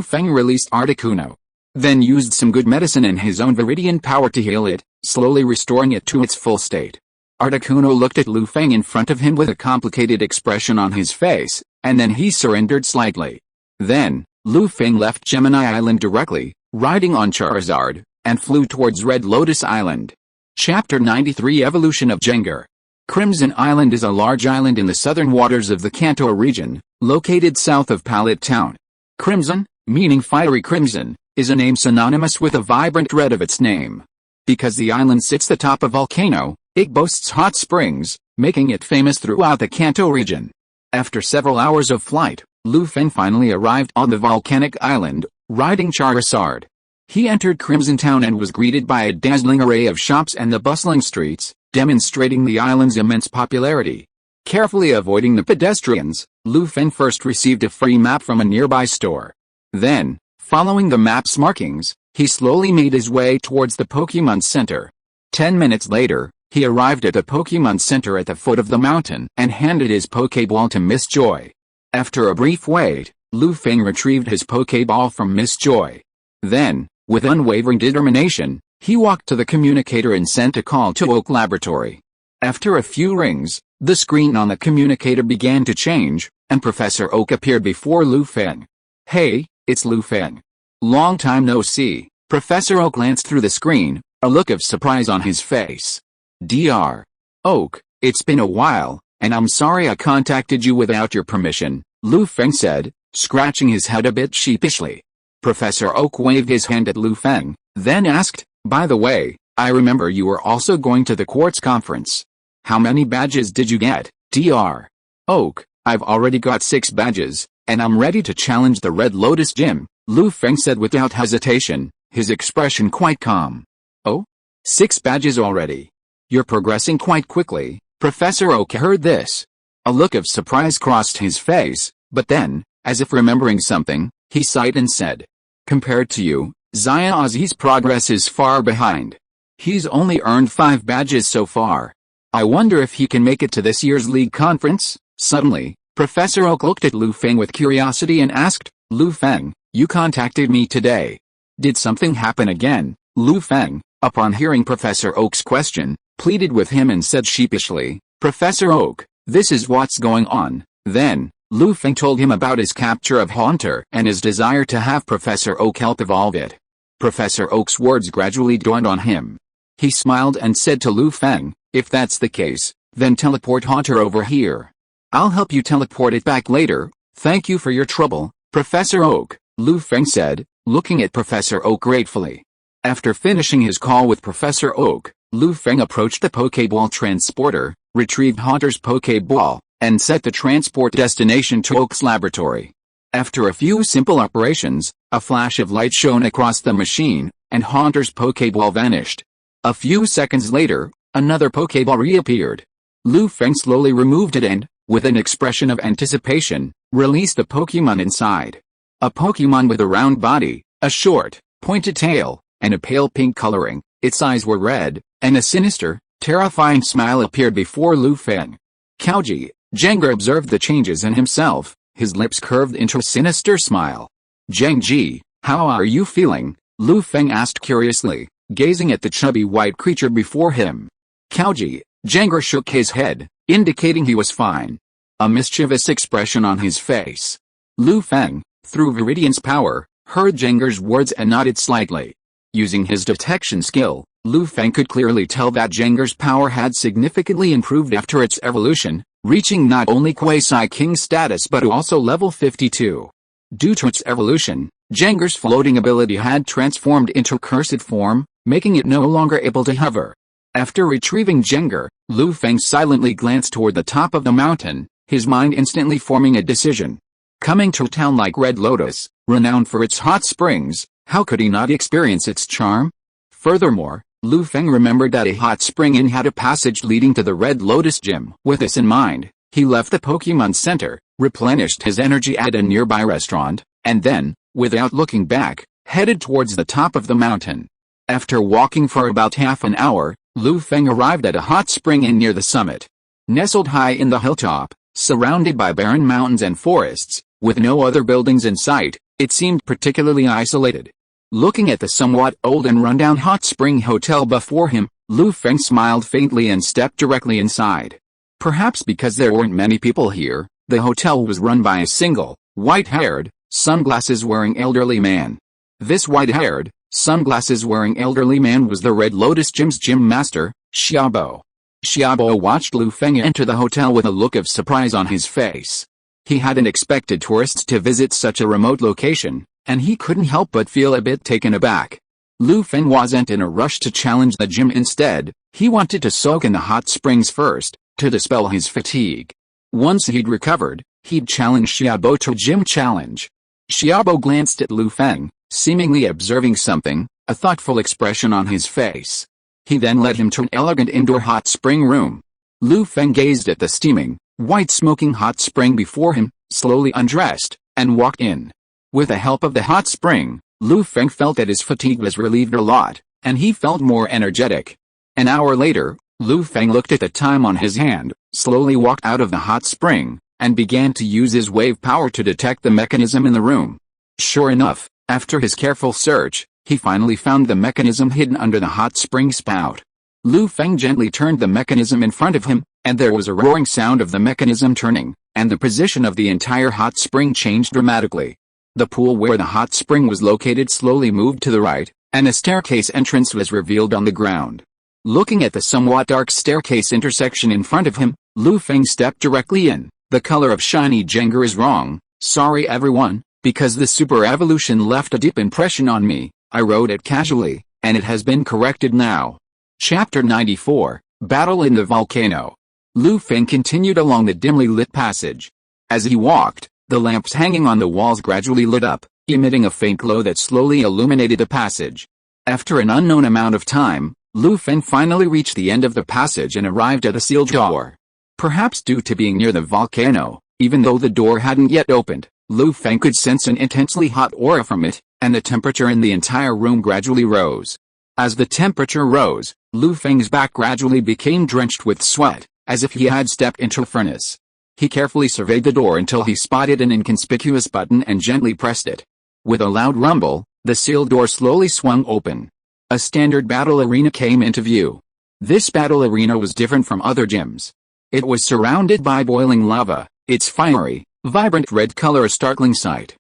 Feng released Articuno. Then used some good medicine and his own viridian power to heal it, slowly restoring it to its full state. Articuno looked at Feng in front of him with a complicated expression on his face, and then he surrendered slightly. Then, Feng left Gemini Island directly, riding on Charizard, and flew towards Red Lotus Island. Chapter 93 Evolution of Jengar. Crimson Island is a large island in the southern waters of the Kanto region, located south of Pallet Town. Crimson, meaning fiery crimson, is a name synonymous with the vibrant red of its name. Because the island sits atop a volcano, it boasts hot springs, making it famous throughout the Kanto region. After several hours of flight, Feng finally arrived on the volcanic island, riding Charizard. He entered Crimson Town and was greeted by a dazzling array of shops and the bustling streets, demonstrating the island's immense popularity. Carefully avoiding the pedestrians, Feng first received a free map from a nearby store. Then, following the map's markings, he slowly made his way towards the Pokémon Center. 10 minutes later, he arrived at the Pokémon Center at the foot of the mountain and handed his Pokéball to Miss Joy. After a brief wait, Feng retrieved his Pokéball from Miss Joy. Then, with unwavering determination, he walked to the communicator and sent a call to Oak Laboratory. After a few rings, the screen on the communicator began to change, and Professor Oak appeared before Feng. "Hey, it's Feng. Long time no see." Professor Oak glanced through the screen, a look of surprise on his face. "Dr. Oak, it's been a while, and I'm sorry I contacted you without your permission," Feng said, scratching his head a bit sheepishly. Professor Oak waved his hand at Feng, then asked, "By the way, I remember you were also going to the Quartz Conference. How many badges did you get, Dr. Oak?" "I've already got 6 badges, and I'm ready to challenge the Red Lotus Gym," Lu Feng said without hesitation, his expression quite calm. Oh? 6 badges already. You're progressing quite quickly. Professor Oak heard this. A look of surprise crossed his face, but then, as if remembering something, he sighed and said, compared to you, Xiaozi's progress is far behind. He's only earned 5 badges so far. I wonder if he can make it to this year's league conference? Suddenly, Professor Oak looked at Lu Feng with curiosity and asked, Lu Feng, you contacted me today. Did something happen again? Lu Feng, upon hearing Professor Oak's question, pleaded with him and said sheepishly, Professor Oak, this is what's going on. Then, Lu Feng told him about his capture of Haunter and his desire to have Professor Oak help evolve it. Professor Oak's words gradually dawned on him. He smiled and said to Lu Feng, if that's the case, then teleport Haunter over here. I'll help you teleport it back later. Thank you for your trouble, Professor Oak, Lu Feng said, looking at Professor Oak gratefully. After finishing his call with Professor Oak, Lu Feng approached the Pokeball transporter, retrieved Haunter's Pokeball, and set the transport destination to Oak's laboratory. After a few simple operations, a flash of light shone across the machine, and Haunter's Pokeball vanished. A few seconds later, another Pokeball reappeared. Lu Feng slowly removed it and, with an expression of anticipation, released the Pokemon inside. A Pokemon with a round body, a short, pointed tail, and a pale pink coloring. Its eyes were red, and a sinister, terrifying smile appeared before Lu Feng. Kauji, Jengar observed the changes in himself, his lips curved into a sinister smile. Zhengji, how are you feeling? Lu Feng asked curiously, gazing at the chubby white creature before him. Kauji, Jengar shook his head, indicating he was fine. A mischievous expression on his face. Lu Feng, through Viridian's power, heard Jengar's words and nodded slightly. Using his detection skill, Lu Feng could clearly tell that Jengar's power had significantly improved after its evolution, reaching not only Quasi-King status but also level 52. Due to its evolution, Jengar's floating ability had transformed into cursed form, making it no longer able to hover. After retrieving Jengar, Lu Feng silently glanced toward the top of the mountain, his mind instantly forming a decision. Coming to a town like Red Lotus, renowned for its hot springs, how could he not experience its charm? Furthermore, Lu Feng remembered that a hot spring inn had a passage leading to the Red Lotus Gym. With this in mind, he left the Pokemon Center, replenished his energy at a nearby restaurant, and then, without looking back, headed towards the top of the mountain. After walking for about half an hour, Lu Feng arrived at a hot spring inn near the summit. Nestled high in the hilltop, surrounded by barren mountains and forests, with no other buildings in sight, it seemed particularly isolated. Looking at the somewhat old and rundown hot spring hotel before him, Lu Feng smiled faintly and stepped directly inside. Perhaps because there weren't many people here, the hotel was run by a single, white-haired, sunglasses-wearing elderly man. This white-haired, sunglasses-wearing elderly man was the Red Lotus Gym's gym master, Xiaobo. Xiaobo watched Lu Feng enter the hotel with a look of surprise on his face. He hadn't expected tourists to visit such a remote location, and he couldn't help but feel a bit taken aback. Lu Feng wasn't in a rush to challenge the gym. Instead, he wanted to soak in the hot springs first, to dispel his fatigue. Once he'd recovered, he'd challenge Xiaobo to a gym challenge. Xiaobo glanced at Lu Feng, seemingly observing something, a thoughtful expression on his face. He then led him to an elegant indoor hot spring room. Lu Feng gazed at the steaming, white smoking hot spring before him, slowly undressed, and walked in. With the help of the hot spring, Lu Feng felt that his fatigue was relieved a lot, and he felt more energetic. An hour later, Lu Feng looked at the time on his hand, slowly walked out of the hot spring, and began to use his wave power to detect the mechanism in the room. Sure enough, after his careful search, he finally found the mechanism hidden under the hot spring spout. Lu Feng gently turned the mechanism in front of him, and there was a roaring sound of the mechanism turning, and the position of the entire hot spring changed dramatically. The pool where the hot spring was located slowly moved to the right, and a staircase entrance was revealed on the ground. Looking at the somewhat dark staircase intersection in front of him, Lu Feng stepped directly in. The color of shiny Jengar is wrong, sorry everyone, because the super evolution left a deep impression on me. I wrote it casually, and it has been corrected now. Chapter 94, Battle in the Volcano. Lu Feng continued along the dimly lit passage. As he walked, the lamps hanging on the walls gradually lit up, emitting a faint glow that slowly illuminated the passage. After an unknown amount of time, Feng finally reached the end of the passage and arrived at a sealed door. Perhaps due to being near the volcano, even though the door hadn't yet opened, Feng could sense an intensely hot aura from it, and the temperature in the entire room gradually rose. As the temperature rose, Feng's back gradually became drenched with sweat, as if he had stepped into a furnace. He carefully surveyed the door until he spotted an inconspicuous button and gently pressed it. With a loud rumble, the sealed door slowly swung open. A standard battle arena came into view. This battle arena was different from other gyms. It was surrounded by boiling lava, its fiery, vibrant red color a startling sight.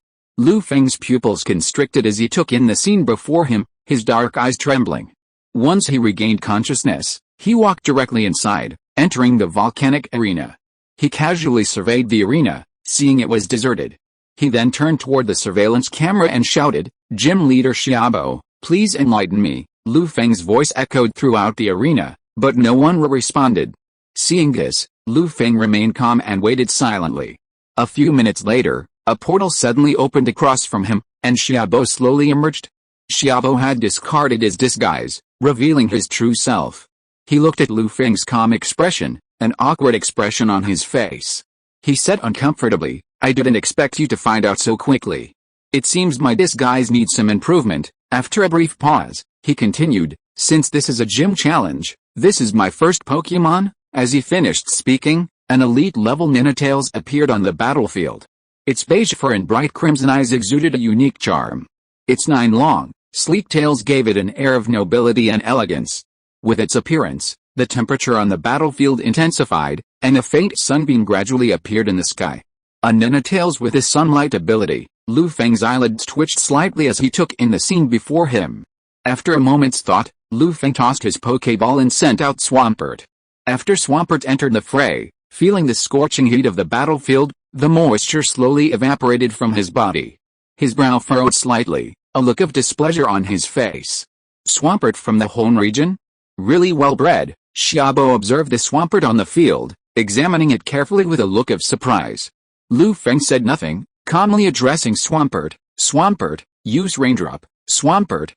Feng's pupils constricted as he took in the scene before him, his dark eyes trembling. Once he regained consciousness, he walked directly inside, entering the volcanic arena. He casually surveyed the arena, seeing it was deserted. He then turned toward the surveillance camera and shouted, "Gym leader Xiaobo, please enlighten me." Feng's voice echoed throughout the arena, but no one responded. Seeing this, Feng remained calm and waited silently. A few minutes later, a portal suddenly opened across from him, and Xiaobo slowly emerged. Xiaobo had discarded his disguise, revealing his true self. He looked at Feng's calm expression, an awkward expression on his face. He said uncomfortably, "I didn't expect you to find out so quickly. It seems my disguise needs some improvement." After a brief pause, he continued, "Since this is a gym challenge, this is my first Pokémon." As he finished speaking, an elite-level Ninetales appeared on the battlefield. Its beige fur and bright crimson eyes exuded a unique charm. Its 9 long, sleek tails gave it an air of nobility and elegance. With its appearance, the temperature on the battlefield intensified, and a faint sunbeam gradually appeared in the sky. A Ninetales with his sunlight ability, Feng's eyelids twitched slightly as he took in the scene before him. After a moment's thought, Feng tossed his Pokéball and sent out Swampert. After Swampert entered the fray, feeling the scorching heat of the battlefield, the moisture slowly evaporated from his body. His brow furrowed slightly, a look of displeasure on his face. Swampert from the Hoenn region? Really well bred, Xiaobo observed the Swampert on the field, examining it carefully with a look of surprise. Feng said nothing, calmly addressing Swampert. "Swampert, use raindrop." Swampert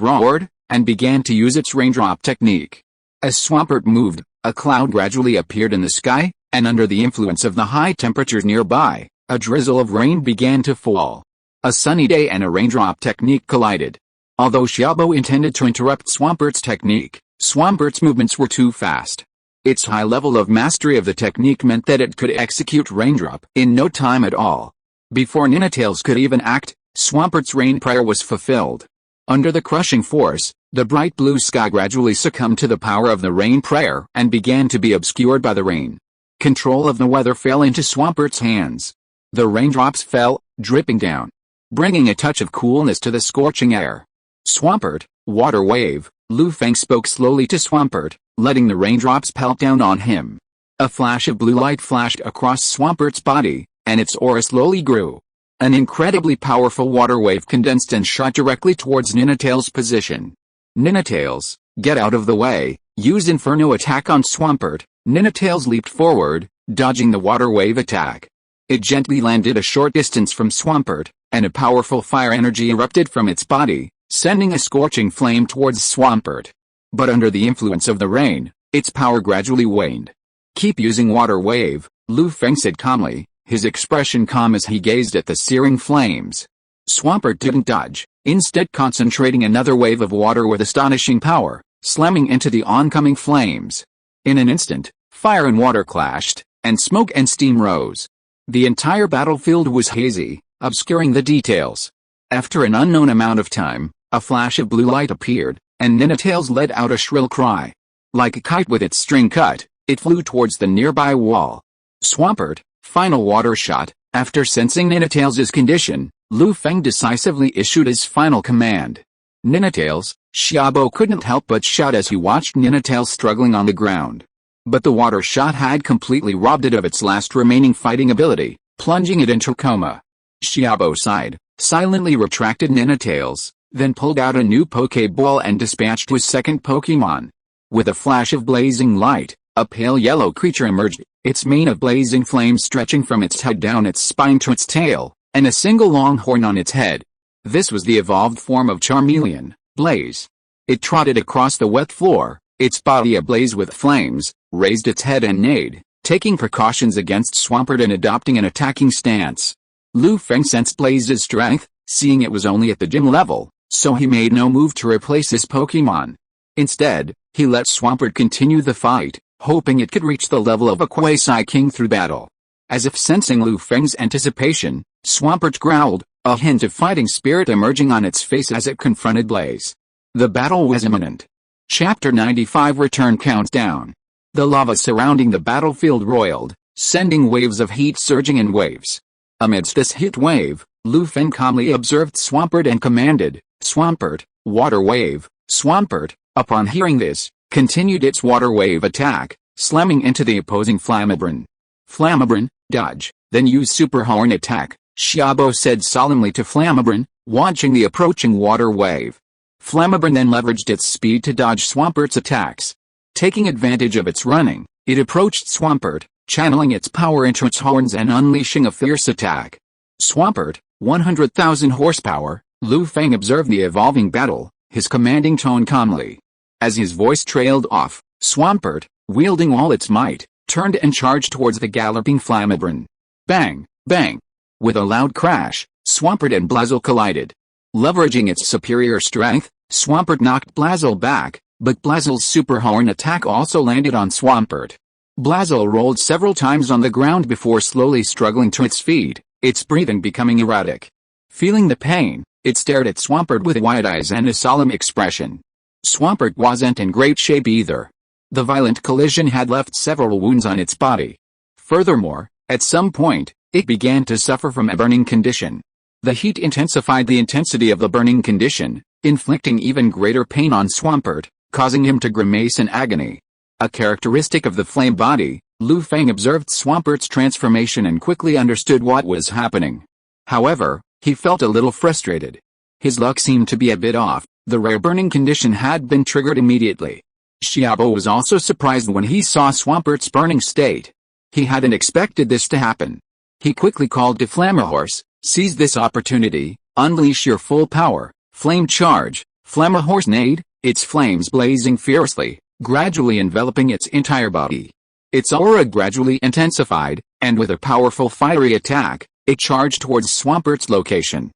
roared, and began to use its raindrop technique. As Swampert moved, a cloud gradually appeared in the sky, and under the influence of the high temperatures nearby, a drizzle of rain began to fall. A sunny day and a raindrop technique collided. Although Xiaobo intended to interrupt Swampert's technique, Swampert's movements were too fast. Its high level of mastery of the technique meant that it could execute raindrop in no time at all. Before Ninetales could even act, Swampert's rain prayer was fulfilled. Under the crushing force, the bright blue sky gradually succumbed to the power of the rain prayer and began to be obscured by the rain. Control of the weather fell into Swampert's hands. The raindrops fell, dripping down, bringing a touch of coolness to the scorching air. "Swampert, water wave." Feng spoke slowly to Swampert, letting the raindrops pelt down on him. A flash of blue light flashed across Swampert's body, and its aura slowly grew. An incredibly powerful water wave condensed and shot directly towards Ninetales' position. "Ninetales, get out of the way." Use Inferno attack on Swampert. Ninetales leaped forward, dodging the water wave attack. It gently landed a short distance from Swampert, and a powerful fire energy erupted from its body, sending a scorching flame towards Swampert. But under the influence of the rain, its power gradually waned. "Keep using water wave," Feng said calmly, his expression calm as he gazed at the searing flames. Swampert didn't dodge, instead concentrating another wave of water with astonishing power, slamming into the oncoming flames. In an instant, fire and water clashed, and smoke and steam rose. The entire battlefield was hazy, obscuring the details. After an unknown amount of time, a flash of blue light appeared, and Ninetales let out a shrill cry. Like a kite with its string cut, it flew towards the nearby wall. Swampert, final water shot. After sensing Ninetales' condition, Feng decisively issued his final command. "Ninetales." Xiaobo couldn't help but shout as he watched Ninetales struggling on the ground. But the water shot had completely robbed it of its last remaining fighting ability, plunging it into coma. Xiaobo sighed, silently retracted Ninetales, then pulled out a new Pokéball and dispatched his second Pokémon. With a flash of blazing light, a pale yellow creature emerged, its mane of blazing flames stretching from its head down its spine to its tail, and a single long horn on its head. This was the evolved form of Charmeleon, Blaze. It trotted across the wet floor, its body ablaze with flames, raised its head and neighed, taking precautions against Swampert and adopting an attacking stance. Feng sensed Blaze's strength, seeing it was only at the gym level, so he made no move to replace his Pokémon. Instead, he let Swampert continue the fight, hoping it could reach the level of a quasi-king through battle. As if sensing Feng's anticipation, Swampert growled, a hint of fighting spirit emerging on its face as it confronted Blaze. The battle was imminent. Chapter 95 Return Countdown. The lava surrounding the battlefield roiled, sending waves of heat surging in waves. Amidst this heat wave, Feng calmly observed Swampert and commanded, "Swampert, water wave." Swampert, upon hearing this, continued its water wave attack, slamming into the opposing Flamabran. "Flamabran, dodge, then use Super Horn attack," Xiaobo said solemnly to Flamabran, watching the approaching water wave. Flamabran then leveraged its speed to dodge Swampert's attacks. Taking advantage of its running, it approached Swampert, channeling its power into its horns and unleashing a fierce attack. Swampert, 100,000 horsepower. Feng observed the evolving battle, his commanding tone calmly. As his voice trailed off, Swampert, wielding all its might, turned and charged towards the galloping Flamabran. Bang, bang! With a loud crash, Swampert and Blazel collided. Leveraging its superior strength, Swampert knocked Blazel back, but Blazel's Super Horn attack also landed on Swampert. Blazel rolled several times on the ground before slowly struggling to its feet, its breathing becoming erratic. Feeling the pain, it stared at Swampert with wide eyes and a solemn expression. Swampert wasn't in great shape either. The violent collision had left several wounds on its body. Furthermore, at some point, it began to suffer from a burning condition. The heat intensified the intensity of the burning condition, inflicting even greater pain on Swampert, causing him to grimace in agony. A characteristic of the flame body, Feng observed Swampert's transformation and quickly understood what was happening. However, he felt a little frustrated. His luck seemed to be a bit off. The rare burning condition had been triggered immediately. Xiaobo was also surprised when he saw Swampert's burning state. He hadn't expected this to happen. He quickly called to Flamahorse, "Seize this opportunity, unleash your full power, flame charge." Flamahorse neighed, its flames blazing fiercely, gradually enveloping its entire body. Its aura gradually intensified, and with a powerful fiery attack, it charged towards Swampert's location.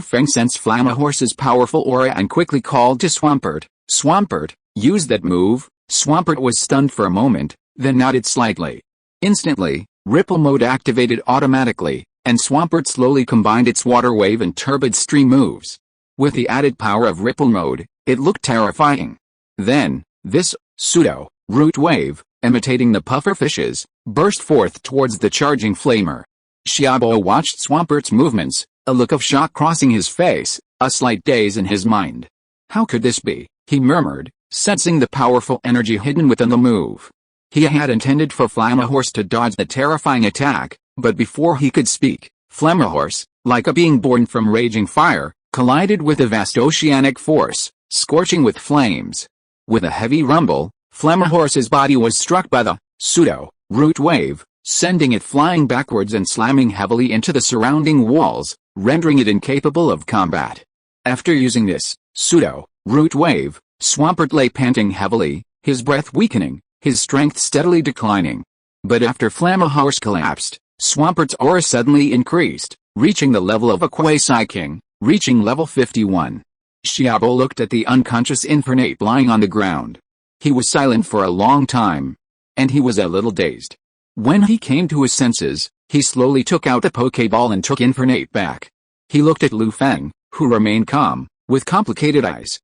Feng sensed Flamahorse's powerful aura and quickly called to Swampert, "Swampert, use that move." Swampert was stunned for a moment, then nodded slightly. Instantly, Ripple Mode activated automatically, and Swampert slowly combined its water wave and turbid stream moves. With the added power of Ripple Mode, it looked terrifying. Then, this pseudo-root wave, imitating the puffer fishes, burst forth towards the charging flamer. Xiaobo watched Swampert's movements, a look of shock crossing his face, a slight daze in his mind. How could this be? He murmured, sensing the powerful energy hidden within the move. He had intended for Flamahorse to dodge the terrifying attack, but before he could speak, Flamahorse, like a being born from raging fire, collided with a vast oceanic force, scorching with flames. With a heavy rumble, Flamahorse's body was struck by the pseudo-root wave, sending it flying backwards and slamming heavily into the surrounding walls, rendering it incapable of combat. After using this pseudo-root wave, Swampert lay panting heavily, his breath weakening, his strength steadily declining. But after Flamahorse collapsed, Swampert's aura suddenly increased, reaching the level of a quasi-king, reaching level 51. Xiaobo looked at the unconscious Infernape lying on the ground. He was silent for a long time. And he was a little dazed. When he came to his senses, he slowly took out the Pokeball and took Infernape back. He looked at Feng, who remained calm, with complicated eyes.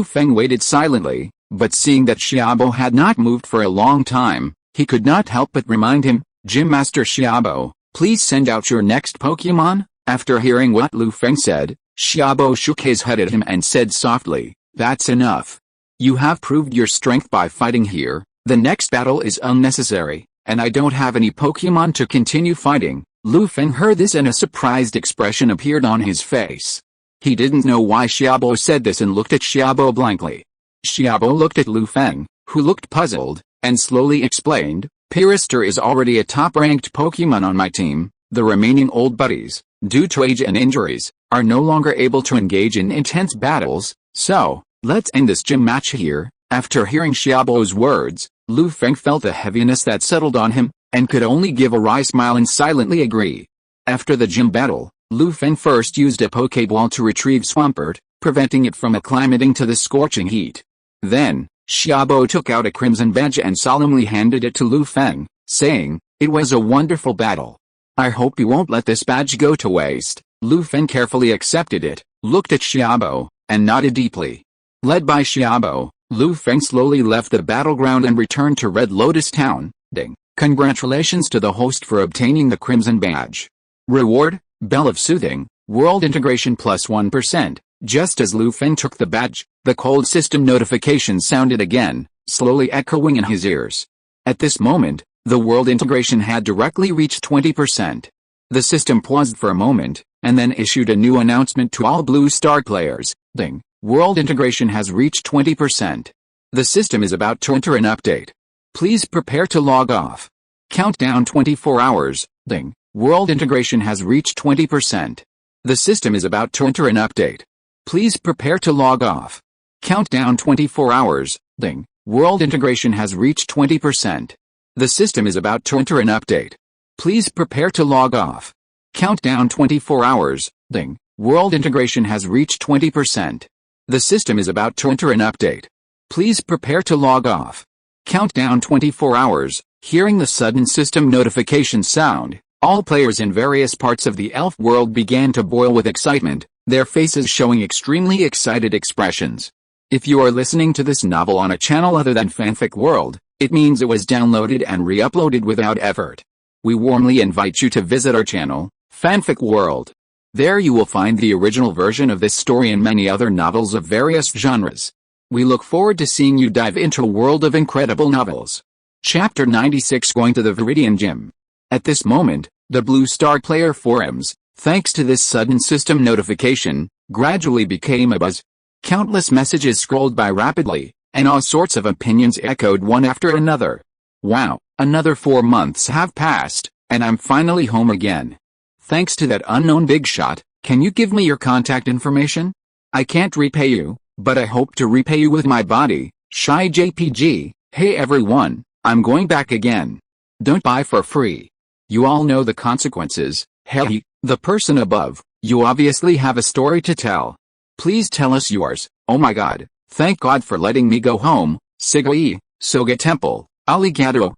Feng waited silently, but seeing that Xiaobo had not moved for a long time, he could not help but remind him, "Gym Master Xiaobo, please send out your next Pokemon." After hearing what Feng said, Xiaobo shook his head at him and said softly, "That's enough. You have proved your strength by fighting here. The next battle is unnecessary, and I don't have any Pokemon to continue fighting." Feng heard this and a surprised expression appeared on his face. He didn't know why Xiaobo said this and looked at Xiaobo blankly. Xiaobo looked at Feng, who looked puzzled, and slowly explained, "Pirister is already a top-ranked Pokemon on my team. The remaining old buddies, due to age and injuries, are no longer able to engage in intense battles, so, let's end this gym match here. After hearing Xiaobo's words, Lu Feng felt a heaviness that settled on him, and could only give a wry smile and silently agree. After the gym battle, Lu Feng first used a Pokeball to retrieve Swampert, preventing it from acclimating to the scorching heat. Then, Xiaobo took out a crimson badge and solemnly handed it to Lu Feng, saying, "It was a wonderful battle. I hope you won't let this badge go to waste." Lu Feng carefully accepted it, looked at Xiaobo, and nodded deeply. Led by Xiaobo, Lu Feng slowly left the battleground and returned to Red Lotus Town. Ding! Congratulations to the host for obtaining the Crimson Badge. Reward, Bell of Soothing, World Integration plus 1%. Just as Lu Feng took the badge, the cold system notification sounded again, slowly echoing in his ears. At this moment, the world integration had directly reached 20%. The system paused for a moment, and then issued a new announcement to all Blue Star players. Ding! World integration has reached 20%. The system is about to enter an update. Please prepare to log off. Countdown 24 hours. Ding! World integration has reached 20%. The system is about to enter an update. Please prepare to log off. Countdown 24 hours. Ding! World integration has reached 20%. The system is about to enter an update. Please prepare to log off. Countdown 24 hours. Ding! World integration has reached 20%. The system is about to enter an update. Please prepare to log off. Countdown 24 hours. Hearing the sudden system notification sound, all players in various parts of the elf world began to boil with excitement, their faces showing extremely excited expressions. If you are listening to this novel on a channel other than Fanfic World, it means it was downloaded and re-uploaded without effort. We warmly invite you to visit our channel, Fanfic World. There you will find the original version of this story and many other novels of various genres. We look forward to seeing you dive into a world of incredible novels. Chapter 96, Going to the Viridian Gym. At this moment, the Blue Star player forums, thanks to this sudden system notification, gradually became abuzz. Countless messages scrolled by rapidly, and all sorts of opinions echoed one after another. Wow, another 4 months have passed, and I'm finally home again. Thanks to that unknown big shot, can you give me your contact information? I can't repay you, but I hope to repay you with my body. Shy JPG, hey everyone, I'm going back again. Don't buy for free. You all know the consequences. Hey, the person above, you obviously have a story to tell. Please tell us yours. Oh my god, thank God for letting me go home. Sigoi, Soga Temple, Aligato,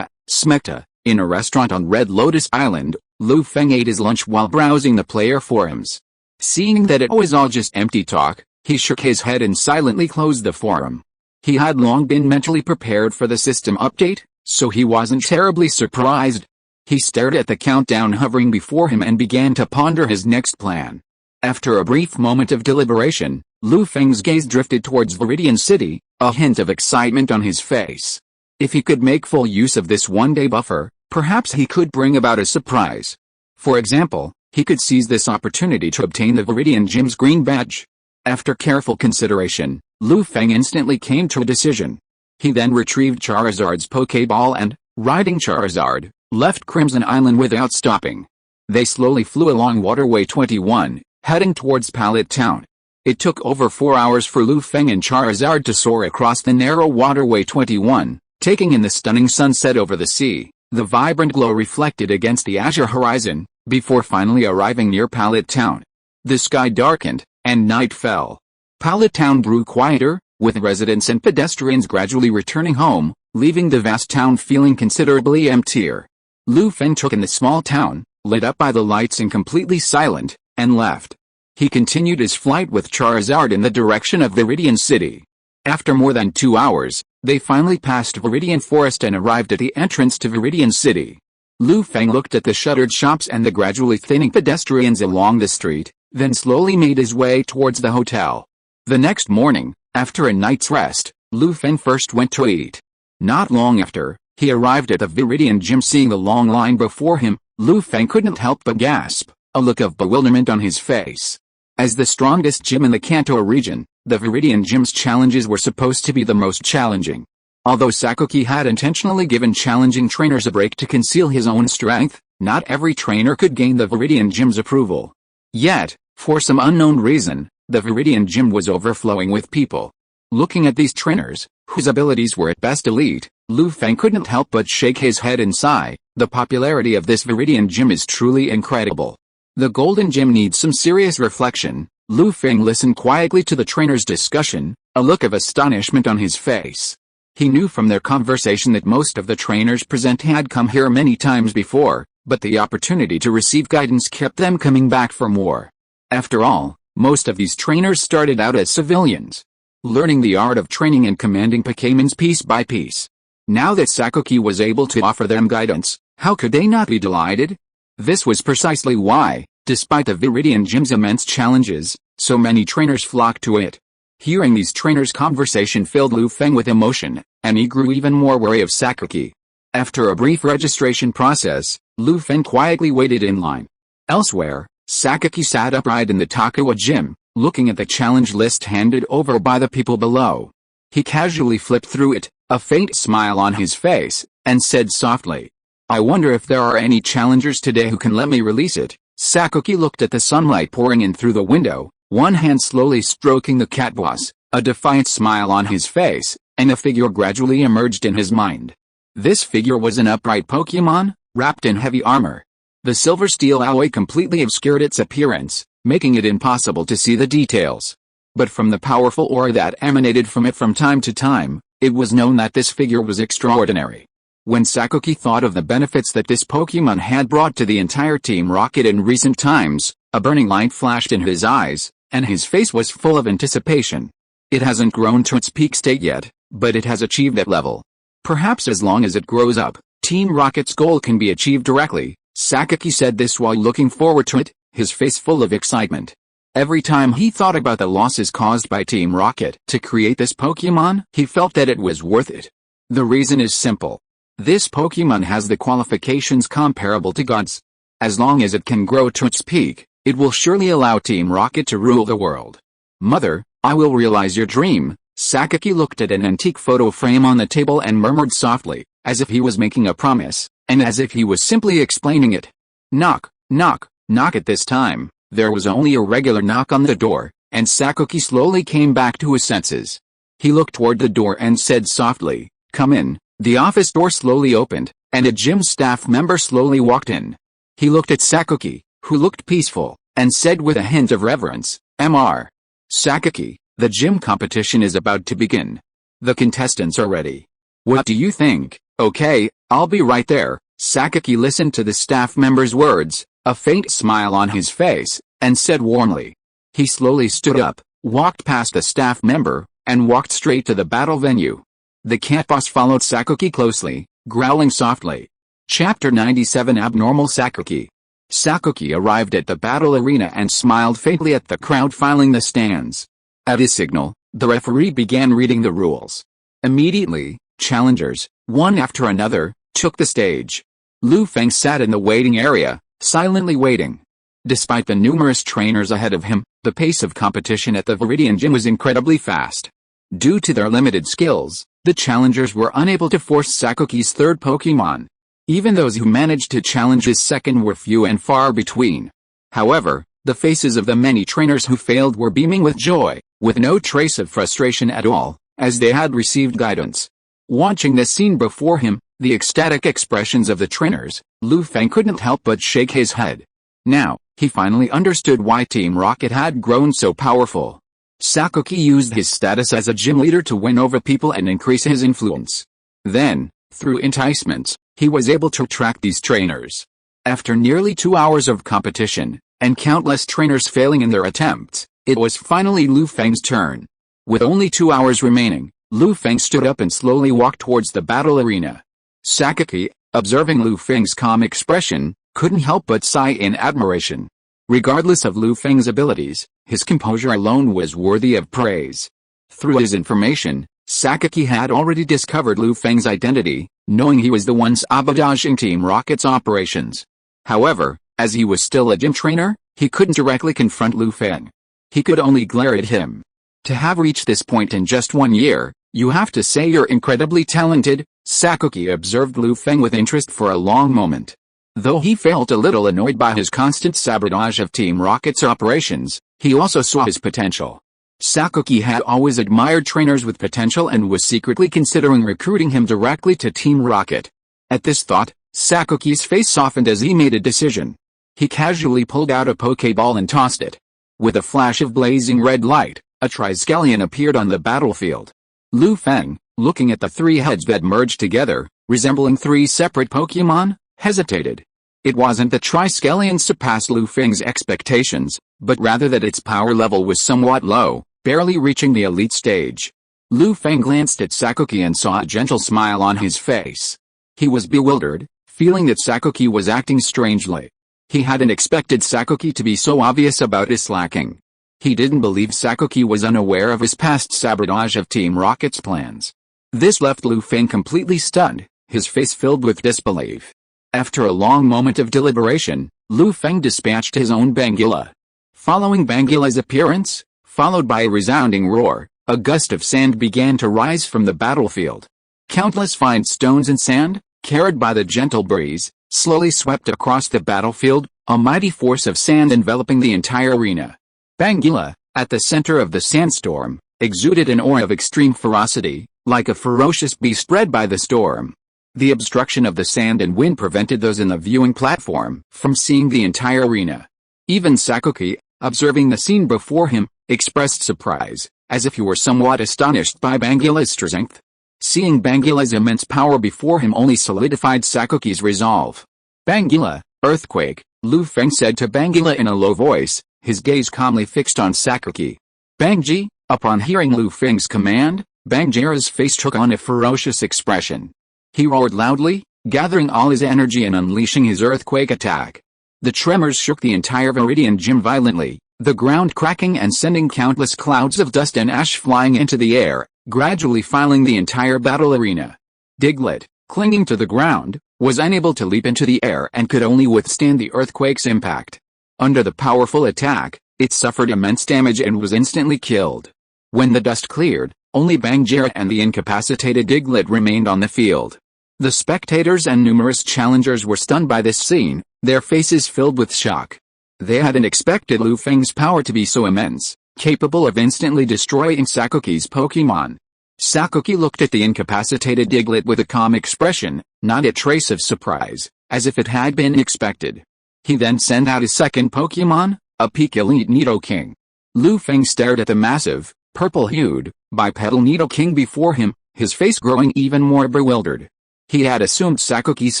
Smecta. In a restaurant on Red Lotus Island, Lu Feng ate his lunch while browsing the player forums. Seeing that it was all just empty talk, he shook his head and silently closed the forum. He had long been mentally prepared for the system update, so he wasn't terribly surprised. He stared at the countdown hovering before him and began to ponder his next plan. After a brief moment of deliberation, Lu Feng's gaze drifted towards Viridian City, a hint of excitement on his face. If he could make full use of this one-day buffer, perhaps he could bring about a surprise. For example, he could seize this opportunity to obtain the Viridian Gym's green badge. After careful consideration, Lu Feng instantly came to a decision. He then retrieved Charizard's Pokeball and, riding Charizard, left Crimson Island without stopping. They slowly flew along Waterway 21, heading towards Pallet Town. It took over 4 hours for Lu Feng and Charizard to soar across the narrow Waterway 21, taking in the stunning sunset over the sea, the vibrant glow reflected against the azure horizon, before finally arriving near Pallet Town. The sky darkened, and night fell. Pallet Town grew quieter, with residents and pedestrians gradually returning home, leaving the vast town feeling considerably emptier. Lu Feng took in the small town, lit up by the lights and completely silent, and left. He continued his flight with Charizard in the direction of Viridian City. After more than 2 hours, they finally passed Viridian Forest and arrived at the entrance to Viridian City. Lu Feng looked at the shuttered shops and the gradually thinning pedestrians along the street, then slowly made his way towards the hotel. The next morning, after a night's rest, Lu Feng first went to eat. Not long after, he arrived at the Viridian Gym. Seeing the long line before him, Lu Feng couldn't help but gasp, a look of bewilderment on his face. As the strongest gym in the Kanto region, the Viridian Gym's challenges were supposed to be the most challenging. Although Sakuki had intentionally given challenging trainers a break to conceal his own strength, not every trainer could gain the Viridian Gym's approval. Yet, for some unknown reason, the Viridian Gym was overflowing with people. Looking at these trainers, whose abilities were at best elite, Lu Feng couldn't help but shake his head and sigh. The popularity of this Viridian Gym is truly incredible. The Golden Gym needs some serious reflection. Lu Feng listened quietly to the trainers' discussion, a look of astonishment on his face. He knew from their conversation that most of the trainers present had come here many times before, but the opportunity to receive guidance kept them coming back for more. After all, most of these trainers started out as civilians, learning the art of training and commanding Pokémons piece by piece. Now that Sakuki was able to offer them guidance, how could they not be delighted? This was precisely why, despite the Viridian Gym's immense challenges, so many trainers flocked to it. Hearing these trainers' conversation filled Lu Feng with emotion, and he grew even more wary of Sakuki. After a brief registration process, Lu Feng quietly waited in line. Elsewhere, Sakuki sat upright in the Takawa Gym, looking at the challenge list handed over by the people below. He casually flipped through it, a faint smile on his face, and said softly, "I wonder if there are any challengers today who can let me release it." Sakuki looked at the sunlight pouring in through the window, one hand slowly stroking the cat boss, a defiant smile on his face, and a figure gradually emerged in his mind. This figure was an upright Pokémon, wrapped in heavy armor. The silver steel alloy completely obscured its appearance, making it impossible to see the details. But from the powerful aura that emanated from it from time to time, it was known that this figure was extraordinary. When Sakuki thought of the benefits that this Pokémon had brought to the entire Team Rocket in recent times, a burning light flashed in his eyes, and his face was full of anticipation. It hasn't grown to its peak state yet, but it has achieved that level. Perhaps as long as it grows up, Team Rocket's goal can be achieved directly. Sakuki said this while looking forward to it, his face full of excitement. Every time he thought about the losses caused by Team Rocket to create this Pokémon, he felt that it was worth it. The reason is simple. This Pokémon has the qualifications comparable to gods. As long as it can grow to its peak, it will surely allow Team Rocket to rule the world. Mother, I will realize your dream. Sakuki looked at an antique photo frame on the table and murmured softly, as if he was making a promise, and as if he was simply explaining it. Knock, knock, knock. At this time, there was only a regular knock on the door, and Sakuki slowly came back to his senses. He looked toward the door and said softly, "Come in." The office door slowly opened, and a gym staff member slowly walked in. He looked at Sakuki, who looked peaceful, and said with a hint of reverence, "Mr. Sakuki, the gym competition is about to begin. The contestants are ready. What do you think?" "Okay, I'll be right there." Sakuki listened to the staff member's words, a faint smile on his face, and said warmly. He slowly stood up, walked past the staff member, and walked straight to the battle venue. The cat boss followed Sakuki closely, growling softly. Chapter 97 Abnormal Sakuki. Sakuki arrived at the battle arena and smiled faintly at the crowd filing the stands. At his signal, the referee began reading the rules. Immediately, challengers, one after another, took the stage. Lu Feng sat in the waiting area, silently waiting. Despite the numerous trainers ahead of him, the pace of competition at the Viridian Gym was incredibly fast. Due to their limited skills, the challengers were unable to force Sakuki's third Pokémon. Even those who managed to challenge his second were few and far between. However, the faces of the many trainers who failed were beaming with joy, with no trace of frustration at all, as they had received guidance. Watching this scene before him, the ecstatic expressions of the trainers, Lu Feng couldn't help but shake his head. Now, he finally understood why Team Rocket had grown so powerful. Sakuki used his status as a gym leader to win over people and increase his influence. Then, through enticements, he was able to attract these trainers. After nearly 2 hours of competition, and countless trainers failing in their attempts, it was finally Lu Feng's turn. With only 2 hours remaining, Lu Feng stood up and slowly walked towards the battle arena. Sakuki, observing Lu Feng's calm expression, couldn't help but sigh in admiration. Regardless of Lu Feng's abilities, his composure alone was worthy of praise. Through his information, Sakuki had already discovered Lu Feng's identity, knowing he was the one sabotaging Team Rocket's operations. However, as he was still a gym trainer, he couldn't directly confront Lu Feng. He could only glare at him. To have reached this point in just 1 year, You have to say you're incredibly talented, Sakuki observed Lu Feng with interest for a long moment. Though he felt a little annoyed by his constant sabotage of Team Rocket's operations, he also saw his potential. Sakuki had always admired trainers with potential and was secretly considering recruiting him directly to Team Rocket. At this thought, Sakuki's face softened as he made a decision. He casually pulled out a Pokeball and tossed it. With a flash of blazing red light, a Triskelion appeared on the battlefield. Lu Feng, looking at the three heads that merged together, resembling three separate Pokémon, hesitated. It wasn't that Triskelion surpassed Lu Feng's expectations, but rather that its power level was somewhat low, barely reaching the elite stage. Lu Feng glanced at Sakuki and saw a gentle smile on his face. He was bewildered, feeling that Sakuki was acting strangely. He hadn't expected Sakuki to be so obvious about his slacking. He didn't believe Sakuki was unaware of his past sabotage of Team Rocket's plans. This left Lu Feng completely stunned, his face filled with disbelief. After a long moment of deliberation, Lu Feng dispatched his own Bangula. Following Bangila's appearance, followed by a resounding roar, a gust of sand began to rise from the battlefield. Countless fine stones and sand, carried by the gentle breeze, slowly swept across the battlefield, a mighty force of sand enveloping the entire arena. Bangila, at the center of the sandstorm, exuded an aura of extreme ferocity, like a ferocious beast bred by the storm. The obstruction of the sand and wind prevented those in the viewing platform from seeing the entire arena. Even Sakuki, observing the scene before him, expressed surprise, as if he were somewhat astonished by Bangila's strength. Seeing Bangila's immense power before him only solidified Sakuki's resolve. Bangila, earthquake, Lu Feng said to Bangila in a low voice, his gaze calmly fixed on Sakuki. Bangji, upon hearing Lu Feng's command, Bangjira's face took on a ferocious expression. He roared loudly, gathering all his energy and unleashing his earthquake attack. The tremors shook the entire Viridian Gym violently, the ground cracking and sending countless clouds of dust and ash flying into the air, gradually filling the entire battle arena. Diglett, clinging to the ground, was unable to leap into the air and could only withstand the earthquake's impact. Under the powerful attack, it suffered immense damage and was instantly killed. When the dust cleared, only Bangjira and the incapacitated Diglett remained on the field. The spectators and numerous challengers were stunned by this scene, their faces filled with shock. They hadn't expected Lu Feng's power to be so immense, capable of instantly destroying Sakuki's Pokémon. Sakuki looked at the incapacitated Diglett with a calm expression, not a trace of surprise, as if it had been expected. He then sent out his second Pokémon, a peak elite Nidoking. Lu Feng stared at the massive, purple-hued, bipedal Nidoking before him, his face growing even more bewildered. He had assumed Sakuki's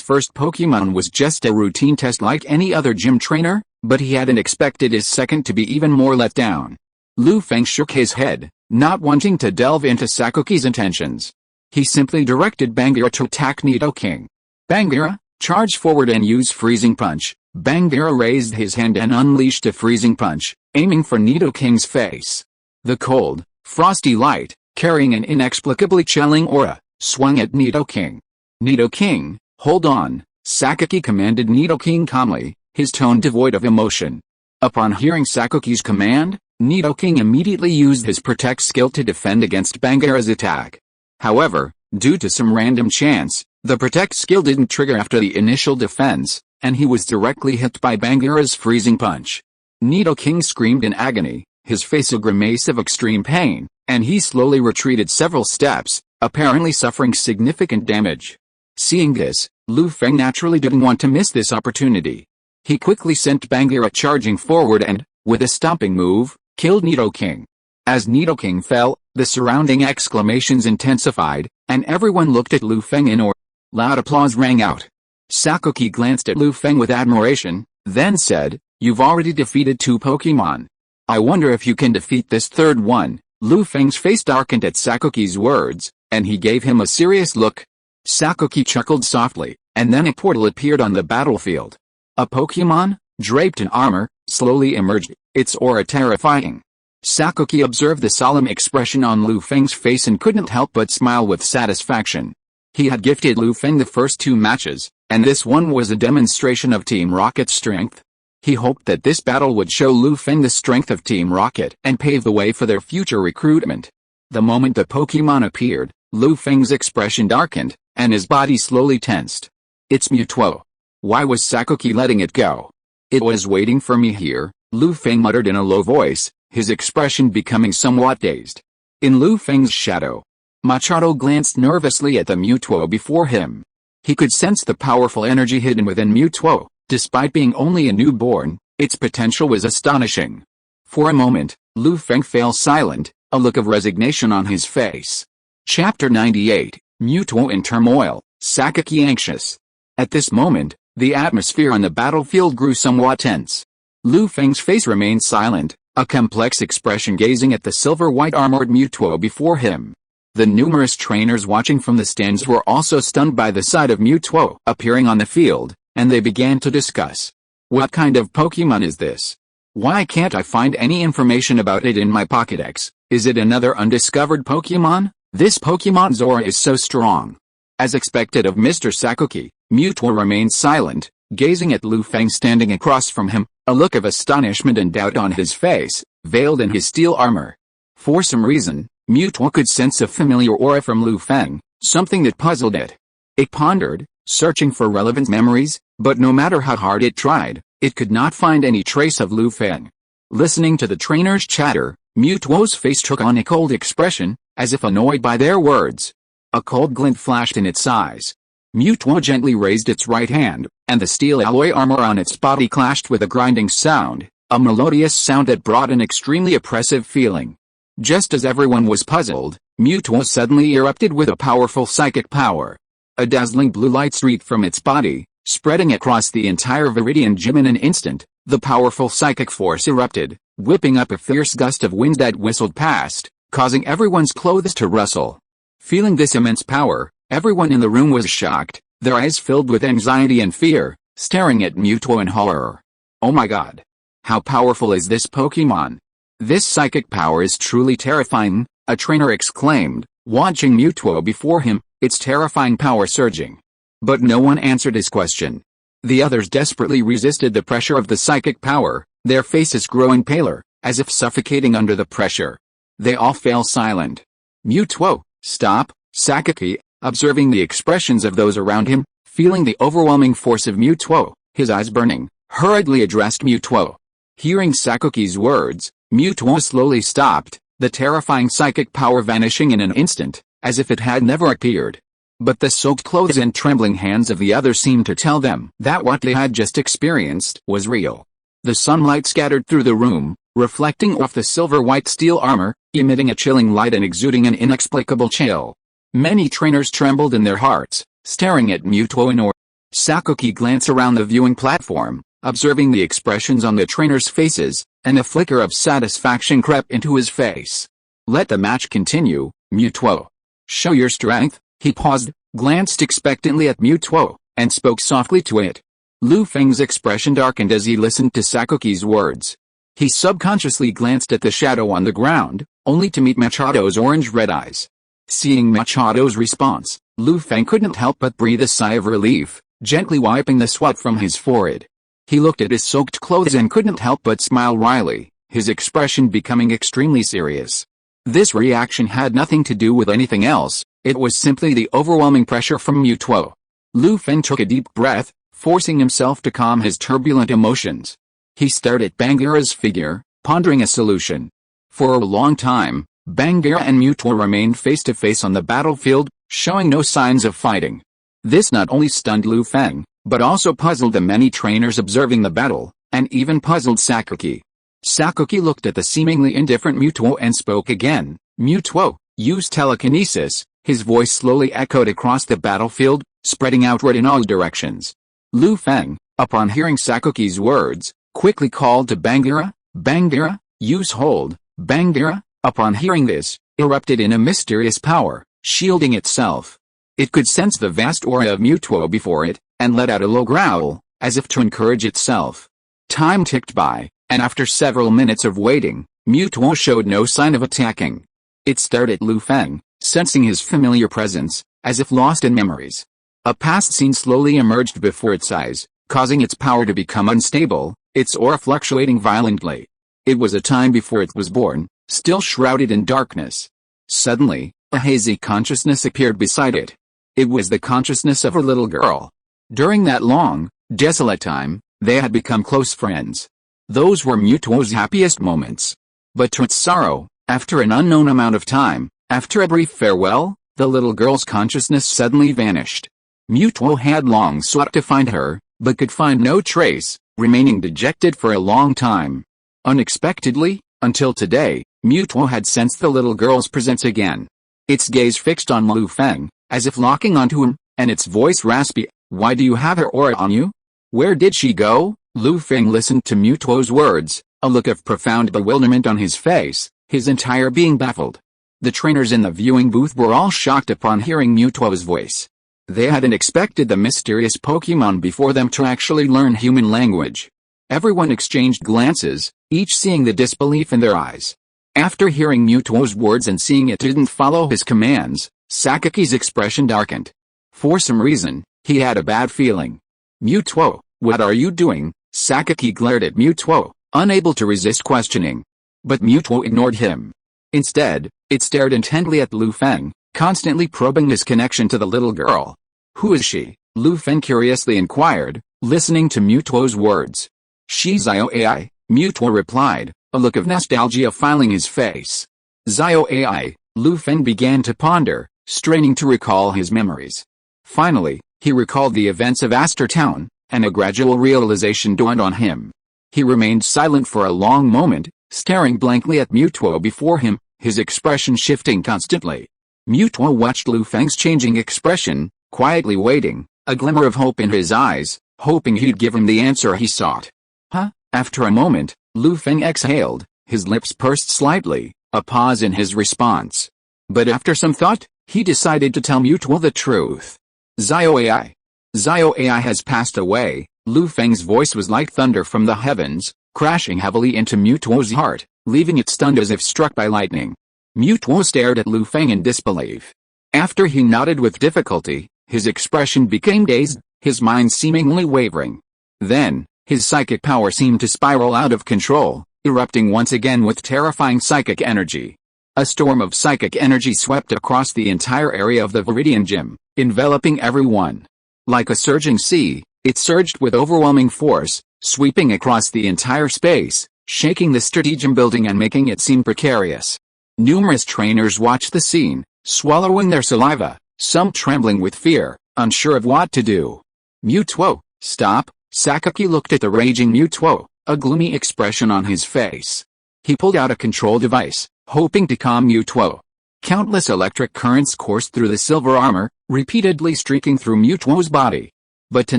first Pokémon was just a routine test like any other gym trainer, but he hadn't expected his second to be even more let down. Lu Feng shook his head, not wanting to delve into Sakuki's intentions. He simply directed Bangira to attack Nidoking. Bangira, charge forward and use Freezing Punch. Bangira raised his hand and unleashed a Freezing Punch, aiming for Nidoking's face. The cold, frosty light, carrying an inexplicably chilling aura, swung at Nidoking. Nidoking, hold on, Sakuki commanded Nidoking calmly, his tone devoid of emotion. Upon hearing Sakuki's command, Nidoking immediately used his Protect skill to defend against Bangira's attack. However, due to some random chance, the Protect skill didn't trigger after the initial defense, and he was directly hit by Bangira's Freezing Punch. Nidoking screamed in agony, his face a grimace of extreme pain, and he slowly retreated several steps, apparently suffering significant damage. Seeing this, Lu Feng naturally didn't want to miss this opportunity. He quickly sent Bangira charging forward and, with a stomping move, killed Nidoking. As Nidoking fell, the surrounding exclamations intensified, and everyone looked at Lu Feng in awe. Loud applause rang out. Sakuki glanced at Lu Feng with admiration, then said, "You've already defeated 2 Pokémon. I wonder if you can defeat this third one." Lu Feng's face darkened at Sakuki's words, and he gave him a serious look. Sakuki chuckled softly, and then a portal appeared on the battlefield. A Pokémon, draped in armor, slowly emerged, its aura terrifying. Sakuki observed the solemn expression on Lu Feng's face and couldn't help but smile with satisfaction. He had gifted Lu Feng the first 2 matches, and this one was a demonstration of Team Rocket's strength. He hoped that this battle would show Lu Feng the strength of Team Rocket and pave the way for their future recruitment. The moment the Pokémon appeared, Lu Feng's expression darkened, and his body slowly tensed. It's Mewtwo. Why was Sakuki letting it go? It was waiting for me here, Lu Feng muttered in a low voice, his expression becoming somewhat dazed. In Lu Feng's shadow, Machado glanced nervously at the Mewtwo before him. He could sense the powerful energy hidden within Mewtwo. Despite being only a newborn, its potential was astonishing. For a moment, Lu Feng fell silent, a look of resignation on his face. Chapter 98, Mewtwo in Turmoil, Sakuki anxious. At this moment, the atmosphere on the battlefield grew somewhat tense. Lu Feng's face remained silent, a complex expression gazing at the silver-white armored Mewtwo before him. The numerous trainers watching from the stands were also stunned by the sight of Mewtwo appearing on the field, and they began to discuss. What kind of Pokemon is this? Why can't I find any information about it in my Pokédex? Is it another undiscovered Pokemon? This Pokemon's aura is so strong. As expected of Mr. Sakuki, Mewtwo remained silent, gazing at Lu Feng standing across from him, a look of astonishment and doubt on his face, veiled in his steel armor. For some reason, Mewtwo could sense a familiar aura from Lu Feng, something that puzzled it. It pondered, searching for relevant memories, but no matter how hard it tried, it could not find any trace of Lu Feng. Listening to the trainers' chatter, Mewtwo's face took on a cold expression, as if annoyed by their words. A cold glint flashed in its eyes. Mewtwo gently raised its right hand, and the steel alloy armor on its body clashed with a grinding sound, a melodious sound that brought an extremely oppressive feeling. Just as everyone was puzzled, Mewtwo suddenly erupted with a powerful psychic power. A dazzling blue light streaked from its body, spreading across the entire Viridian Gym in an instant. The powerful psychic force erupted, whipping up a fierce gust of wind that whistled past, causing everyone's clothes to rustle. Feeling this immense power, everyone in the room was shocked, their eyes filled with anxiety and fear, staring at Mewtwo in horror. Oh my god! How powerful is this Pokemon? This psychic power is truly terrifying, a trainer exclaimed, watching Mewtwo before him, its terrifying power surging. But no one answered his question. The others desperately resisted the pressure of the psychic power, their faces growing paler, as if suffocating under the pressure. They all fell silent. Mewtwo, stop, Sakuki, observing the expressions of those around him, feeling the overwhelming force of Mewtwo, his eyes burning, hurriedly addressed Mewtwo. Hearing Sakuki's words, Mewtwo slowly stopped, the terrifying psychic power vanishing in an instant, as if it had never appeared. But the soaked clothes and trembling hands of the others seemed to tell them that what they had just experienced was real. The sunlight scattered through the room, reflecting off the silver-white steel armor, emitting a chilling light and exuding an inexplicable chill. Many trainers trembled in their hearts, staring at Mewtwo in awe. Sakuki glanced around the viewing platform, observing the expressions on the trainers' faces, and a flicker of satisfaction crept into his face. Let the match continue, Mewtwo. Show your strength. He paused, glanced expectantly at Mewtwo, and spoke softly to it. Lu Feng's expression darkened as he listened to Sakuki's words. He subconsciously glanced at the shadow on the ground, only to meet Machado's orange-red eyes. Seeing Machado's response, Lu Feng couldn't help but breathe a sigh of relief, gently wiping the sweat from his forehead. He looked at his soaked clothes and couldn't help but smile wryly, his expression becoming extremely serious. This reaction had nothing to do with anything else. It was simply the overwhelming pressure from Mewtwo. Lu Feng took a deep breath, forcing himself to calm his turbulent emotions. He stared at Bangira's figure, pondering a solution. For a long time, Bangira and Mewtwo remained face-to-face on the battlefield, showing no signs of fighting. This not only stunned Lu Feng, but also puzzled the many trainers observing the battle, and even puzzled Sakuki. Sakuki looked at the seemingly indifferent Mewtwo and spoke again. Mewtwo, use telekinesis. His voice slowly echoed across the battlefield, spreading outward in all directions. Lu Feng, upon hearing Sakuki's words, quickly called to Bangira. Bangira, use hold. Bangira, upon hearing this, erupted in a mysterious power, shielding itself. It could sense the vast aura of Mewtwo before it, and let out a low growl, as if to encourage itself. Time ticked by, and after several minutes of waiting, Mewtwo showed no sign of attacking. It stared at Lu Feng, sensing his familiar presence, as if lost in memories. A past scene slowly emerged before its eyes, causing its power to become unstable, its aura fluctuating violently. It was a time before it was born, still shrouded in darkness. Suddenly, a hazy consciousness appeared beside it. It was the consciousness of a little girl. During that long, desolate time, they had become close friends. Those were Mutuo's happiest moments. But to its sorrow, after an unknown amount of time, after a brief farewell, the little girl's consciousness suddenly vanished. Mutuo had long sought to find her, but could find no trace, remaining dejected for a long time. Unexpectedly, until today, Mutuo had sensed the little girl's presence again. Its gaze fixed on Lu Feng, as if locking onto him, and its voice raspy. "Why do you have her aura on you? Where did she go?" Lu Feng listened to Mutuo's words, a look of profound bewilderment on his face, his entire being baffled. The trainers in the viewing booth were all shocked upon hearing Mutuo's voice. They hadn't expected the mysterious Pokémon before them to actually learn human language. Everyone exchanged glances, each seeing the disbelief in their eyes. After hearing Mutuo's words and seeing it didn't follow his commands, Sakaki's expression darkened. For some reason, he had a bad feeling. "Mutuo, what are you doing?" Sakaki glared at Mutuo, unable to resist questioning. But Mutuo ignored him. Instead, it stared intently at Lu Feng, constantly probing his connection to the little girl. "Who is she?" Lu Feng curiously inquired, listening to Mutuo's words. "She's Zio AI," Mutuo replied, a look of nostalgia filing his face. Zio AI, Lu Feng began to ponder, straining to recall his memories. Finally, he recalled the events of Aster Town, and a gradual realization dawned on him. He remained silent for a long moment, staring blankly at Mutuo before him, his expression shifting constantly. Mutuo watched Lu Feng's changing expression, quietly waiting, a glimmer of hope in his eyes, hoping he'd give him the answer he sought. "Huh?" After a moment, Lu Feng exhaled, his lips pursed slightly, a pause in his response. But after some thought, he decided to tell Mutuo the truth. "Zio AI. Zio AI has passed away." Lu Feng's voice was like thunder from the heavens, crashing heavily into Mutuo's heart, leaving it stunned as if struck by lightning. Mutuo stared at Lu Feng in disbelief. After he nodded with difficulty, his expression became dazed, his mind seemingly wavering. Then, his psychic power seemed to spiral out of control, erupting once again with terrifying psychic energy. A storm of psychic energy swept across the entire area of the Viridian Gym, enveloping everyone. Like a surging sea, it surged with overwhelming force, sweeping across the entire space, shaking the Stratagem building and making it seem precarious. Numerous trainers watched the scene, swallowing their saliva, some trembling with fear, unsure of what to do. "Mutuo, stop!" Sakaki looked at the raging Mutuo, a gloomy expression on his face. He pulled out a control device, hoping to calm Mutuo. Countless electric currents coursed through the silver armor, repeatedly streaking through Mutuo's body. But to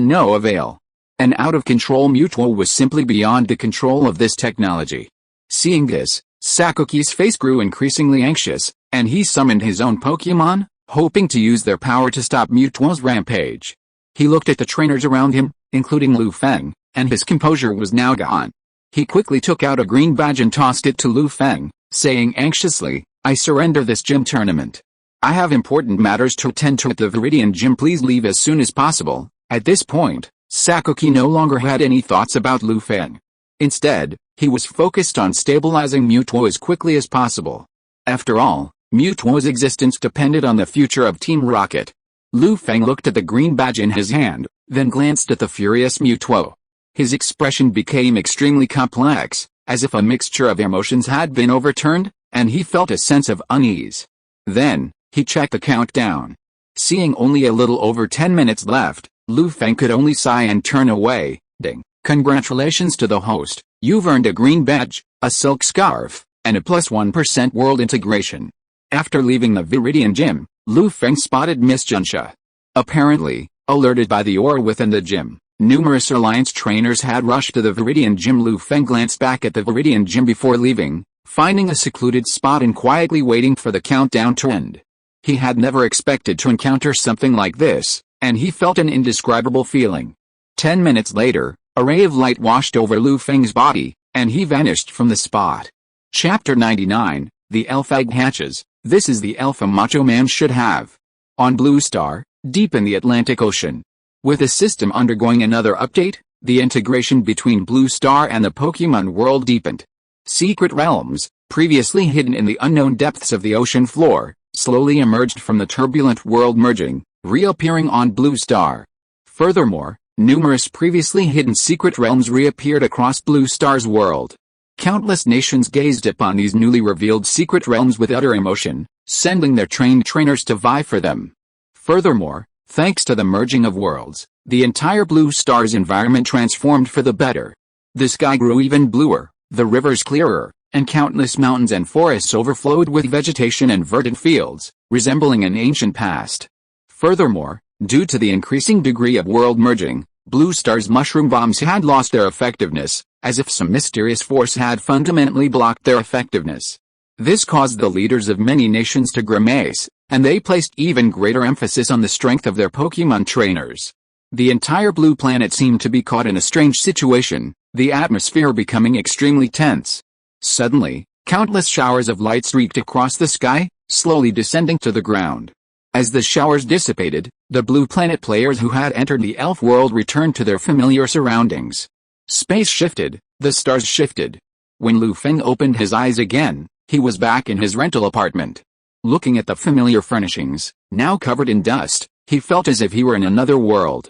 no avail. An out-of-control Mutuo was simply beyond the control of this technology. Seeing this, Sakaki's face grew increasingly anxious, and he summoned his own Pokémon, hoping to use their power to stop Mutuo's rampage. He looked at the trainers around him, including Lu Feng, and his composure was now gone. He quickly took out a green badge and tossed it to Lu Feng, saying anxiously, "I surrender this gym tournament. I have important matters to attend to at the Viridian Gym. Please leave as soon as possible." At this point, Sakaki no longer had any thoughts about Lu Feng. Instead, he was focused on stabilizing Mutuo as quickly as possible. After all, Mutuo's existence depended on the future of Team Rocket. Lu Feng looked at the green badge in his hand, then glanced at the furious Mutuo. His expression became extremely complex, as if a mixture of emotions had been overturned, and he felt a sense of unease. Then, he checked the countdown. Seeing only a little over 10 minutes left, Lu Feng could only sigh and turn away. "Ding. Congratulations to the host, you've earned a green badge, a silk scarf, and a +1% world integration." After leaving the Viridian Gym, Lu Feng spotted Miss Junsha. Apparently, alerted by the aura within the gym, numerous Alliance trainers had rushed to the Viridian Gym. Lu Feng glanced back at the Viridian Gym before leaving, finding a secluded spot and quietly waiting for the countdown to end. He had never expected to encounter something like this, and he felt an indescribable feeling. 10 minutes later, a ray of light washed over Lu Feng's body, and he vanished from the spot. Chapter 99, The Alpha Egg Hatches. This is the alpha Macho Man should have. On Blue Star, deep in the Atlantic Ocean. With the system undergoing another update, the integration between Blue Star and the Pokémon world deepened. Secret realms, previously hidden in the unknown depths of the ocean floor, slowly emerged from the turbulent world merging, reappearing on Blue Star. Furthermore, numerous previously hidden secret realms reappeared across Blue Star's world. Countless nations gazed upon these newly revealed secret realms with utter emotion, sending their trained trainers to vie for them. Furthermore, thanks to the merging of worlds, the entire Blue Star's environment transformed for the better. The sky grew even bluer, the rivers clearer, and countless mountains and forests overflowed with vegetation and verdant fields, resembling an ancient past. Furthermore, due to the increasing degree of world merging, Blue Star's mushroom bombs had lost their effectiveness, as if some mysterious force had fundamentally blocked their effectiveness. This caused the leaders of many nations to grimace, and they placed even greater emphasis on the strength of their Pokémon trainers. The entire blue planet seemed to be caught in a strange situation, the atmosphere becoming extremely tense. Suddenly, countless showers of light streaked across the sky, slowly descending to the ground. As the showers dissipated, the blue planet players who had entered the elf world returned to their familiar surroundings. Space shifted, the stars shifted. When Feng opened his eyes again, he was back in his rental apartment. Looking at the familiar furnishings, now covered in dust, he felt as if he were in another world.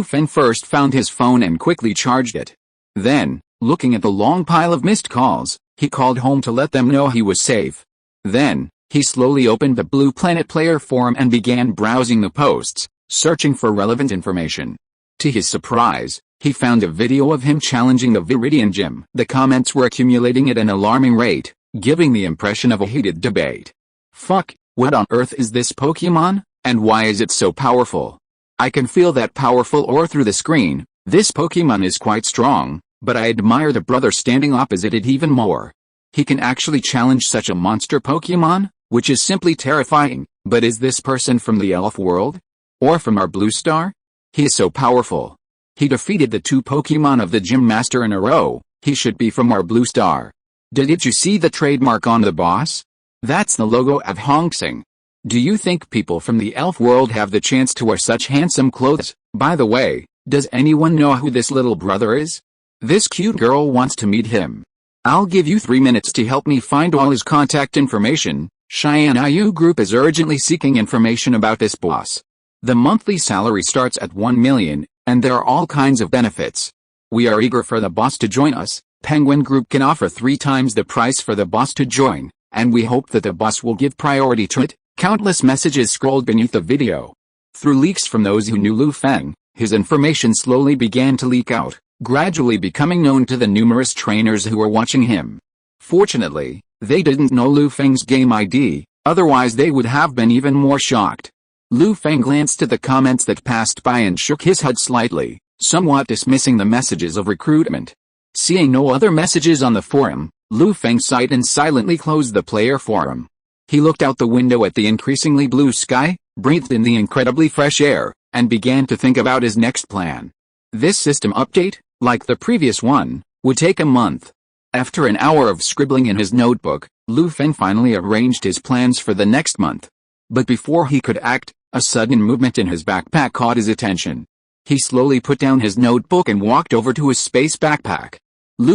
Feng first found his phone and quickly charged it. Then, looking at the long pile of missed calls, he called home to let them know he was safe. Then, he slowly opened the Blue Planet Player forum and began browsing the posts, searching for relevant information. To his surprise, he found a video of him challenging the Viridian Gym. The comments were accumulating at an alarming rate, giving the impression of a heated debate. Fuck, what on earth is this Pokémon, and why is it so powerful? I can feel that powerful aura through the screen. This Pokémon is quite strong, but I admire the brother standing opposite it even more. He can actually challenge such a monster Pokémon, which is simply terrifying. But is this person from the elf world? Or from our Blue Star? He is so powerful. He defeated the 2 Pokémon of the Gym Master in a row. He should be from our Blue Star. Did you see the trademark on the boss? That's the logo of Hoenn. Do you think people from the elf world have the chance to wear such handsome clothes? By the way, does anyone know who this little brother is? This cute girl wants to meet him. I'll give you 3 minutes to help me find all his contact information. Cheyenne IU Group is urgently seeking information about this boss. The monthly salary starts at 1 million, and there are all kinds of benefits. We are eager for the boss to join us. Penguin Group can offer 3 times the price for the boss to join, and we hope that the boss will give priority to it. Countless messages scrolled beneath the video. Through leaks from those who knew Feng, his information slowly began to leak out, gradually becoming known to the numerous trainers who were watching him. Fortunately, they didn't know Feng's game ID, otherwise they would have been even more shocked. Feng glanced at the comments that passed by and shook his head slightly, somewhat dismissing the messages of recruitment. Seeing no other messages on the forum, Feng sighed and silently closed the player forum. He looked out the window at the increasingly blue sky, breathed in the incredibly fresh air, and began to think about his next plan. This system update, like the previous one, would take a month. After an hour of scribbling in his notebook, Feng finally arranged his plans for the next month. But before he could act, a sudden movement in his backpack caught his attention. He slowly put down his notebook and walked over to his space backpack.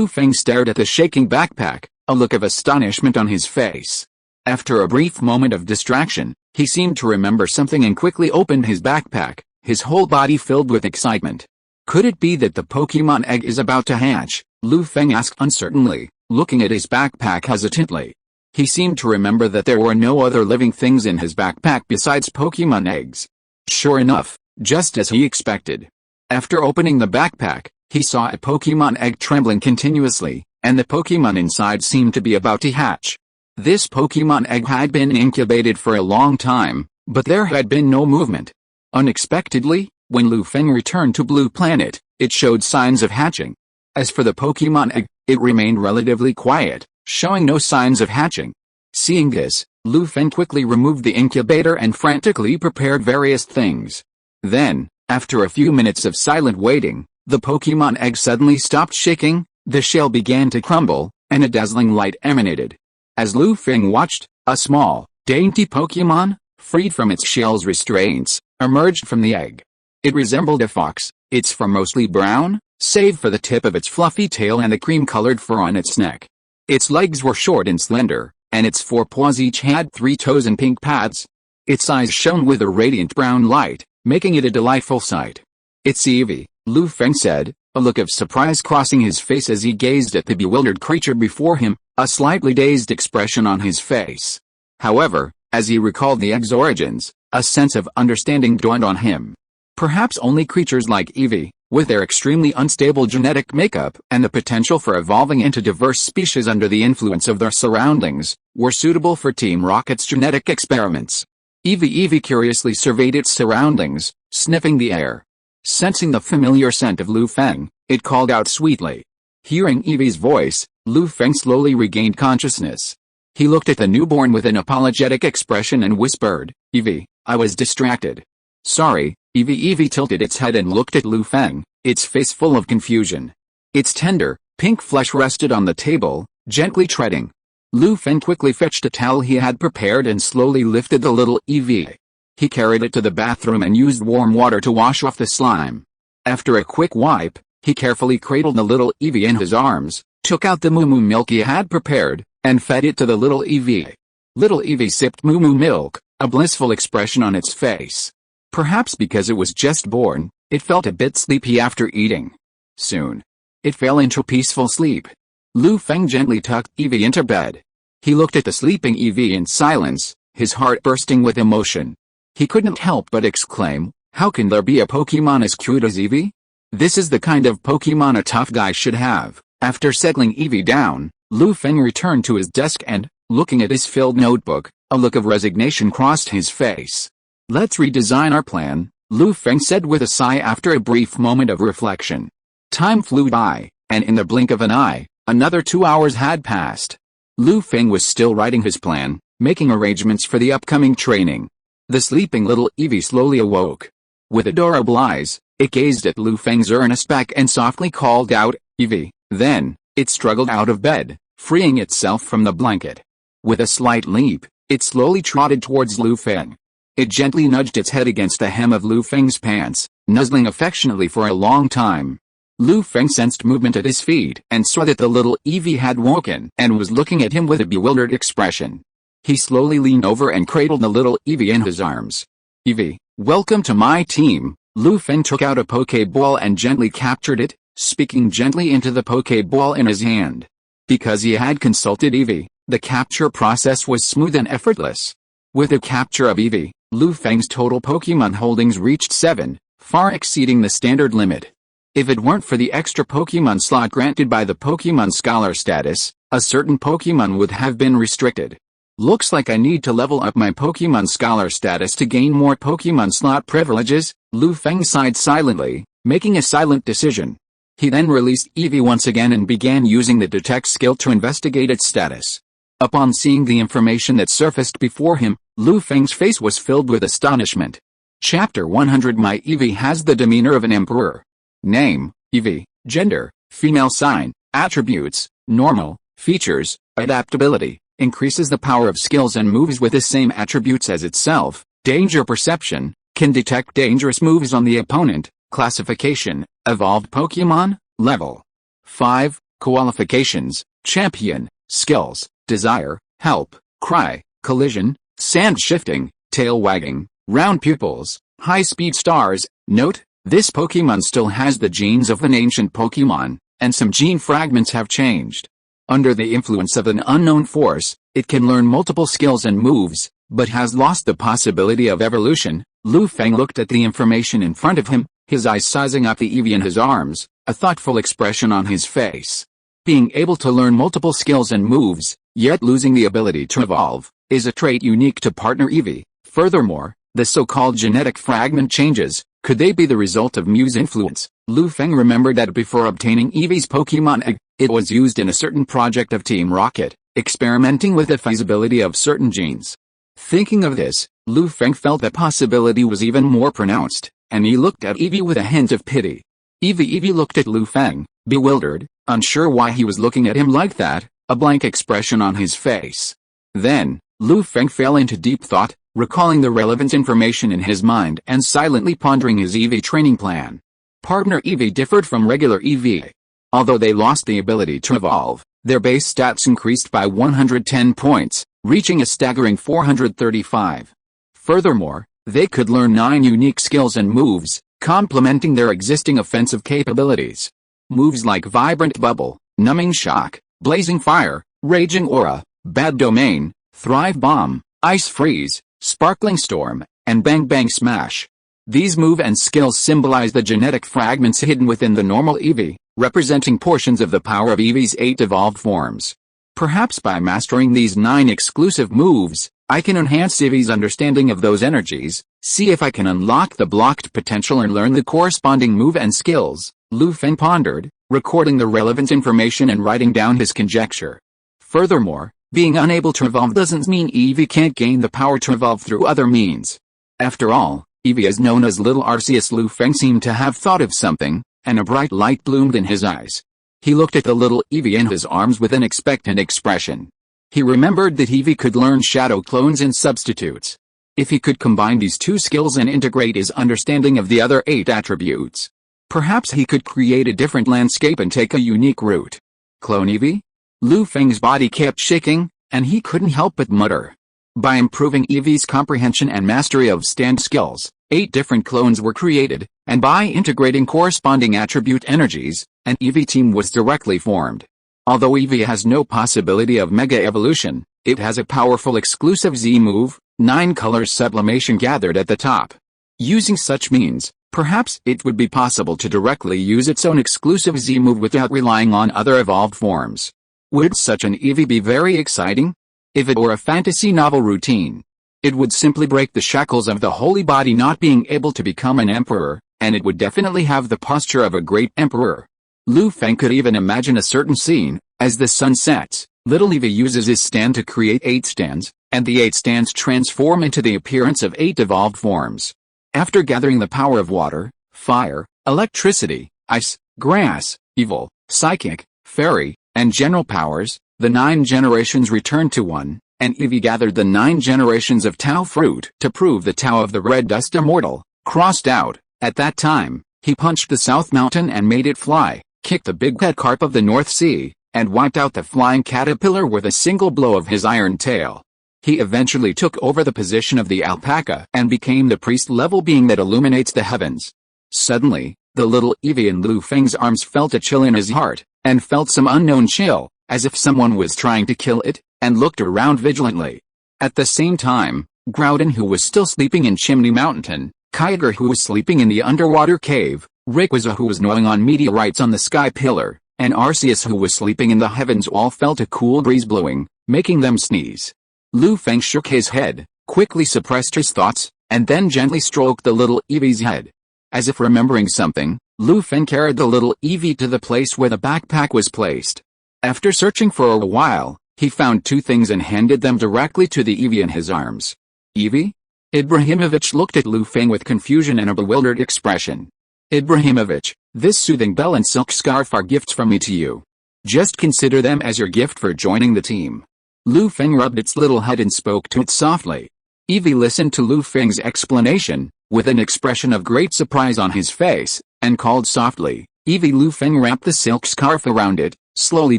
Feng stared at the shaking backpack, a look of astonishment on his face. After a brief moment of distraction, he seemed to remember something and quickly opened his backpack, his whole body filled with excitement. Could it be that the Pokémon egg is about to hatch? Feng asked uncertainly, looking at his backpack hesitantly. He seemed to remember that there were no other living things in his backpack besides Pokémon eggs. Sure enough, just as he expected. After opening the backpack, he saw a Pokémon egg trembling continuously, and the Pokémon inside seemed to be about to hatch. This Pokémon egg had been incubated for a long time, but there had been no movement. Unexpectedly, when Feng returned to Blue Planet, it showed signs of hatching. As for the Pokémon egg, it remained relatively quiet, showing no signs of hatching. Seeing this, Feng quickly removed the incubator and frantically prepared various things. Then, after a few minutes of silent waiting, the Pokémon egg suddenly stopped shaking, the shell began to crumble, and a dazzling light emanated. As Feng watched, a small, dainty Pokémon, freed from its shell's restraints, emerged from the egg. It resembled a fox, its fur mostly brown, save for the tip of its fluffy tail and the cream-colored fur on its neck. Its legs were short and slender, and its 4 paws each had 3 toes and pink pads. Its eyes shone with a radiant brown light, making it a delightful sight. "It's Eevee," Lu Feng said, a look of surprise crossing his face as he gazed at the bewildered creature before him, a slightly dazed expression on his face. However, as he recalled the egg's origins, a sense of understanding dawned on him. Perhaps only creatures like Eevee, with their extremely unstable genetic makeup and the potential for evolving into diverse species under the influence of their surroundings, were suitable for Team Rocket's genetic experiments. Eevee curiously surveyed its surroundings, sniffing the air. Sensing the familiar scent of Lu Feng, it called out sweetly. Hearing Eevee's voice, Lu Feng slowly regained consciousness. He looked at the newborn with an apologetic expression and whispered, "Eevee, I was distracted." "Sorry." Eevee tilted its head and looked at Lu Feng, its face full of confusion. Its tender, pink flesh rested on the table, gently treading. Lu Feng quickly fetched a towel he had prepared and slowly lifted the little Eevee. He carried it to the bathroom and used warm water to wash off the slime. After a quick wipe, he carefully cradled the little Eevee in his arms, took out the moo milk he had prepared, and fed it to the little Eevee. Little Eevee sipped moo milk, a blissful expression on its face. Perhaps because it was just born, it felt a bit sleepy after eating. Soon, it fell into peaceful sleep. Lu Feng gently tucked Eevee into bed. He looked at the sleeping Eevee in silence, his heart bursting with emotion. He couldn't help but exclaim, "How can there be a Pokémon as cute as Eevee? This is the kind of Pokémon a tough guy should have." After settling Eevee down, Lu Feng returned to his desk and, looking at his filled notebook, a look of resignation crossed his face. "Let's redesign our plan," Lu Feng said with a sigh after a brief moment of reflection. Time flew by, and in the blink of an eye, another 2 hours had passed. Lu Feng was still writing his plan, making arrangements for the upcoming training. The sleeping little Eevee slowly awoke. With adorable eyes, it gazed at Lu Feng's earnest back and softly called out, "Eevee." Then, it struggled out of bed, freeing itself from the blanket. With a slight leap, it slowly trotted towards Lu Feng. It gently nudged its head against the hem of Lu Feng's pants, nuzzling affectionately for a long time. Lu Feng sensed movement at his feet and saw that the little Eevee had woken and was looking at him with a bewildered expression. He slowly leaned over and cradled the little Eevee in his arms. "Eevee, welcome to my team." Lu Feng took out a Pokéball and gently captured it, speaking gently into the Pokéball in his hand. Because he had consulted Eevee, the capture process was smooth and effortless. With the capture of Eevee, Lu Feng's total Pokémon holdings reached 7, far exceeding the standard limit. If it weren't for the extra Pokémon slot granted by the Pokémon Scholar status, a certain Pokémon would have been restricted. "Looks like I need to level up my Pokémon Scholar status to gain more Pokémon slot privileges," Lu Feng sighed silently, making a silent decision. He then released Eevee once again and began using the detect skill to investigate its status. Upon seeing the information that surfaced before him, Lu Feng's face was filled with astonishment. Chapter 100 My Eevee has the demeanor of an emperor. Name, Eevee. Gender, female. Sign, attributes, normal. Features, adaptability. Increases the power of skills and moves with the same attributes as itself. Danger perception, can detect dangerous moves on the opponent. Classification, evolved Pokémon. Level 5. Qualifications, champion. Skills, desire, help, cry, collision, sand shifting, tail wagging, round pupils, high-speed stars. Note, this Pokémon still has the genes of an ancient Pokémon, and some gene fragments have changed. Under the influence of an unknown force, it can learn multiple skills and moves, but has lost the possibility of evolution. Lu Feng looked at the information in front of him, his eyes sizing up the Eevee in his arms, a thoughtful expression on his face. Being able to learn multiple skills and moves, yet losing the ability to evolve, is a trait unique to partner Eevee. Furthermore, the so-called genetic fragment changes, could they be the result of Mew's influence? Lu Feng remembered that before obtaining Eevee's Pokémon egg, it was used in a certain project of Team Rocket, experimenting with the feasibility of certain genes. Thinking of this, Lu Feng felt the possibility was even more pronounced, and he looked at Eevee with a hint of pity. Eevee looked at Lu Feng, bewildered, unsure why he was looking at him like that, a blank expression on his face. Then, Lu Feng fell into deep thought, recalling the relevant information in his mind and silently pondering his Eevee training plan. Partner Eevee differed from regular Eevee. Although they lost the ability to evolve, Their base stats increased by 110 points, reaching a staggering 435. Furthermore, they could learn 9 unique skills and moves, complementing their existing offensive capabilities. Moves like Vibrant Bubble, Numbing Shock, Blazing Fire, Raging Aura, Bad Domain, Thrive Bomb, Ice Freeze, Sparkling Storm, and Bang Bang Smash. These move and skills symbolize the genetic fragments hidden within the normal Eevee, representing portions of the power of Eevee's 8 evolved forms. Perhaps by mastering these 9 exclusive moves, I can enhance Eevee's understanding of those energies, see if I can unlock the blocked potential and learn the corresponding move and skills, Lu Feng pondered, recording the relevant information and writing down his conjecture. Furthermore, being unable to evolve doesn't mean Eevee can't gain the power to evolve through other means. After all, Eevee is known as Little Arceus. Lu Feng seemed to have thought of something, and a bright light bloomed in his eyes. He looked at the little Eevee in his arms with an expectant expression. He remembered that Eevee could learn shadow clones and substitutes. If he could combine these 2 skills and integrate his understanding of the other 8 attributes, perhaps he could create a different landscape and take a unique route. Clone Eevee? Lu Feng's body kept shaking, and he couldn't help but mutter. By improving Eevee's comprehension and mastery of stand skills, 8 different clones were created, and by integrating corresponding attribute energies, an Eevee team was directly formed. Although Eevee has no possibility of Mega Evolution, it has a powerful exclusive Z move, 9 colors sublimation gathered at the top. Using such means, perhaps it would be possible to directly use its own exclusive Z move without relying on other evolved forms. Would such an Eevee be very exciting? If it were a fantasy novel routine, it would simply break the shackles of the holy body not being able to become an emperor, and it would definitely have the posture of a great emperor. Lu Feng could even imagine a certain scene. As the sun sets, little Eevee uses his stand to create 8 stands, and the 8 stands transform into the appearance of 8 evolved forms. After gathering the power of water, fire, electricity, ice, grass, evil, psychic, fairy, and general powers, the 9 generations returned to 1, and Eevee gathered the 9 generations of Tao fruit to prove the Tao of the red dust immortal, crossed out. At that time, he punched the South Mountain and made it fly, kicked the big pet carp of the North Sea, and wiped out the flying caterpillar with a single blow of his iron tail. He eventually took over the position of the alpaca and became the priest-level being that illuminates the heavens. Suddenly, the little Eevee in Lu Feng's arms felt a chill in his heart, and felt some unknown chill, as if someone was trying to kill it, and looked around vigilantly. At the same time, Groudon, who was still sleeping in Chimney Mountain, Kyogre, who was sleeping in the underwater cave, Rayquaza, who was gnawing on meteorites on the sky pillar, and Arceus, who was sleeping in the heavens, all felt a cool breeze blowing, making them sneeze. Lu Feng shook his head, quickly suppressed his thoughts, and then gently stroked the little Eevee's head. As if remembering something, Lu Feng carried the little Eevee to the place where the backpack was placed. After searching for a while, he found 2 things and handed them directly to the Eevee in his arms. Eevee? Ibrahimovic looked at Lu Feng with confusion and a bewildered expression. Ibrahimovic, this soothing bell and silk scarf are gifts from me to you. Just consider them as your gift for joining the team. Lu Feng rubbed its little head and spoke to it softly. Eevee listened to Lu Feng's explanation, with an expression of great surprise on his face, and called softly, Eevee. Lu Feng wrapped the silk scarf around it, slowly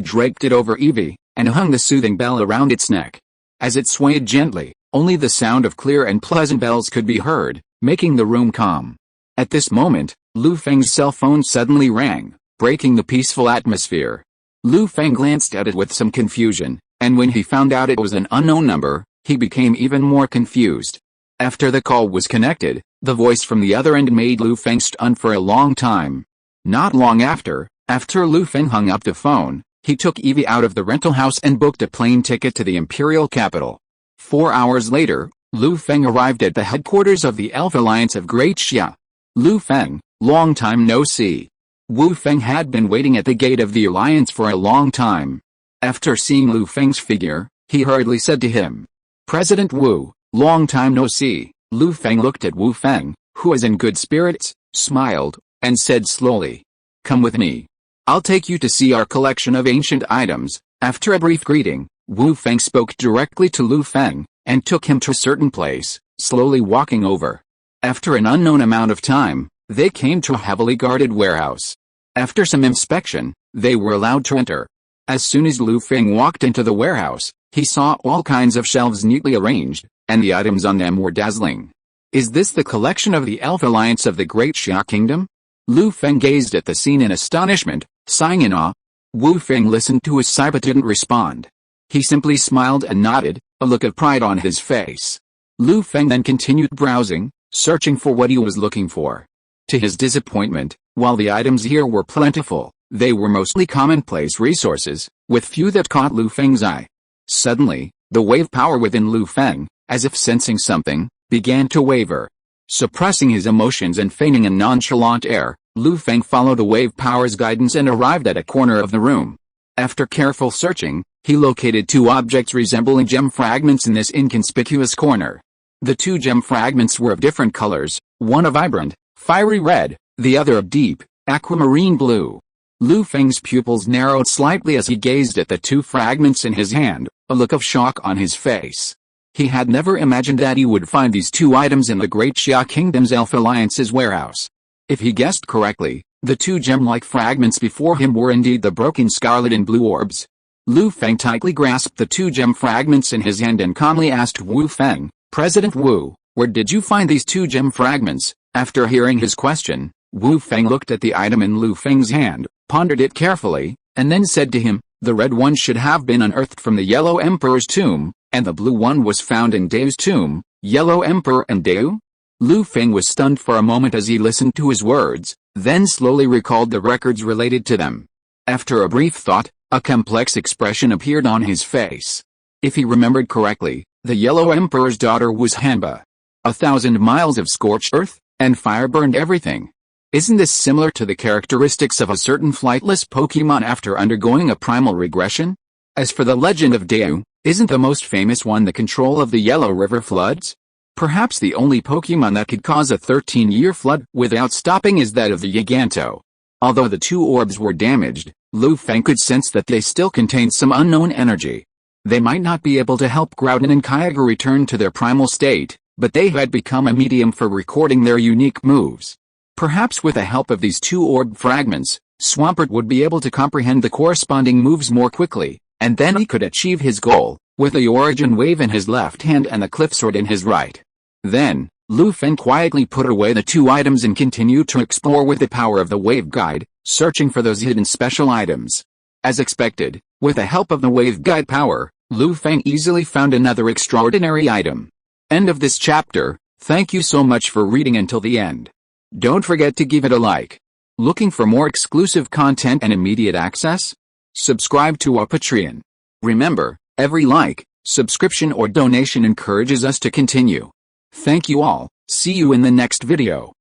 draped it over Eevee, and hung the soothing bell around its neck. As it swayed gently, only the sound of clear and pleasant bells could be heard, making the room calm. At this moment, Lu Feng's cell phone suddenly rang, breaking the peaceful atmosphere. Lu Feng glanced at it with some confusion, and when he found out it was an unknown number, he became even more confused. After the call was connected, the voice from the other end made Lu Feng stun for a long time. Not long after Lu Feng hung up the phone, he took Eevee out of the rental house and booked a plane ticket to the imperial capital. 4 hours later, Lu Feng arrived at the headquarters of the Elf Alliance of Great Xia. Lu Feng, long time no see. Wu Feng had been waiting at the gate of the Alliance for a long time. After seeing Lu Feng's figure, he hurriedly said to him, President Wu, long time no see. Lu Feng looked at Wu Feng, who was in good spirits, smiled, and said slowly, Come with me. I'll take you to see our collection of ancient items. After a brief greeting, Wu Feng spoke directly to Lu Feng, and took him to a certain place, slowly walking over. After an unknown amount of time, they came to a heavily guarded warehouse. After some inspection, they were allowed to enter. As soon as Lu Feng walked into the warehouse, he saw all kinds of shelves neatly arranged, and the items on them were dazzling. Is this the collection of the Elf Alliance of the Great Xia Kingdom? Lu Feng gazed at the scene in astonishment, sighing in awe. Wu Feng listened to his sigh but didn't respond. He simply smiled and nodded, a look of pride on his face. Lu Feng then continued browsing, searching for what he was looking for. To his disappointment, while the items here were plentiful, they were mostly commonplace resources, with few that caught Lu Feng's eye. Suddenly, the wave power within Lu Feng, as if sensing something, began to waver. Suppressing his emotions and feigning a nonchalant air, Lu Feng followed the wave power's guidance and arrived at a corner of the room. After careful searching, he located two objects resembling gem fragments in this inconspicuous corner. The two gem fragments were of different colors, one a vibrant, fiery red, the other a deep, aquamarine blue. Lu Feng's pupils narrowed slightly as he gazed at the two fragments in his hand, a look of shock on his face. He had never imagined that he would find these two items in the Great Xia Kingdom's Elf Alliance's warehouse. If he guessed correctly, the two gem-like fragments before him were indeed the broken scarlet and blue orbs. Lu Feng tightly grasped the two gem fragments in his hand and calmly asked Wu Feng, "President Wu, where did you find these two gem fragments?" After hearing his question, Wu Feng looked at the item in Lu Feng's hand, pondered it carefully, and then said to him, "The red one should have been unearthed from the Yellow Emperor's tomb, and the blue one was found in Dao's tomb." Yellow Emperor and Dao? Lu Feng was stunned for a moment as he listened to his words, then slowly recalled the records related to them. After a brief thought, a complex expression appeared on his face. If he remembered correctly, the Yellow Emperor's daughter was Hanba. 1,000 miles of scorched earth, and fire burned everything. Isn't this similar to the characteristics of a certain flightless Pokémon after undergoing a primal regression? As for the legend of Dao, isn't the most famous one the control of the Yellow River floods? Perhaps the only Pokémon that could cause a 13-year flood without stopping is that of the Giganto. Although the two orbs were damaged, Lu Feng could sense that they still contained some unknown energy. They might not be able to help Groudon and Kyogre return to their primal state, but they had become a medium for recording their unique moves. Perhaps with the help of these two orb fragments, Swampert would be able to comprehend the corresponding moves more quickly, and then he could achieve his goal, with the origin wave in his left hand and the cliff sword in his right. Then, Lu Feng quietly put away the two items and continued to explore with the power of the wave guide, searching for those hidden special items. As expected, with the help of the wave guide power, Lu Feng easily found another extraordinary item. End of this chapter. Thank you so much for reading until the end. Don't forget to give it a like. Looking for more exclusive content and immediate access? Subscribe to our Patreon. Remember, every like, subscription or donation encourages us to continue. Thank you all. See you in the next video.